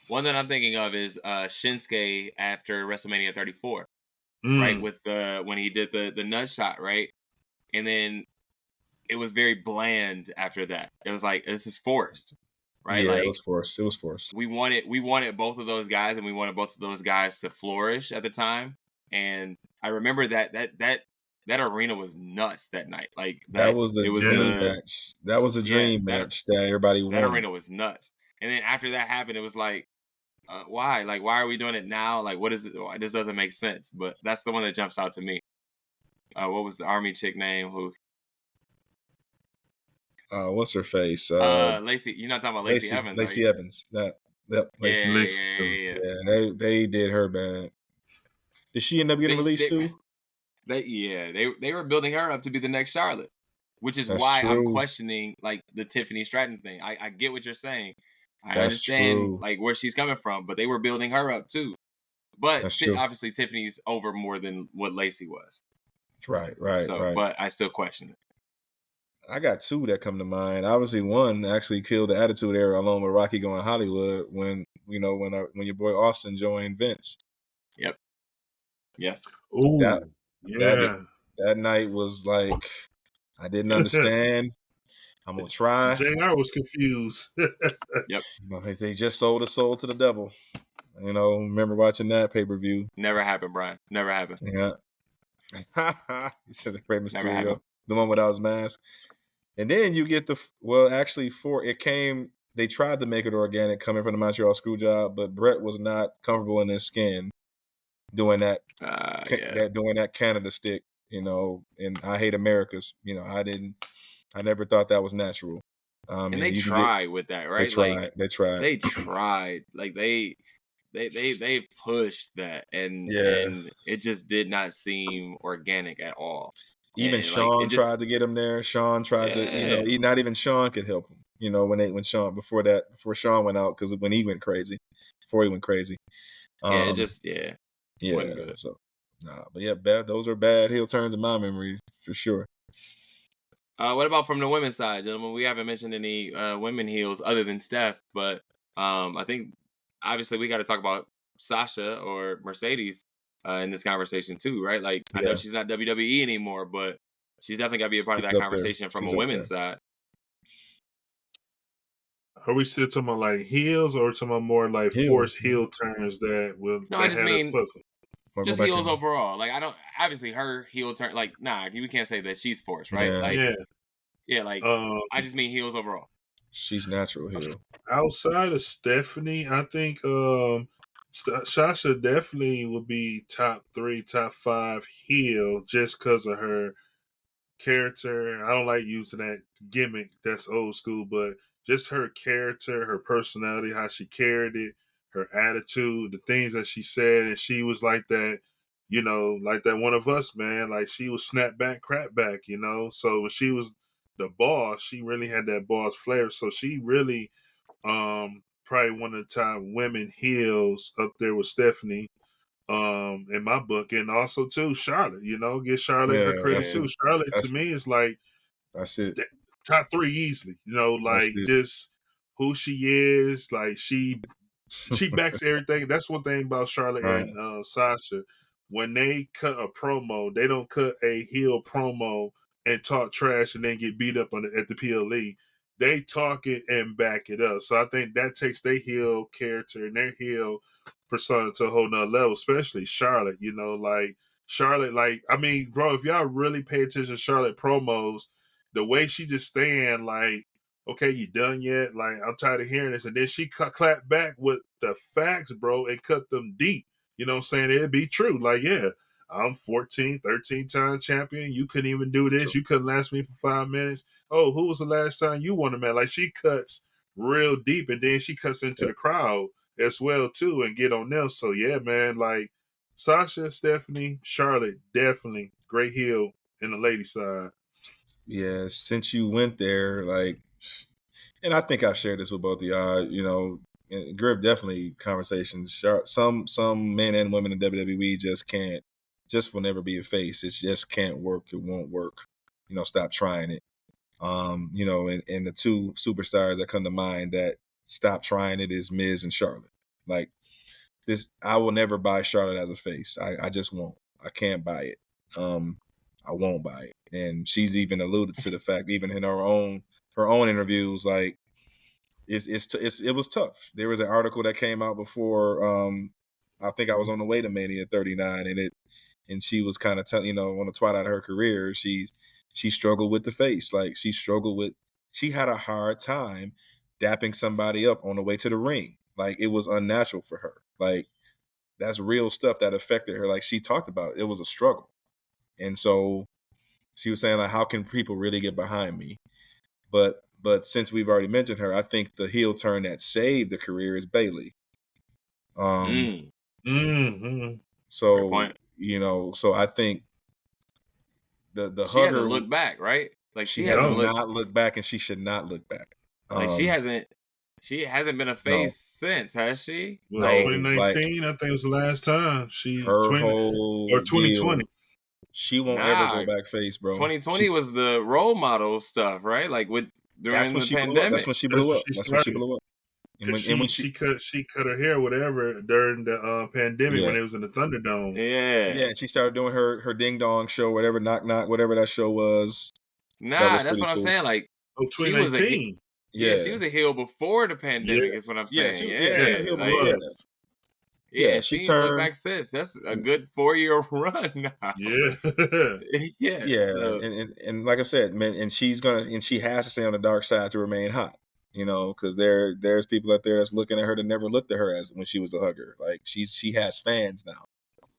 One that I'm thinking of is Shinsuke after WrestleMania 34, right? With when he did the nut shot, right? And then it was very bland after that. It was like, this is forced, right? Yeah, like, it was forced. We wanted both of those guys, and we wanted both of those guys to flourish at the time. And I remember that arena was nuts that night. Like that was the dream match. That was a dream match that everybody wanted. That arena was nuts. And then after that happened, it was like, why? Like, why are we doing it now? Like, what is it? This doesn't make sense. But that's the one that jumps out to me. What was the Army chick name? Who? What's her face? Lacey. You're not talking about Lacey Evans. Lacey Evans. Yeah. They did her bad. Did she end up getting released too? They were building her up to be the next Charlotte, which is why I'm questioning like the Tiffany Stratton thing. I get what you're saying. I understand like where she's coming from, but they were building her up too. But obviously Tiffany's over more than what Lacey was. Right. But I still question it. I got two that come to mind. Obviously, one actually killed the Attitude Era along with Rocky Going Hollywood when your boy Austin joined Vince. Yep. Yes. Ooh. That night was like, I didn't understand. I'm gonna try. JR was confused. Yep. They just sold a soul to the devil. Remember watching that pay-per-view? Never happened, Brian. Never happened. Yeah. He said the Rey Never happened. Mysterio, the one without his mask. And then you get they tried to make it organic coming from the Montreal Screwjob, but Brett was not comfortable in his skin doing that, doing that Canada stick, and I Hate Americas. I never thought that was natural. And they tried with that, right? They tried. Like they pushed that, and it just did not seem organic at all. Even Sean tried to get him there. Sean tried to, not even Sean could help him. Before Sean went out, because when he went crazy, wasn't good. So, but those are bad heel turns in my memory for sure. What about from the women's side, gentlemen? We haven't mentioned any women heels other than Steph, but I think obviously we got to talk about Sasha or Mercedes in this conversation too, right? Like, I know she's not WWE anymore, but she's definitely got to be a part of that conversation from a women's side. Are we still talking about like heels, or talking about more like forced heel turns that will? No, I just mean just heels overall. Like, I don't obviously her heel turn. Like, we can't say that she's forced, right? Like, I just mean heels overall. She's natural heel. Outside of Stephanie, I think Sasha definitely would be top 3, top 5 heel just because of her character. I don't like using that gimmick. That's old school, but just her character, her personality, how she carried it, her attitude, the things that she said, and she was like that, like that one of us, man. Like, she was snap back, crap back, So when she was the boss, she really had that boss flair. So she really, probably one of the top women heels up there with Stephanie, in my book, and also too Charlotte. Give Charlotte her credit too. Charlotte to me is like that's it. Top 3 easily. Just who she is. Like, she backs everything. That's one thing about Charlotte and Sasha. When they cut a promo, they don't cut a heel promo and talk trash and then get beat up at the PLE. They talk it and back it up. So I think that takes their heel character and their heel persona to a whole nother level, especially Charlotte. Charlotte, I mean, bro, if y'all really pay attention to Charlotte promos, the way she just stand, like, okay, you done yet? Like, I'm tired of hearing this. And then she clap back with the facts, bro, and cut them deep. You know what I'm saying? It'd be true. Like, I'm 13-time champion. You couldn't even do this. You couldn't last me for 5 minutes. Oh, who was the last time you won a match? Like, she cuts real deep, and then she cuts into the crowd as well, too, and get on them. So, yeah, man, like, Sasha, Stephanie, Charlotte, definitely great heel in the lady side. Yeah, since you went there, and I think I've shared this with both of y'all, Griff definitely conversations. Some men and women in WWE just will never be a face. It just can't work. It won't work. Stop trying it. And the 2 superstars that come to mind that stop trying it is Miz and Charlotte. Like, this, I will never buy Charlotte as a face. I just won't. I can't buy it. I won't buy it. And she's even alluded to the fact, even in her own interviews, like, it was tough. There was an article that came out before. I think I was on the way to Mania 39, and she was kind of telling, on the twilight of her career, she struggled with the face. Like, she had a hard time dapping somebody up on the way to the ring. Like, it was unnatural for her. Like, that's real stuff that affected her. Like, she talked about it was a struggle. And so she was saying, like, how can people really get behind me? But since we've already mentioned her, I think the heel turn that saved the career is Bayley. So, so I think the she hasn't looked back, right? Like, she hasn't looked back, and she should not look back. Like, she hasn't been a face since, has she? Well, 2019, I think was the last time her whole or 2020. Deal, she won't ever go back face, bro. 2020 was the role model stuff, right? Like, during the pandemic. That's when she blew up. That's when she blew up. And when she cut her hair, whatever, during the pandemic when it was in the Thunderdome. Yeah. And she started doing her ding dong show, whatever, knock knock, whatever that show was. That's what I'm saying. Like, Oh, she was a heel. 2019. Yeah, Yeah, she was a heel before the pandemic. Is what I'm yeah, saying. she Yeah, was Yeah, a heel she like before was. that. yeah, Yeah, she she ain't looked turned. back since. That's a good 4-year run now. Yeah. Yeah, Yeah, so and like I said, man, and she has to stay on the dark side to remain hot. Because there's people out there that's looking at her that never looked at her as when she was a hugger. Like she has fans now.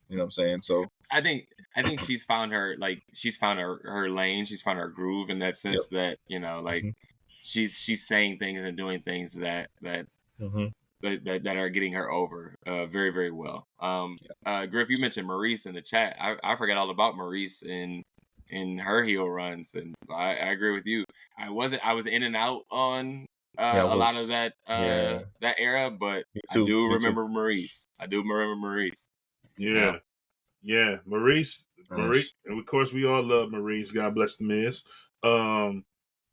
You know what I'm saying? So I think she's found her her lane. She's found her groove in that yep. sense that like hmm she's saying things and doing things hmm that are getting her over very, very well. Griff, you mentioned Maurice in the chat. I forgot all about Maurice in her heel runs, and I agree with you. I was in and out on Yeah, I a lot of was. Yeah, that era, but me I too. do Me too. remember Maurice. I do remember Maurice. Yeah. Yeah. Yeah. Maurice, Nice. and of course we all love Maurice. God bless the Miz.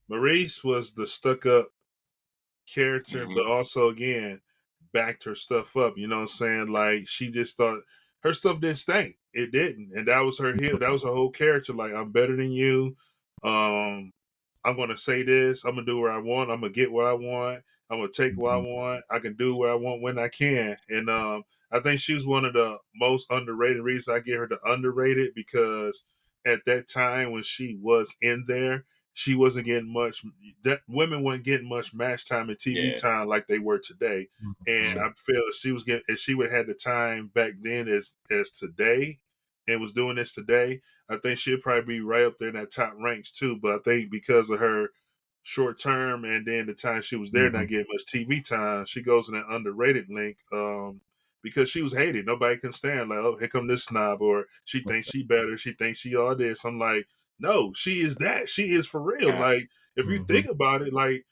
Maurice was the stuck up character, Hmm. but also again backed her stuff up. You know what I'm saying? Like she just thought her stuff didn't stink. It didn't, and that was her heel. That was her whole character. Like I'm better than you. Um, I'm gonna say this. I'm gonna do what I want. I'm gonna get what I want. I'm gonna take what I Mhm. want. I can do what I want when I can. And I think she was one of the most underrated reasons I get her to underrated because at that time when she was in there, she wasn't getting much. That women weren't getting much match time and TV Yeah. time like they were today. And Mhm. I feel if she was getting, if she would have had the time back then as today, and was doing this today, I think she'd probably be right up there in that top ranks too. But I think because of her short term and then the time she was there not Mhm. getting much TV time, she goes in that underrated link. Because she was hated. Nobody can stand like, oh, here come this snob, or she thinks she better, she thinks she all this. I'm like, no, she is that. She is for real. Yeah. Like, if you Mhm. think about it, like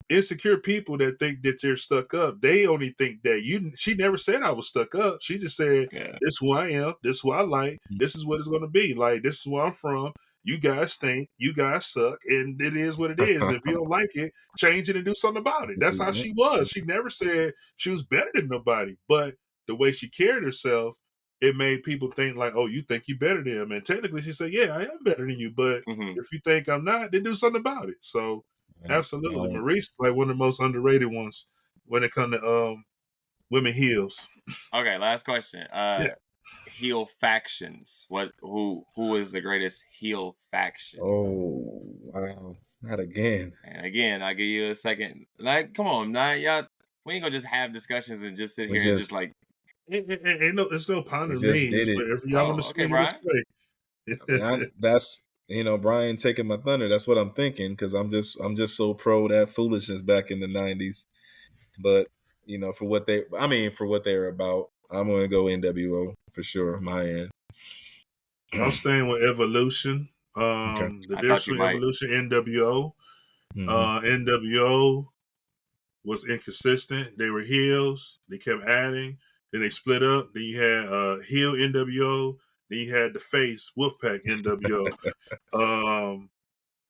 insecure people that think that they're stuck up, they only think that you. She never said I was stuck up. She just said, Yeah. "This is who I am. This is who I like. This is what it's going to be. Like this is where I'm from. You guys stink. You guys suck, and it is what it is. If you don't like it, change it and do something about it." That's how she was. She never said she was better than nobody, but the way she carried herself, it made people think like, "Oh, you think you better than him?" And technically, she said, "Yeah, I am better than you, but Hmm. if you think I'm not, then do something about it." So. Yeah. Absolutely. Maurice is like one of the most underrated ones when it comes to women heels. Okay, last question. Yeah. Heel factions. Who is the greatest heel faction? Oh wow! Not again. And again, I'll give you a second. Like, come on, now y'all. We ain't gonna just have discussions and just sit We here and just just like, Ain't no, it's no we ponder just means. did it. Whatever y'all want to oh, say, okay, you want Brian. to I mean, say. that's Brian taking my thunder. That's what I'm thinking because I'm just so pro that foolishness back in the '90s. But for what they're about, I'm going to go NWO for sure. My end. I'm staying with Evolution. Okay. The I difference thought you between might. Evolution and NWO. hmm NWO was inconsistent. They were heels. They kept adding. Then they split up. Then you had heel NWO. Then you had the face Wolfpack NWO.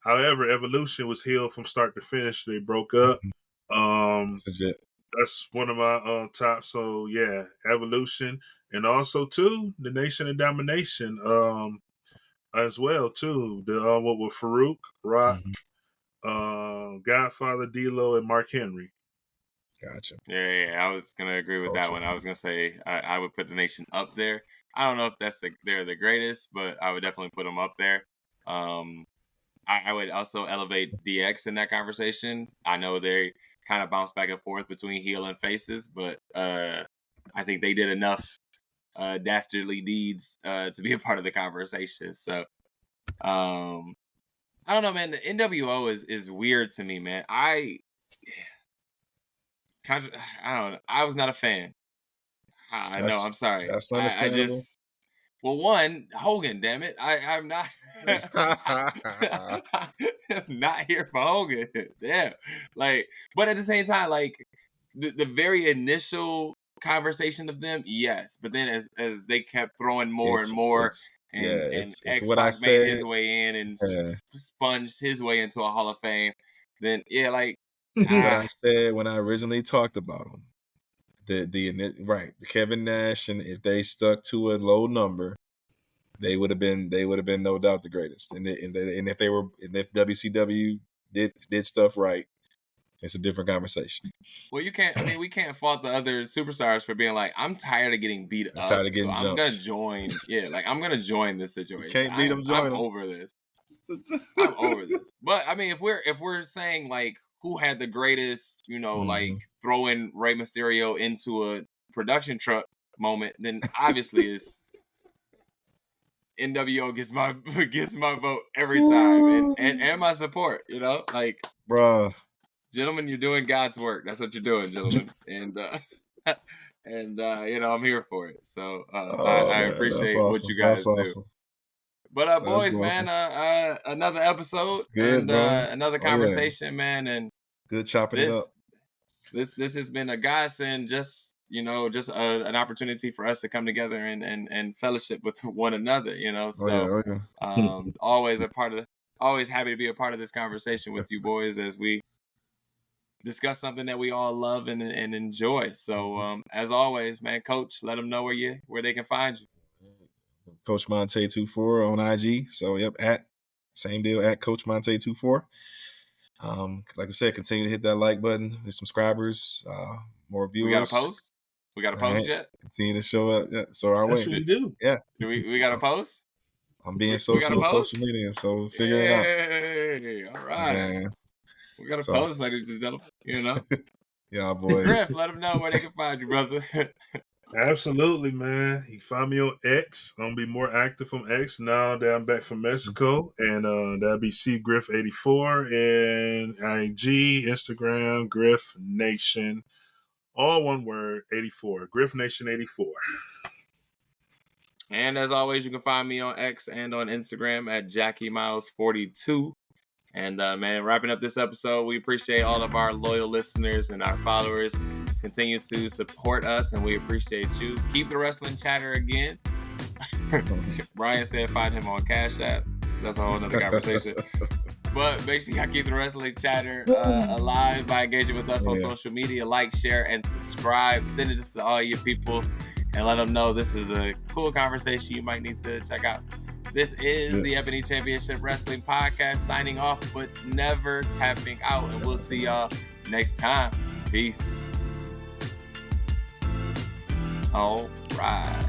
However, Evolution was heel from start to finish. They broke up. Um, That's legit. that's one of my top. So yeah, Evolution, and also too the Nation of Domination as well too. The what with Farouk, Rock, hmm Godfather, D'Lo, and Mark Henry. Gotcha. Yeah, I was gonna agree with that Culture. one. I was gonna say I would put the Nation up there. I don't know if they're the greatest, but I would definitely put them up there. Um, I would also elevate DX in that conversation. I know they kind of bounce back and forth between heel and faces, but I think they did enough dastardly deeds to be a part of the conversation. So um, I don't know, man. The NWO is weird to me, man. Kind of, I don't know. I was not a fan. I know. That's I'm sorry. that's I understandable. just well, one Hogan. Damn it! I'm not. I'm not here for Hogan. Yeah, like, but at the same time, like the very initial conversation of them, yes. But then as they kept throwing more and more, and it's X what I Pac made said. his way in and Yeah, sponged his way into a Hall of Fame, then yeah, like it's what I ah said when I originally talked about them. The Kevin Nash, and if they stuck to a low number, they would have been no doubt the greatest. And if WCW did stuff right, it's a different conversation. Well, you can't. I mean, we can't fault the other superstars for being like, I'm tired of getting beat I'm up, tired of getting so I'm gonna jumped. join. Yeah, like I'm gonna join this situation. Can't beat them, join I'm them. over this. I'm over this. But I mean, if we're saying like who had the greatest, like throwing Rey Mysterio into a production truck moment, then obviously it's NWO gets my vote every time and my support. Like, bruh. Gentlemen, you're doing God's work. That's what you're doing, gentlemen. And I'm here for it. So I Man, appreciate awesome. what you guys do. Awesome. But boys, awesome. man, another episode good, and another conversation, man, and good chopping it up. This has been a godsend, just an opportunity for us to come together and fellowship with one another, So always happy to be a part of this conversation with you boys as we discuss something that we all love and enjoy. So as always, man, Coach, let them know where they can find you. Coach Montay 24 on IG. So same deal at Coach Montay 24. Like I said, continue to hit that like button. With subscribers, more viewers. We got a post yet? Continue to show up. Yeah, so our way. We do. Yeah. Do we got a post? I'm being social media, so we'll figure it out. All right. Man. We got a post, ladies and gentlemen. Yeah, boy. Griff, let them know where they can find you, brother. Absolutely, man. You can find me on X. I'm gonna be more active on X now that I'm back from Mexico, and that'll be CGriff84 and IG, Instagram, Griff Nation, all one word, 84. Griff Nation 84. And as always, you can find me on X and on Instagram at JackieMiles42. And man, wrapping up this episode, we appreciate all of our loyal listeners and our followers. Continue to support us, and we appreciate you. Keep the wrestling chatter again. Brian said find him on Cash App. That's a whole nother conversation. But make sure you keep the wrestling chatter alive by engaging with us on social media. Like, share, and subscribe. Send it to all your people and let them know this is a cool conversation you might need to check out. This is the Ebony Championship Wrestling Podcast, signing off but never tapping out. And we'll see y'all next time. Peace. All right.